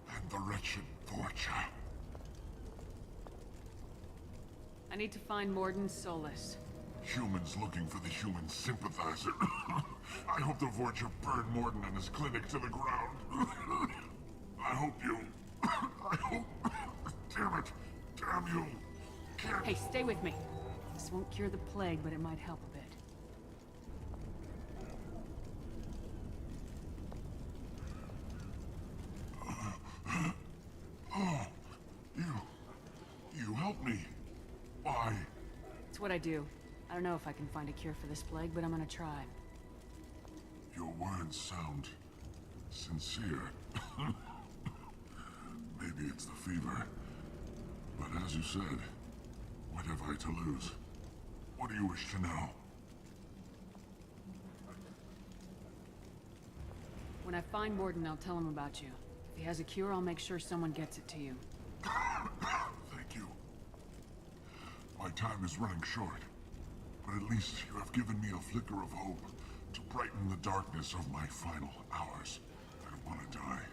and the wretched Vorcha. I need to find Morden Solus. Humans looking for the human sympathizer. I hope the Vorcha burned Morden and his clinic to the ground. I hope you... I hope... Damn it. Damn you. Can't... Hey, stay with me. This won't cure the plague, but it might help a bit. Oh, you helped me. Why? It's what I do. I don't know if I can find a cure for this plague, but I'm gonna try. Your words sound sincere. Maybe it's the fever. But as you said, what have I to lose? What do you wish to know? When I find Morden, I'll tell him about you. If he has a cure, I'll make sure someone gets it to you. Thank you. My time is running short. But at least you have given me a flicker of hope to brighten the darkness of my final hours. I don't want to die.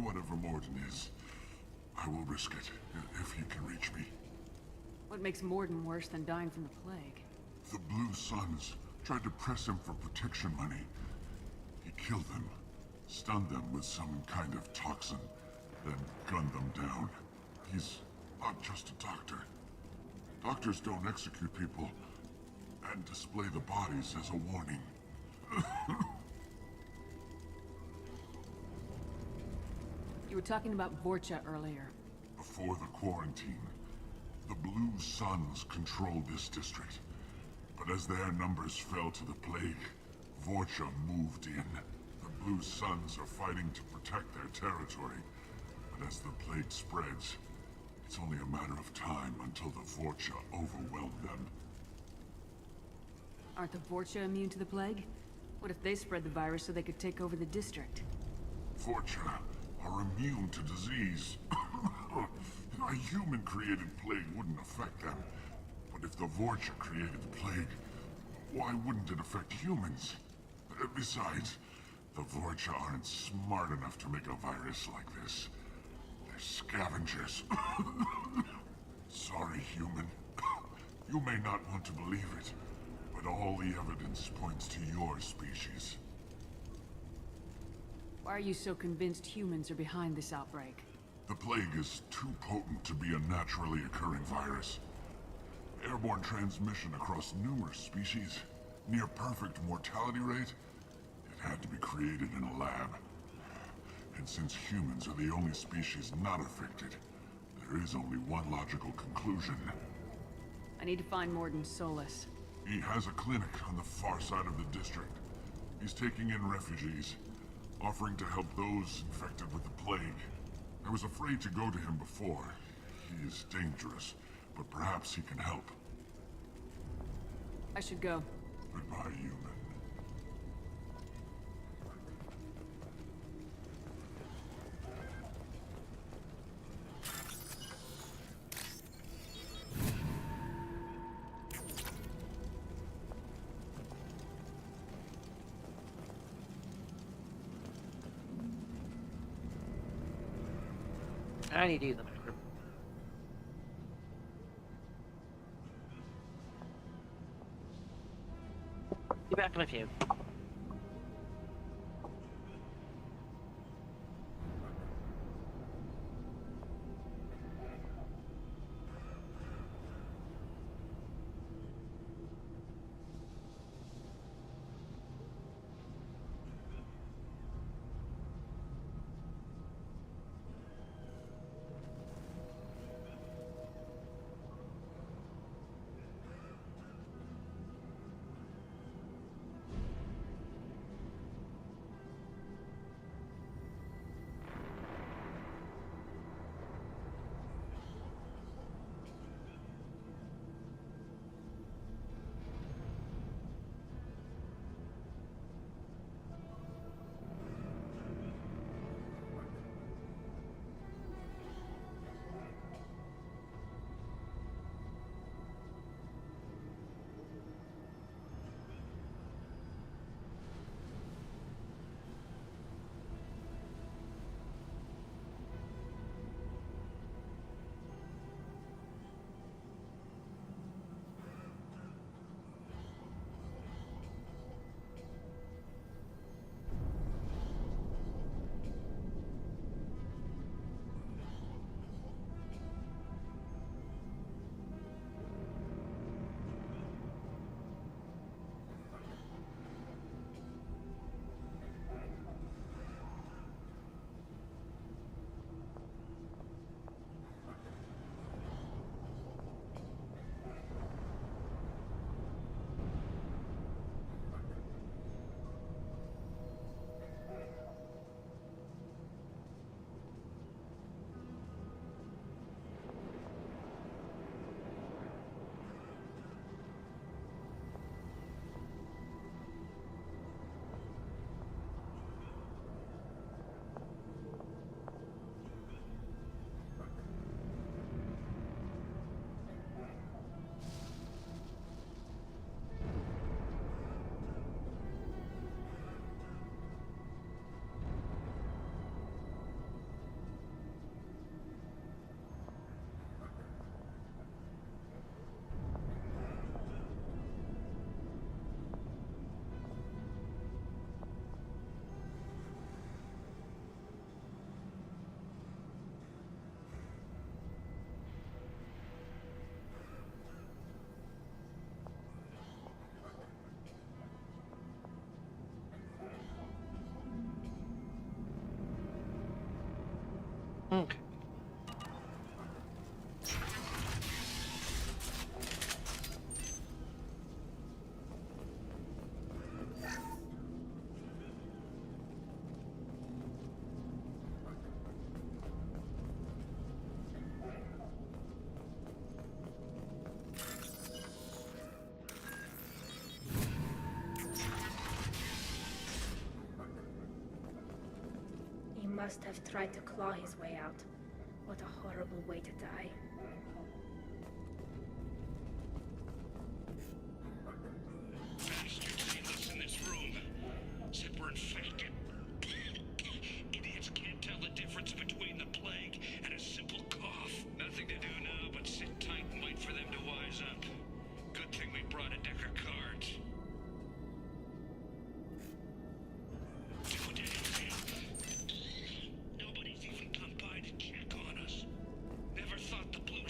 Whatever Morden is, I will risk it if he can reach me. What makes Morden worse than dying from the plague? The Blue Suns tried to press him for protection money. He killed them, stunned them with some kind of toxin, then gunned them down. He's not just a doctor. Doctors don't execute people and display the bodies as a warning. You were talking about Vorcha earlier. Before the quarantine, the Blue Suns controlled this district. But as their numbers fell to the plague, Vorcha moved in. The Blue Suns are fighting to protect their territory. But as the plague spreads, it's only a matter of time until the Vorcha overwhelm them. Aren't the Vorcha immune to the plague? What if they spread the virus so they could take over the district? Vorcha are immune to disease. A human-created plague wouldn't affect them. But if the Vorcha created the plague, why wouldn't it affect humans? Besides, the Vorcha aren't smart enough to make a virus like this. They're scavengers. Sorry, human. You may not want to believe it, but all the evidence points to your species. Why are you so convinced humans are behind this outbreak? The plague is too potent to be a naturally occurring virus. Airborne transmission across numerous species, near perfect mortality rate. It had to be created in a lab. And since humans are the only species not affected, there is only one logical conclusion. I need to find Morden Solus. He has a clinic on the far side of the district. He's taking in refugees, offering to help those infected with the plague. I was afraid to go to him before. He is dangerous, but perhaps he can help. I should go. Goodbye, human. I need to use the bathroom. Be back in a few. Okay. He must have tried to claw his way out. What a horrible way to die. Bastards need us in this room. Said we're infected. Idiots can't tell the difference between the plague and a simple cough. Nothing to do now but sit tight and wait for them to wise up. Good thing we brought a deck of cards. Nobody's even come by to check on us. Never thought the blue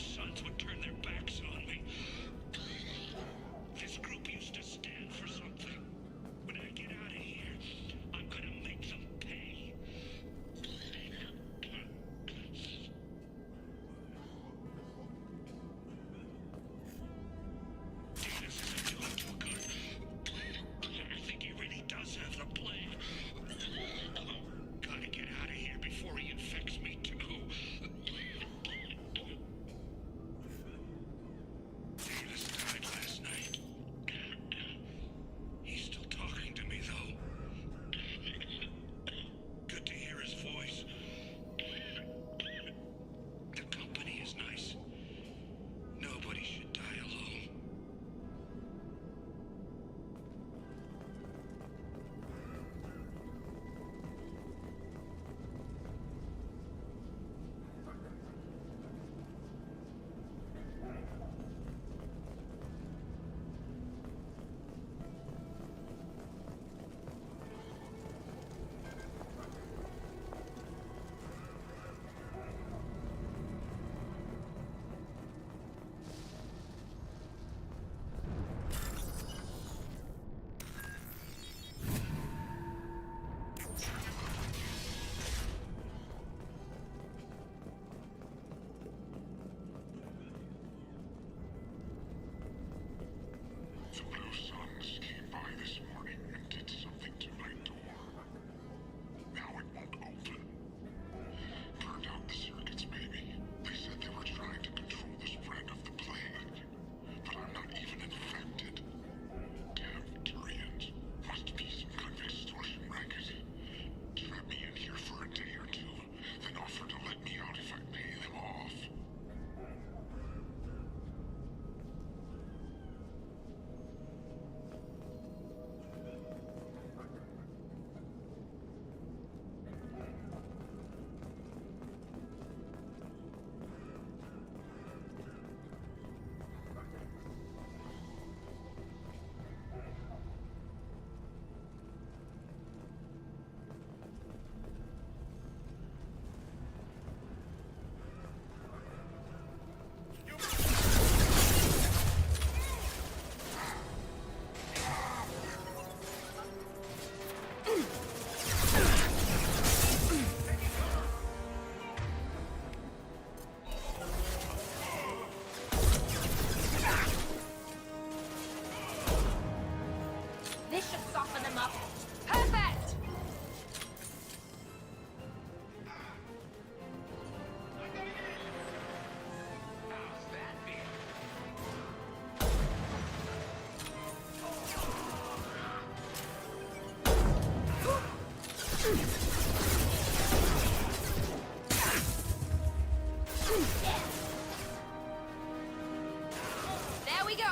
There we go.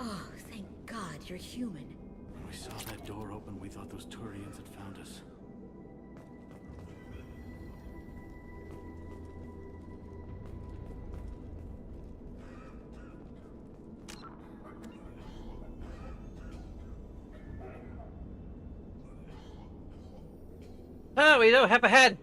Oh, thank God you're human. When we saw that door open, we thought those Turians had found us. Oh, we don't have a head.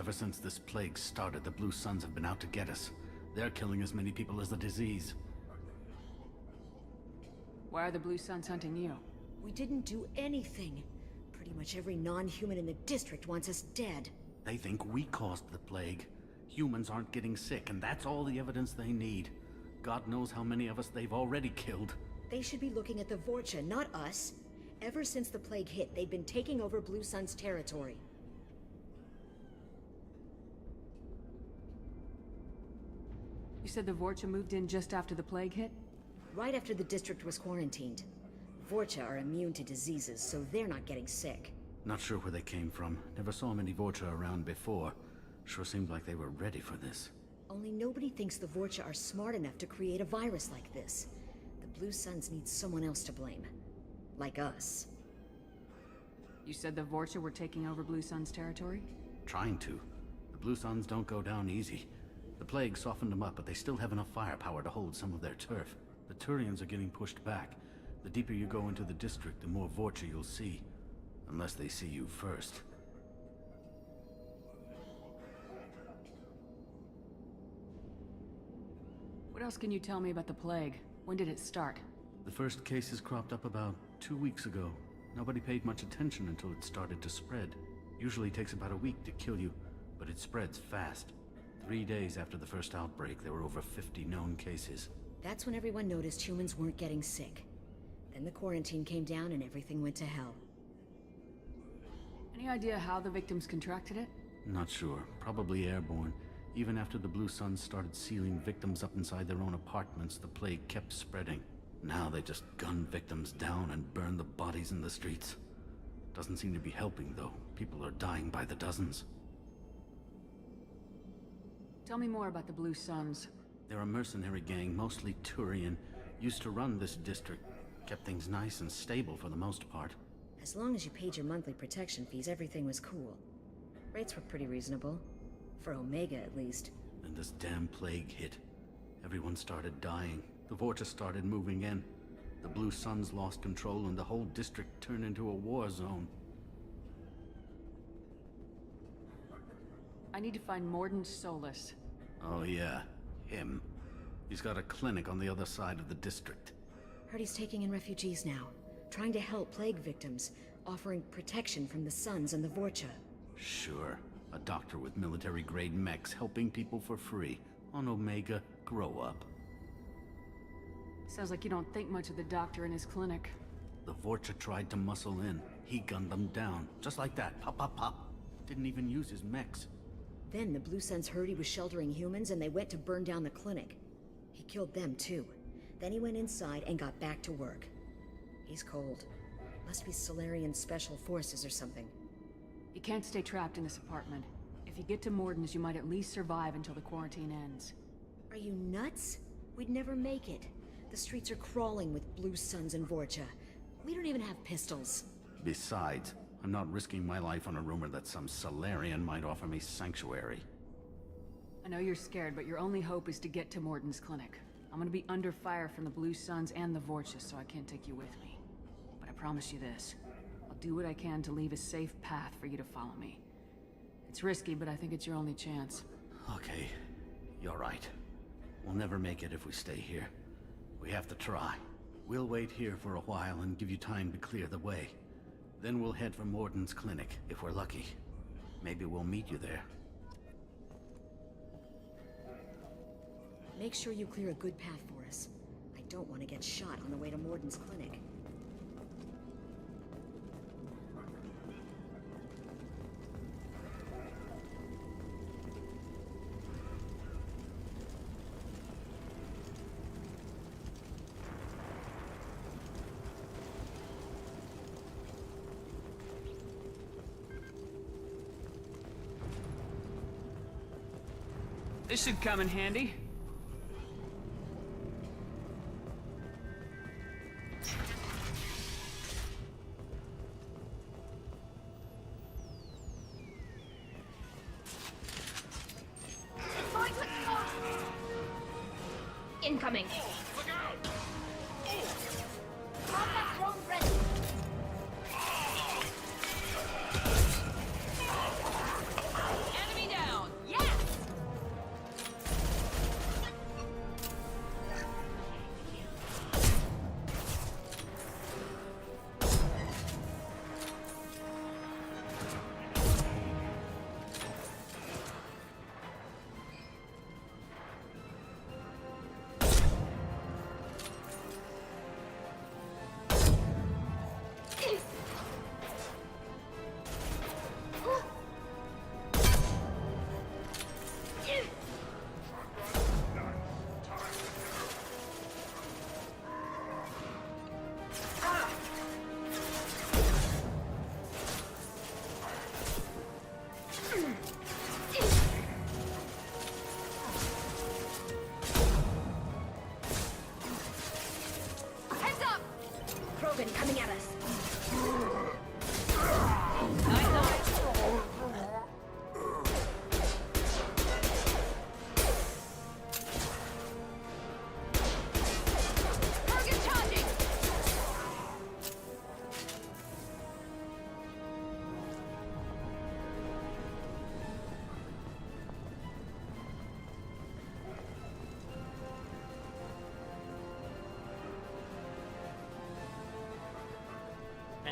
Ever since this plague started, the Blue Suns have been out to get us. They're killing as many people as the disease. Why are the Blue Suns hunting you? We didn't do anything. Pretty much every non-human in the district wants us dead. They think we caused the plague. Humans aren't getting sick, and that's all the evidence they need. God knows how many of us they've already killed. They should be looking at the Vorcha, not us. Ever since the plague hit, they've been taking over Blue Sun's territory. You said the Vorcha moved in just after the plague hit? Right after the district was quarantined. Vorcha are immune to diseases, so they're not getting sick. Not sure where they came from. Never saw many Vorcha around before. Sure seemed like they were ready for this. Only nobody thinks the Vorcha are smart enough to create a virus like this. The Blue Suns need someone else to blame. Like us. You said the Vorcha were taking over Blue Sun's territory? Trying to. The Blue Suns don't go down easy. The plague softened them up, but they still have enough firepower to hold some of their turf. The Turians are getting pushed back. The deeper you go into the district, the more Vorcha you'll see. Unless they see you first. What else can you tell me about the plague? When did it start? The first cases cropped up about 2 weeks ago. Nobody paid much attention until it started to spread. Usually takes about a week to kill you, but it spreads fast. 3 days after the first outbreak, there were over 50 known cases. That's when everyone noticed humans weren't getting sick. Then the quarantine came down and everything went to hell. Any idea how the victims contracted it? Not sure. Probably airborne. Even after the Blue Suns started sealing victims up inside their own apartments, the plague kept spreading. Now they just gun victims down and burn the bodies in the streets. Doesn't seem to be helping, though. People are dying by the dozens. Tell me more about the Blue Suns. They're a mercenary gang, mostly Turian. Used to run this district. Kept things nice and stable for the most part. As long as you paid your monthly protection fees, everything was cool. Rates were pretty reasonable. For Omega, at least. Then this damn plague hit. Everyone started dying. The Vorcha started moving in. The Blue Suns lost control and the whole district turned into a war zone. I need to find Morden Solus. Oh yeah, him. He's got a clinic on the other side of the district. Heard he's taking in refugees now. Trying to help plague victims. Offering protection from the Suns and the Vorcha. Sure. A doctor with military-grade mechs helping people for free. On Omega, grow up. Sounds like you don't think much of the doctor and his clinic. The Vorcha tried to muscle in. He gunned them down. Just like that. Pop, pop, pop. Didn't even use his mechs. Then the Blue Suns heard he was sheltering humans and they went to burn down the clinic. He killed them too. Then he went inside and got back to work. He's cold. Must be Solarian Special Forces or something. You can't stay trapped in this apartment. If you get to Morden's, you might at least survive until the quarantine ends. Are you nuts? We'd never make it. The streets are crawling with Blue Suns and Vorcha. We don't even have pistols. Besides, I'm not risking my life on a rumor that some Solarian might offer me sanctuary. I know you're scared, but your only hope is to get to Morden's clinic. I'm gonna be under fire from the Blue Suns and the Vorcha, so I can't take you with me. But I promise you this. I'll do what I can to leave a safe path for you to follow me. It's risky, but I think it's your only chance. Okay, you're right. We'll never make it if we stay here. We have to try. We'll wait here for a while and give you time to clear the way. Then we'll head for Morden's clinic, if we're lucky. Maybe we'll meet you there. Make sure you clear a good path for us. I don't want to get shot on the way to Morden's clinic. This should come in handy. Incoming. Look out! Combat drone ready. Enemy down! Yes!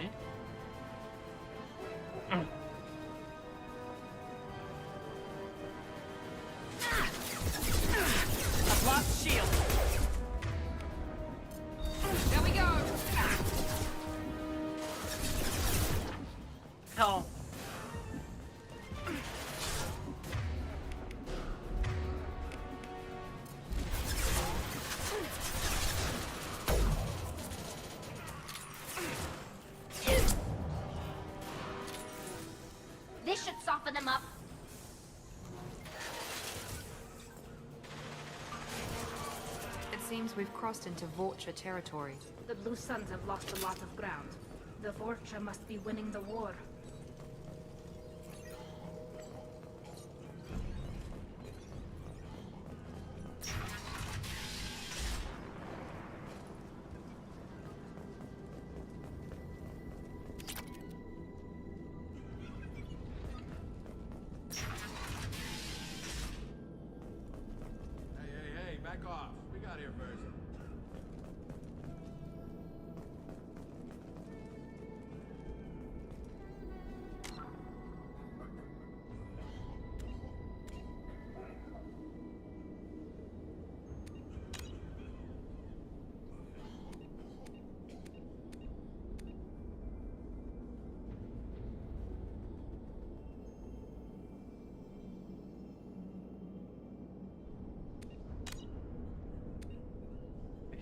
Okay. I've lost shield. There we go. Hell. This should soften them up. It seems we've crossed into Vorcha territory. The Blue Suns have lost a lot of ground. The Vorcha must be winning the war. Hey, back off. We got here first.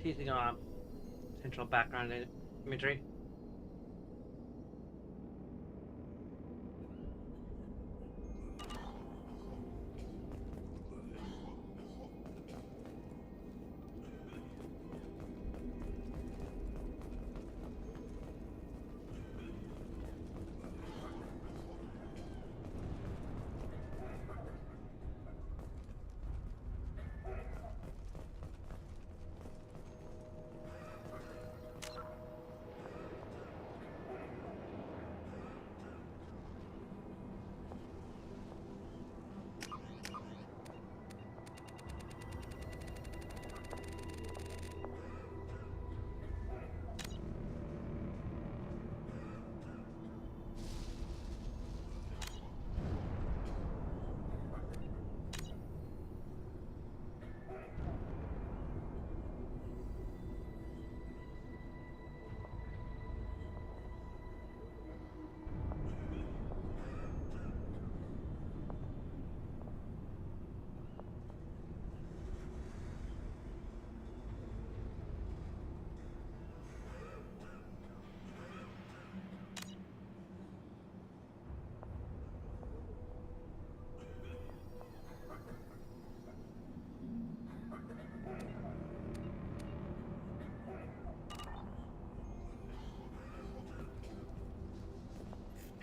Using central background imagery.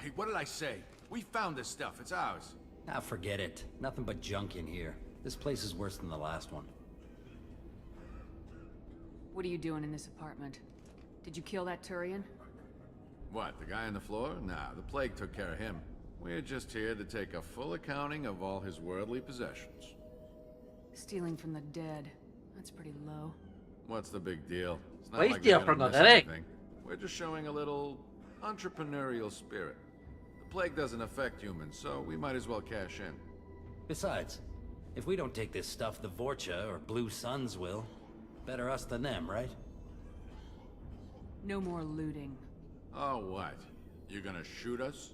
Hey, what did I say? We found this stuff. It's ours. Ah, forget it. Nothing but junk in here. This place is worse than the last one. What are you doing in this apartment? Did you kill that Turian? What, the guy on the floor? Nah, the plague took care of him. We're just here to take a full accounting of all his worldly possessions. Stealing from the dead. That's pretty low. What's the big deal? It's not Why like steal we're from gonna the miss dead? anything. We're just showing a little entrepreneurial spirit. The plague doesn't affect humans, so we might as well cash in. Besides, if we don't take this stuff, the Vorcha or Blue Suns will. Better us than them, right? No more looting. Oh, what? You gonna shoot us?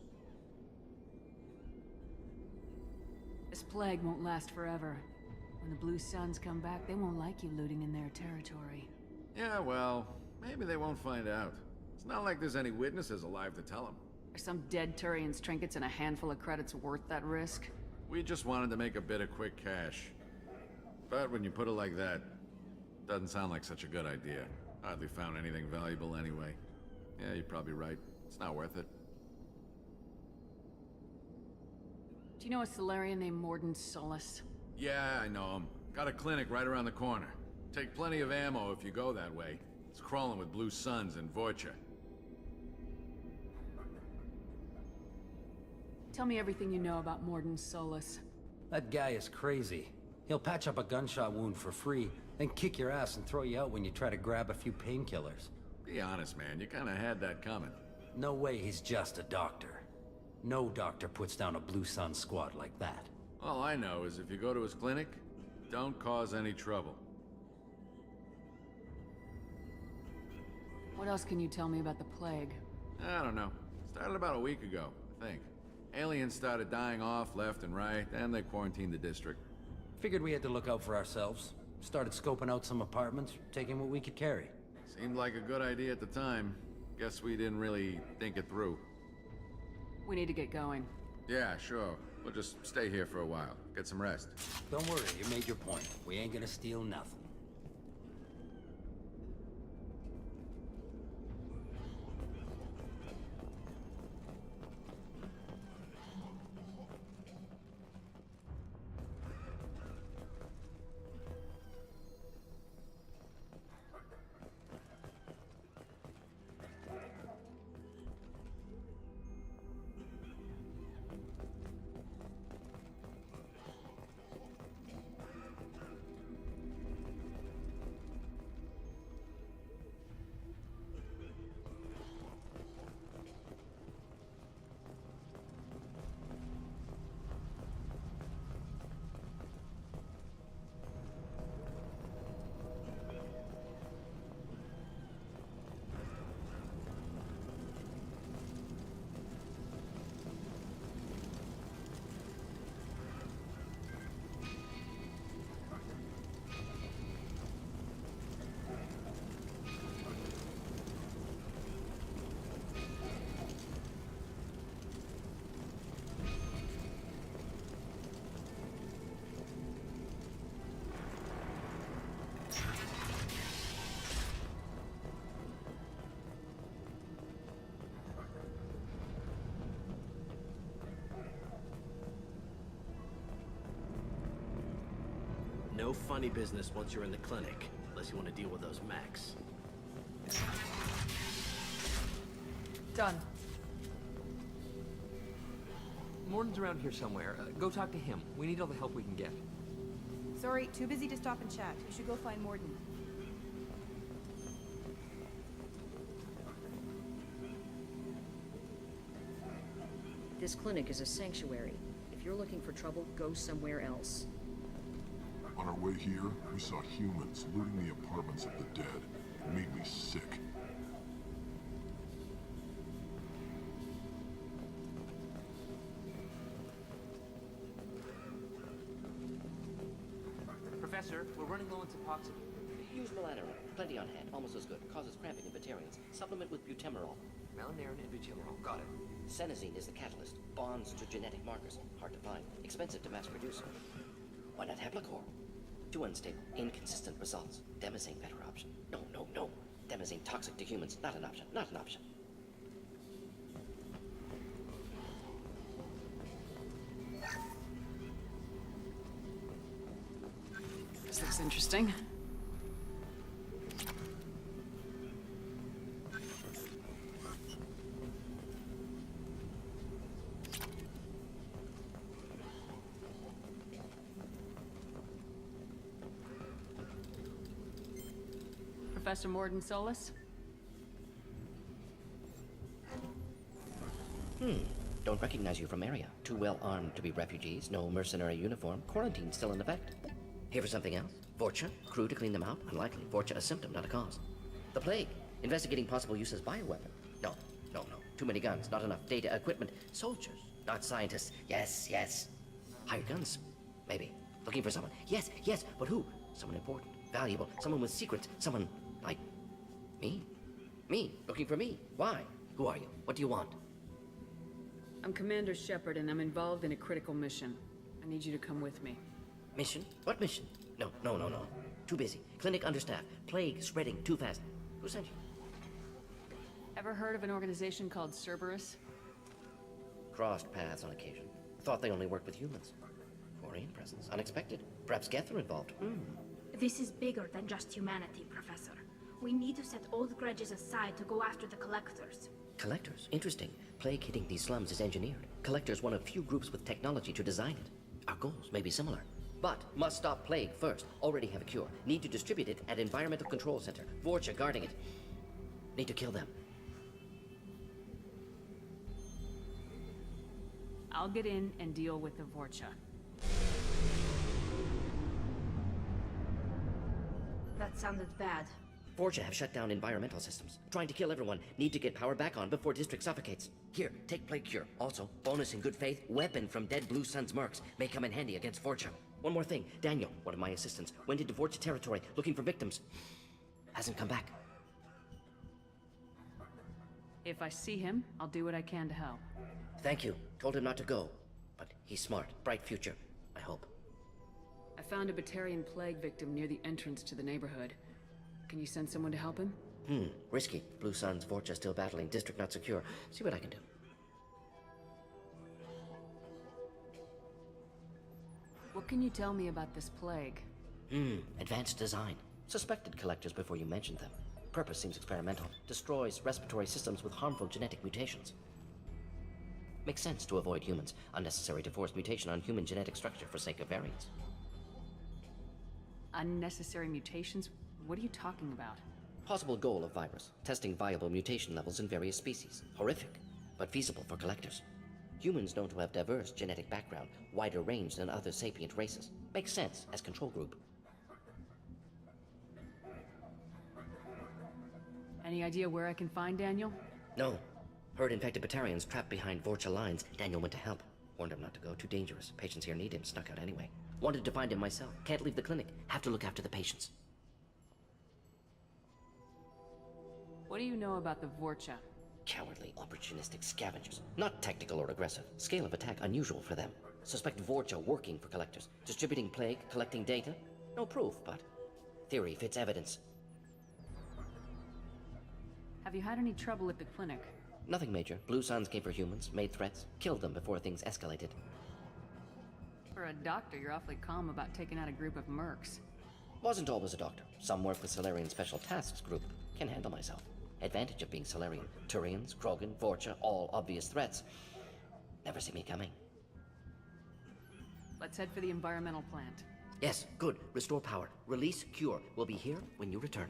This plague won't last forever. When the Blue Suns come back, they won't like you looting in their territory. Yeah, well, maybe they won't find out. It's not like there's any witnesses alive to tell them. Are some dead Turian's trinkets and a handful of credits worth that risk? We just wanted to make a bit of quick cash. But when you put it like that, doesn't sound like such a good idea. Hardly found anything valuable anyway. Yeah, you're probably right. It's not worth it. Do you know a Solarian named Morden Solus? Yeah, I know him. Got a clinic right around the corner. Take plenty of ammo if you go that way. It's crawling with Blue Suns and Vorcha. Tell me everything you know about Morden Solus. That guy is crazy. He'll patch up a gunshot wound for free, then kick your ass and throw you out when you try to grab a few painkillers. Be honest, man. You kinda had that coming. No way he's just a doctor. No doctor puts down a Blue Sun squad like that. All I know is if you go to his clinic, don't cause any trouble. What else can you tell me about the plague? I don't know. Started about a week ago, I think. Aliens started dying off left and right, and they quarantined the district. Figured we had to look out for ourselves. Started scoping out some apartments, taking what we could carry. Seemed like a good idea at the time. Guess we didn't really think it through. We need to get going. Yeah, sure. We'll just stay here for a while. Get some rest. Don't worry, you made your point. We ain't gonna steal nothing. No funny business once you're in the clinic, unless you want to deal with those mechs. Done. Morden's around here somewhere. Go talk to him. We need all the help we can get. Sorry, too busy to stop and chat. You should go find Morden. This clinic is a sanctuary. If you're looking for trouble, go somewhere else. On our way here, we saw humans looting the apartments of the dead. It made me sick. Professor, we're running low on Suboxone. Use melatonin. Plenty on hand. Almost as good. Causes cramping in vegetarians. Supplement with butemerol. Melanarin and butemerol. Got it. Senesine is the catalyst. Bonds to genetic markers. Hard to find. Expensive to mass produce. Why not Haplocor? Too unstable. Inconsistent results. Demazine better option. No, no, no. Demazine toxic to humans. Not an option. Not an option. This looks interesting. Professor Morden Solus? Don't recognize you from area. Too well armed to be refugees. No mercenary uniform. Quarantine still in effect. Here for something else? Vorcha? Crew to clean them out? Unlikely. Vorcha a symptom, not a cause. The plague. Investigating possible use as bioweapon. No, no, no. Too many guns. Not enough data, equipment. Soldiers, not scientists. Yes, yes. Hired guns. Maybe. Looking for someone. Yes, yes. But who? Someone important. Valuable. Someone with secrets. Someone like me. Me. Looking for me. Why? Who are you? What do you want? I'm Commander Shepard, and I'm involved in a critical mission. I need you to come with me. Mission? What mission? No, no, no, no. Too busy. Clinic understaffed. Plague spreading too fast. Who sent you? Ever heard of an organization called Cerberus? Crossed paths on occasion. Thought they only worked with humans. Foreign presence. Unexpected. Perhaps Gether involved. This is bigger than just humanity, Professor. We need to set old grudges aside to go after the Collectors. Collectors? Interesting. Plague hitting these slums is engineered. Collectors one of few groups with technology to design it. Our goals may be similar. But must stop plague first. Already have a cure. Need to distribute it at Environmental Control Center. Vorcha guarding it. Need to kill them. I'll get in and deal with the Vorcha. That sounded bad. Vorcha have shut down environmental systems. Trying to kill everyone. Need to get power back on before district suffocates. Here, take Plague Cure. Also, bonus in good faith, weapon from dead Blue Sun's mercs. May come in handy against Vorcha. One more thing. Daniel, one of my assistants, went into Vorcha territory looking for victims. Hasn't come back. If I see him, I'll do what I can to help. Thank you. Told him not to go. But he's smart. Bright future. I hope. I found a Batarian plague victim near the entrance to the neighborhood. Can you send someone to help him? Risky. Blue Sun's Vorcha still battling. District not secure. See what I can do. What can you tell me about this plague? Advanced design. Suspected collectors before you mentioned them. Purpose seems experimental. Destroys respiratory systems with harmful genetic mutations. Makes sense to avoid humans. Unnecessary to force mutation on human genetic structure for sake of variants. Unnecessary mutations? What are you talking about? Possible goal of virus. Testing viable mutation levels in various species. Horrific, but feasible for collectors. Humans known to have diverse genetic background, wider range than other sapient races. Makes sense as control group. Any idea where I can find Daniel? No. Heard infected Batarians trapped behind Vorcha lines. Daniel went to help. Warned him not to go. Too dangerous. Patients here need him. Snuck out anyway. Wanted to find him myself. Can't leave the clinic. Have to look after the patients. What do you know about the Vorcha? Cowardly, opportunistic scavengers. Not tactical or aggressive. Scale of attack unusual for them. Suspect Vorcha working for collectors. Distributing plague, collecting data. No proof, but theory fits evidence. Have you had any trouble at the clinic? Nothing major. Blue Suns came for humans, made threats, killed them before things escalated. For a doctor, you're awfully calm about taking out a group of mercs. Wasn't always a doctor. Some work with Solarian Special Tasks Group. Can handle myself. Advantage of being Solarian. Turians, Krogan, Vorcha, all obvious threats. Never see me coming. Let's head for the environmental plant. Yes, good. Restore power. Release Cure. We'll be here when you return.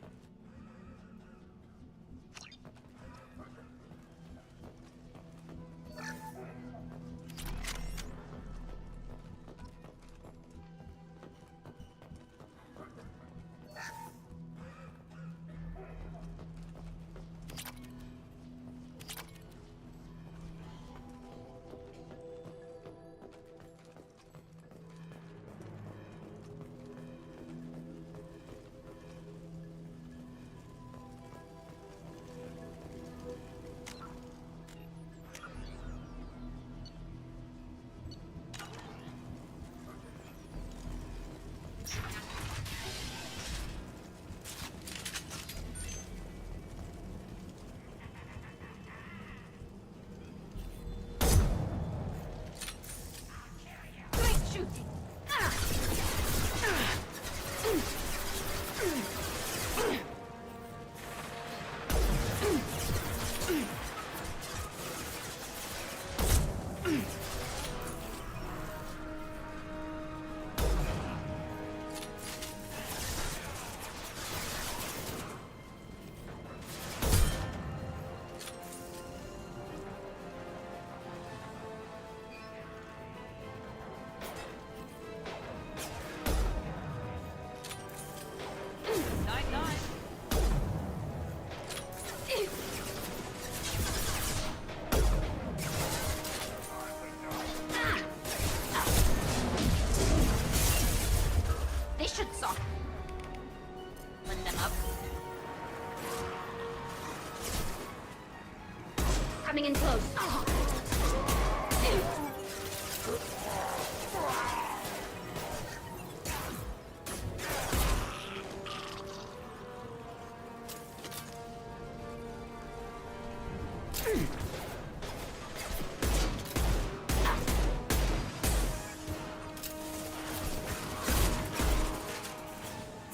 Coming in close.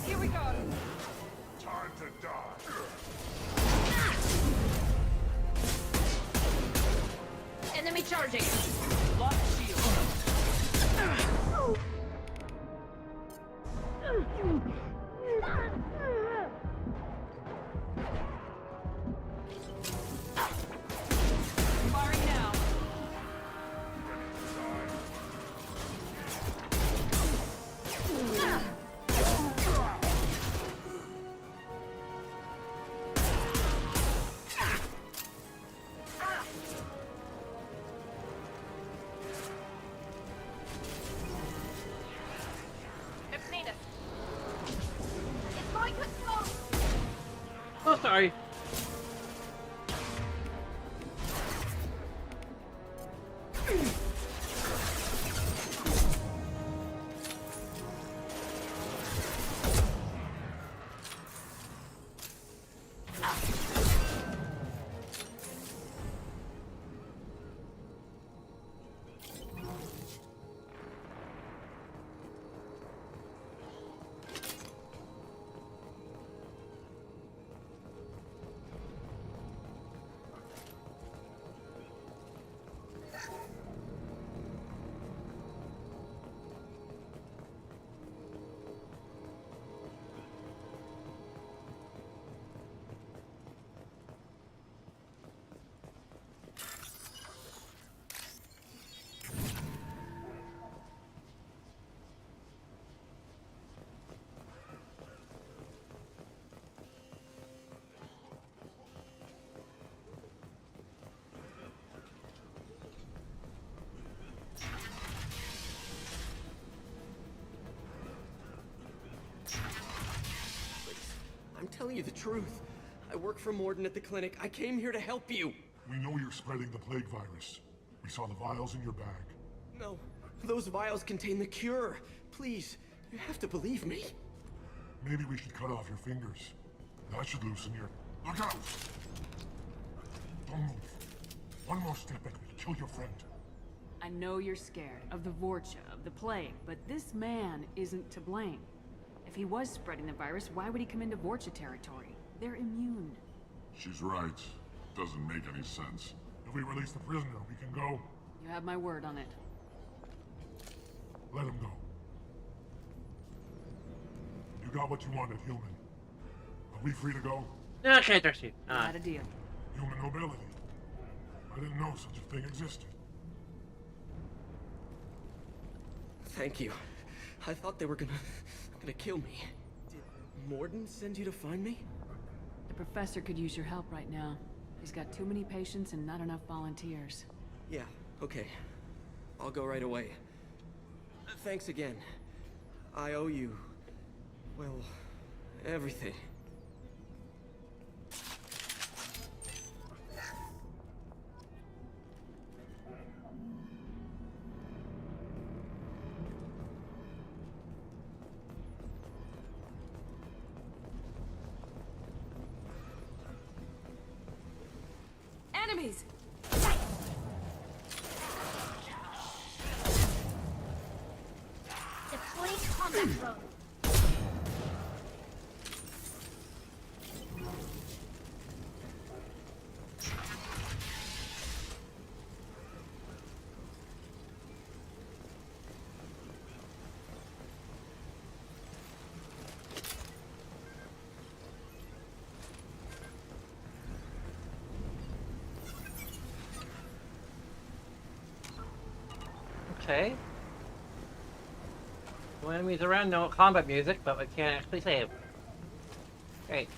Here we go. Time to die. Enemy charging. Lock shield. Firing now. you the truth. I work for Morden at the clinic. I came here to help you. We know you're spreading the plague virus. We saw the vials in your bag. No, those vials contain the cure. Please, you have to believe me. Maybe we should cut off your fingers. That should loosen your... Look out! Don't move. One more step and we'll kill your friend. I know you're scared of the Vorcha, of the plague, but this man isn't to blame. If he was spreading the virus, why would he come into Vorcha territory? They're immune. She's right. Doesn't make any sense. If we release the prisoner, we can go. You have my word on it. Let him go. You got what you wanted, human. Are we free to go? Okay, Darcy. Not a deal. Human nobility. I didn't know such a thing existed. Thank you. I thought they were gonna kill me. Did Morden send you to find me? The professor could use your help right now. He's got too many patients and not enough volunteers. Yeah, okay. I'll go right away. Thanks again. I owe you... well, everything. Enemies! Deploying combat drone. Okay. No enemies around, no combat music, but we can't actually save. Great.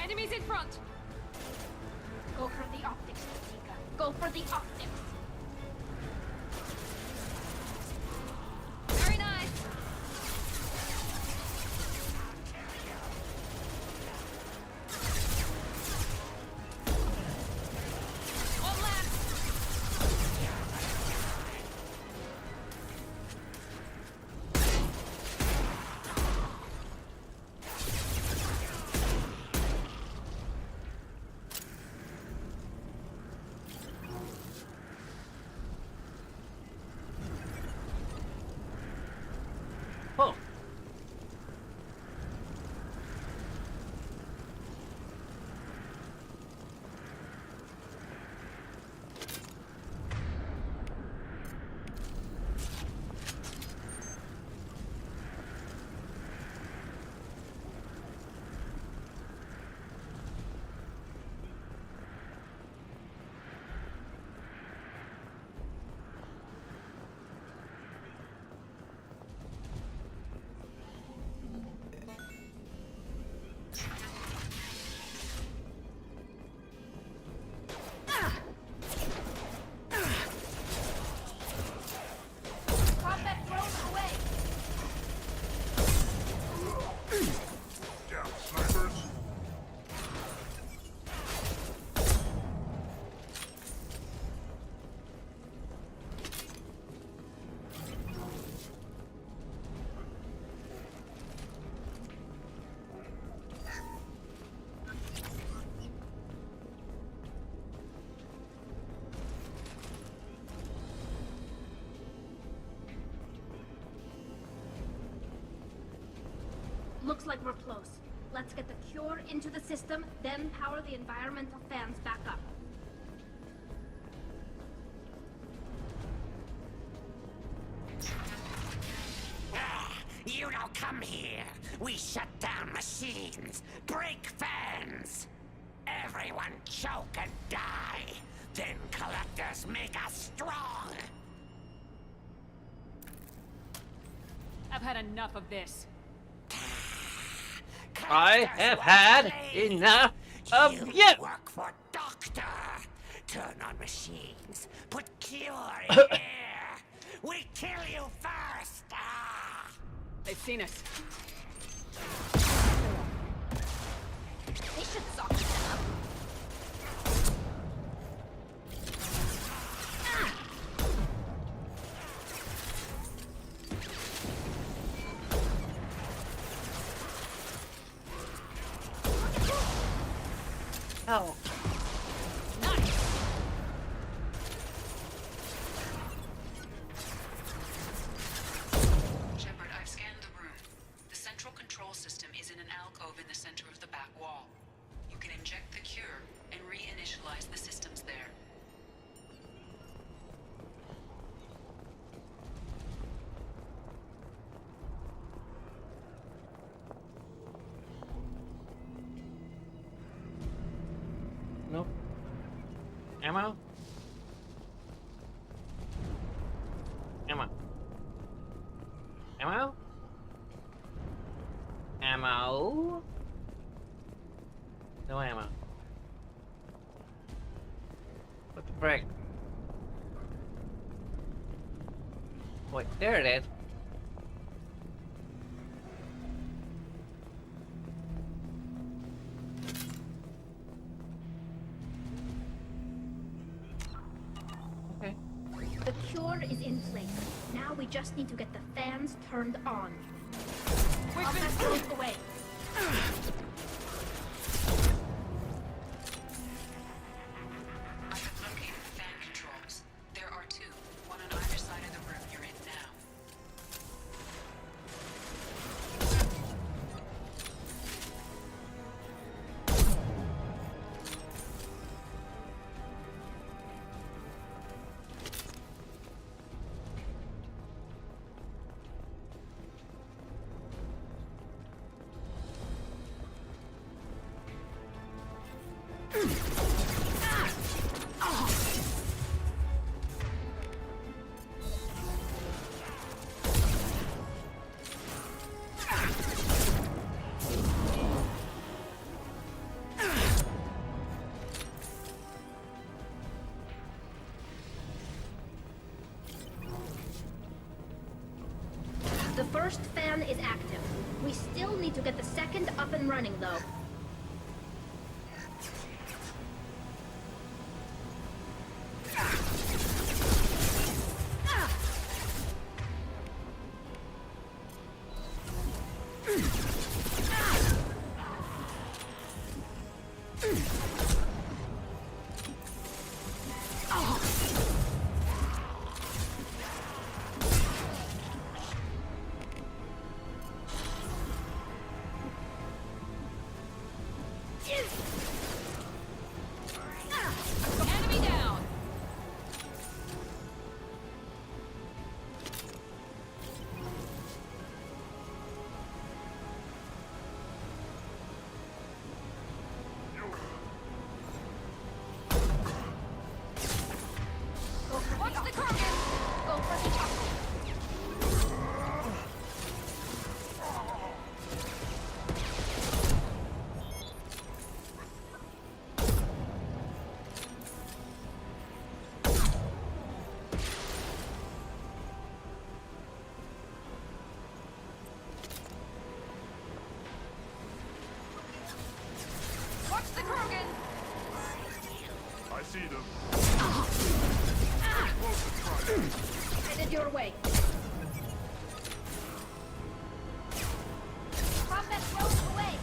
Enemies in front! Go for the optics, Tika. Go for the optics. Very nice! One left! Looks like we're close. Let's get the cure into the system, then power the environmental fans back up. You don't come here. We shut down machines, break fans. Everyone choke and die. Then collectors make us strong. I've had enough of this. I have had enough of you! Work for Doctor. Turn on machines. Put cure in air. We kill you first. They've seen us. They should soften them up. Oh. Shepard, I've scanned the room. The central control system is in an alcove in the center of the back wall. You can inject the cure and reinitialize the systems there. Nope. Ammo? Ammo. Ammo? Ammo? No ammo. What the frick? Wait, there it is. Okay. The cure is in place. Now we just need to get the fans turned on. I'll pass those away. I have located the fan controls. There are two, one on either side of the room you're in now. The first fan is active. We still need to get the second up and running, though. Enemy down! Watch the target! Go for the top. Watch the Krogan! I see them. Headed your way. Combat road away.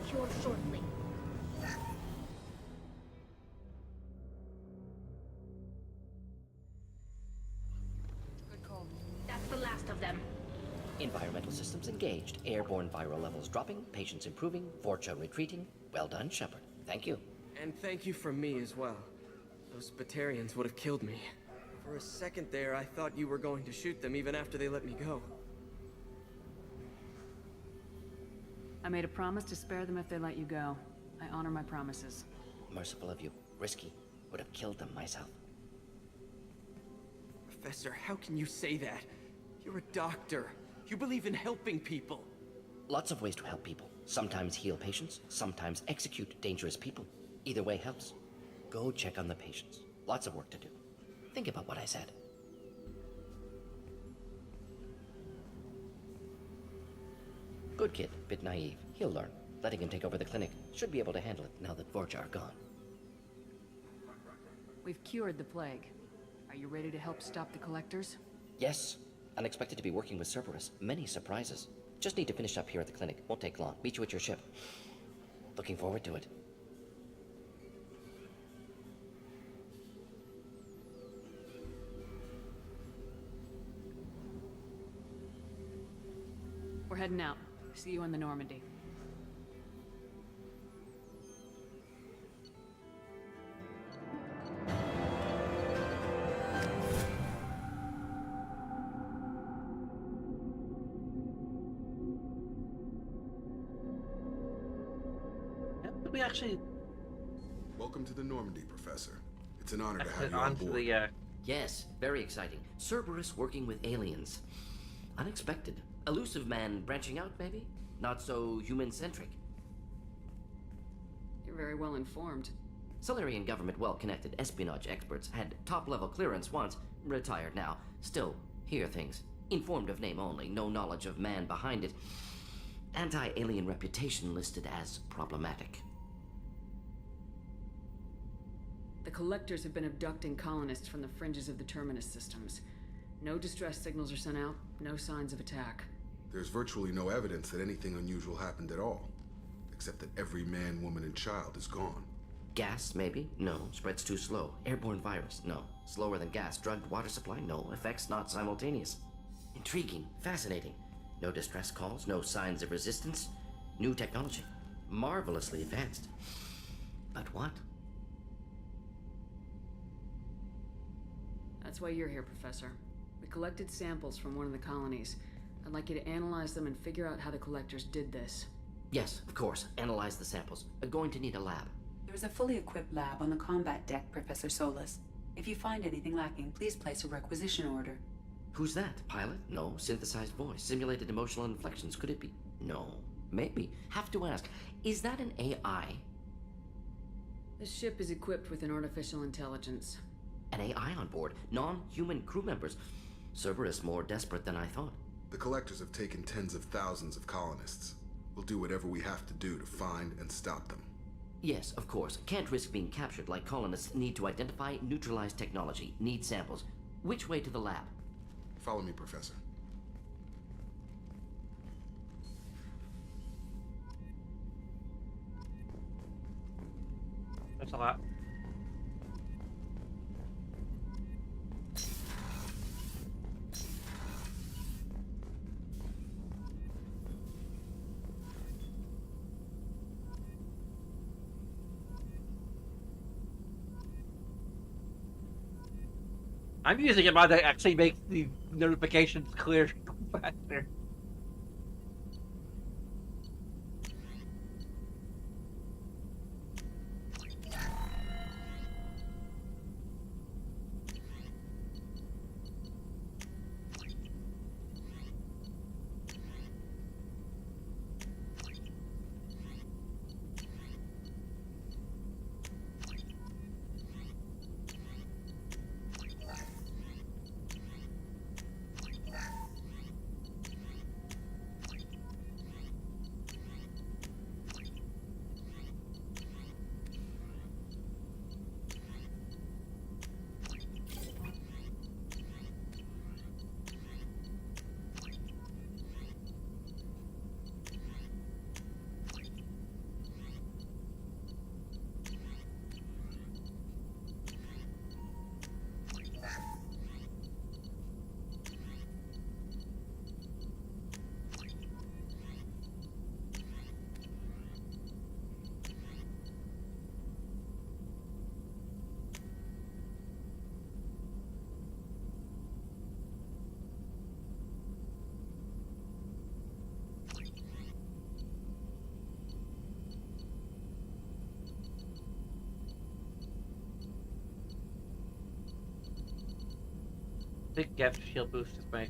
cure shortly. Good call. That's the last of them. Environmental systems engaged. Airborne viral levels dropping. Patients improving. Vorcha retreating. Well done, Shepard. Thank you. And thank you from me as well. Those Batarians would have killed me. For a second there, I thought you were going to shoot them even after they let me go. I made a promise to spare them if they let you go. I honor my promises. Merciful of you. Risky. Would have killed them myself. Professor, how can you say that? You're a doctor. You believe in helping people. Lots of ways to help people. Sometimes heal patients, sometimes execute dangerous people. Either way helps. Go check on the patients. Lots of work to do. Think about what I said. Good kid, bit naive. He'll learn. Letting him take over the clinic. Should be able to handle it now that Vorcha are gone. We've cured the plague. Are you ready to help stop the collectors? Yes. Unexpected to be working with Cerberus. Many surprises. Just need to finish up here at the clinic. Won't take long. Meet you at your ship. Looking forward to it. We're heading out. See you in the Normandy. Did we actually... Welcome to the Normandy, Professor. It's an honor to have Exit you on onto board. the, Yes, very exciting. Cerberus working with aliens. Unexpected. Elusive man branching out, maybe? Not so human-centric. You're very well informed. Solarian government well-connected espionage experts had top-level clearance once, retired now. Still, hear things. Informed of name only, no knowledge of man behind it. Anti-alien reputation listed as problematic. The collectors have been abducting colonists from the fringes of the Terminus systems. No distress signals are sent out, no signs of attack. There's virtually no evidence that anything unusual happened at all. Except that every man, woman, and child is gone. Gas, maybe? No. Spreads too slow. Airborne virus? No. Slower than gas. Drugged water supply? No. Effects not simultaneous. Intriguing. Fascinating. No distress calls. No signs of resistance. New technology. Marvelously advanced. But what? That's why you're here, Professor. We collected samples from one of the colonies. I'd like you to analyze them and figure out how the collectors did this. Yes, of course. Analyze the samples. Going to need a lab. There's a fully equipped lab on the combat deck, Professor Solis. If you find anything lacking, please place a requisition order. Who's that? Pilot? No. Synthesized voice. Simulated emotional inflections. Could it be? No. Maybe. Have to ask. Is that an AI? The ship is equipped with an artificial intelligence. An AI on board. Non-human crew members. Cerberus more desperate than I thought. The collectors have taken tens of thousands of colonists. We'll do whatever we have to do to find and stop them. Yes, of course. Can't risk being captured like colonists need to identify, neutralize technology, need samples. Which way to the lab? Follow me, Professor. That's a lot. I'm using a mod that actually makes the notifications clear faster. Big gap shield boost is my...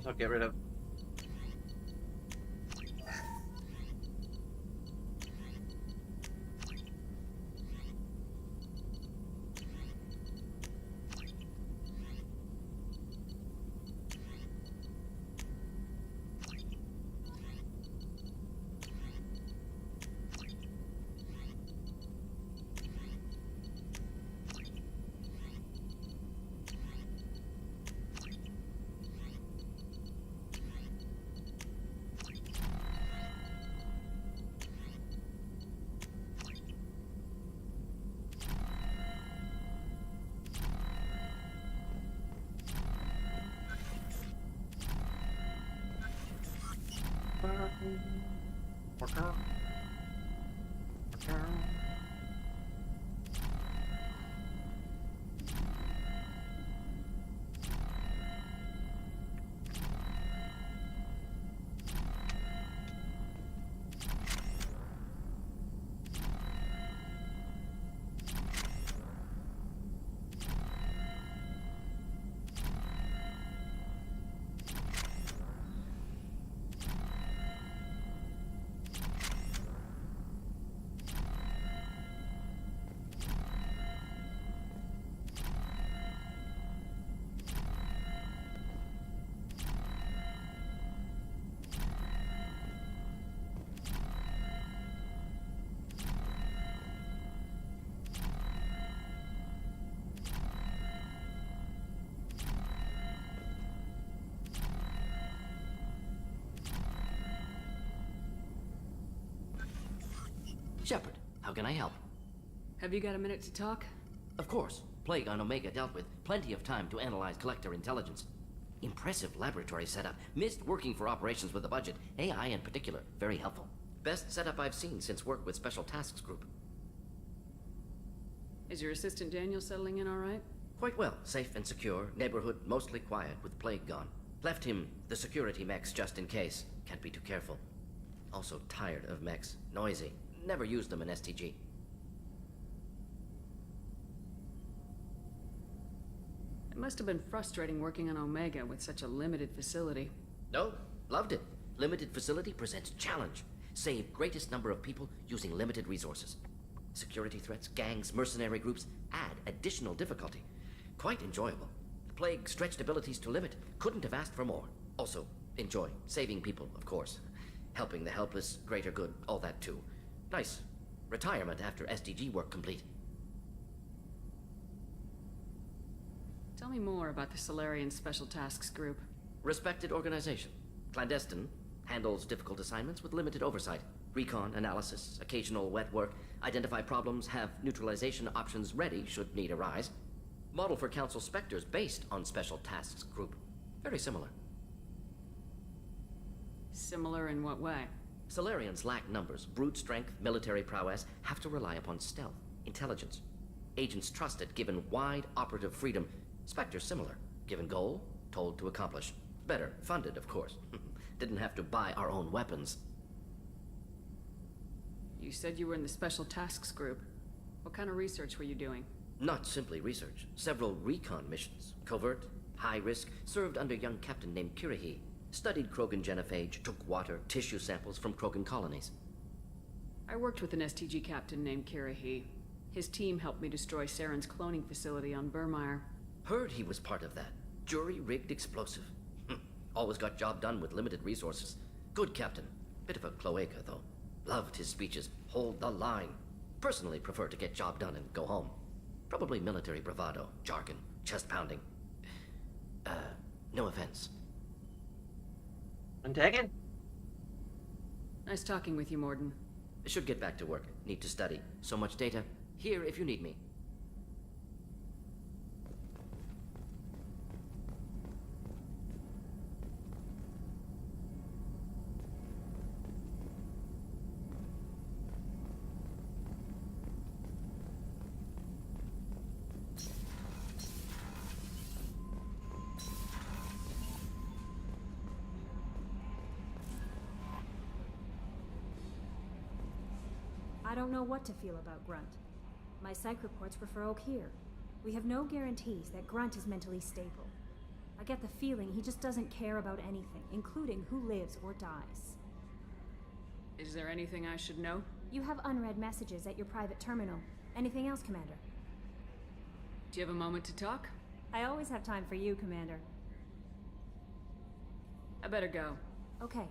I'll get rid of. Shepard, how can I help? Have you got a minute to talk? Of course. Plague on Omega dealt with. Plenty of time to analyze collector intelligence. Impressive laboratory setup. Missed working for operations with a budget. AI in particular. Very helpful. Best setup I've seen since work with Special Tasks Group. Is your assistant Daniel settling in all right? Quite well. Safe and secure. Neighborhood mostly quiet with Plague gone. Left him the security mechs just in case. Can't be too careful. Also tired of mechs. Noisy. Never used them in STG. It must have been frustrating working on Omega with such a limited facility. No, loved it. Limited facility presents challenge. Save greatest number of people using limited resources. Security threats, gangs, mercenary groups add additional difficulty. Quite enjoyable. The Plague stretched abilities to limit. Couldn't have asked for more. Also, enjoy. Saving people, of course. Helping the helpless, greater good, all that too. Nice. Retirement after SDG work complete. Tell me more about the Solarian Special Tasks Group. Respected organization. Clandestine. Handles difficult assignments with limited oversight. Recon, analysis, occasional wet work. Identify problems, have neutralization options ready should need arise. Model for Council Spectres based on Special Tasks Group. Very similar. Similar in what way? Solarians lack numbers, brute strength, military prowess, have to rely upon stealth, intelligence. Agents trusted, given wide operative freedom. Spectres similar, given goal, told to accomplish. Better, funded, of course. Didn't have to buy our own weapons. You said you were in the Special Tasks Group. What kind of research were you doing? Not simply research. Several recon missions. Covert, high risk, served under a young captain named Kirahi. Studied Krogan genophage, took water, tissue samples from Krogan colonies. I worked with an STG captain named Kirahi. His team helped me destroy Saren's cloning facility on Burmire. Heard he was part of that. Jury-rigged explosive. Always got job done with limited resources. Good captain. Bit of a cloaca, though. Loved his speeches. Hold the line. Personally prefer to get job done and go home. Probably military bravado, jargon, chest pounding. No offense. I'm taken. Nice talking with you, Morden. Should get back to work. Need to study. So much data. Here if you need me. I don't know what to feel about Grunt. My psych reports refer Oak here. We have no guarantees that Grunt is mentally stable. I get the feeling he just doesn't care about anything, including who lives or dies. Is there anything I should know? You have unread messages at your private terminal. Anything else, Commander? Do you have a moment to talk? I always have time for you, Commander. I better go. Okay.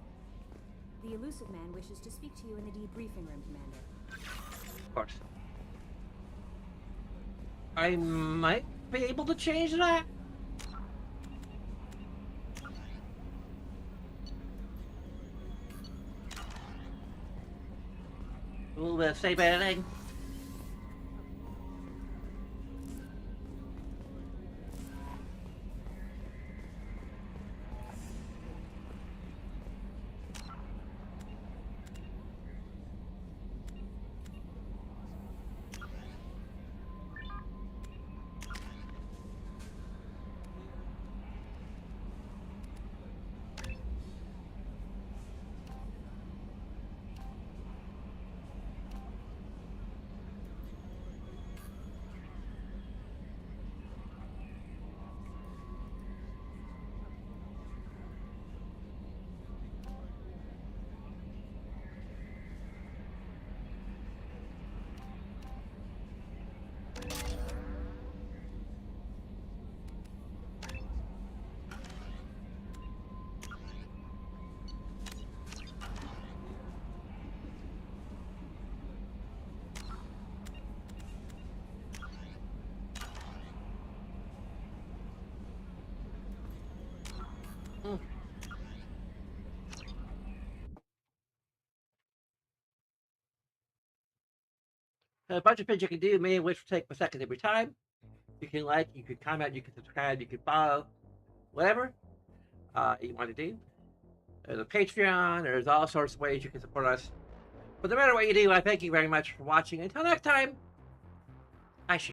The Elusive Man wishes to speak to you in the debriefing room, Commander. Of course. I might be able to change that. A little bit of safe editing. A bunch of things you can do, many of which will take a second every time. You can like, you can comment, you can subscribe, you can follow, whatever you want to do. There's a Patreon, there's all sorts of ways you can support us. But no matter what you do, I thank you very much for watching. Until next time,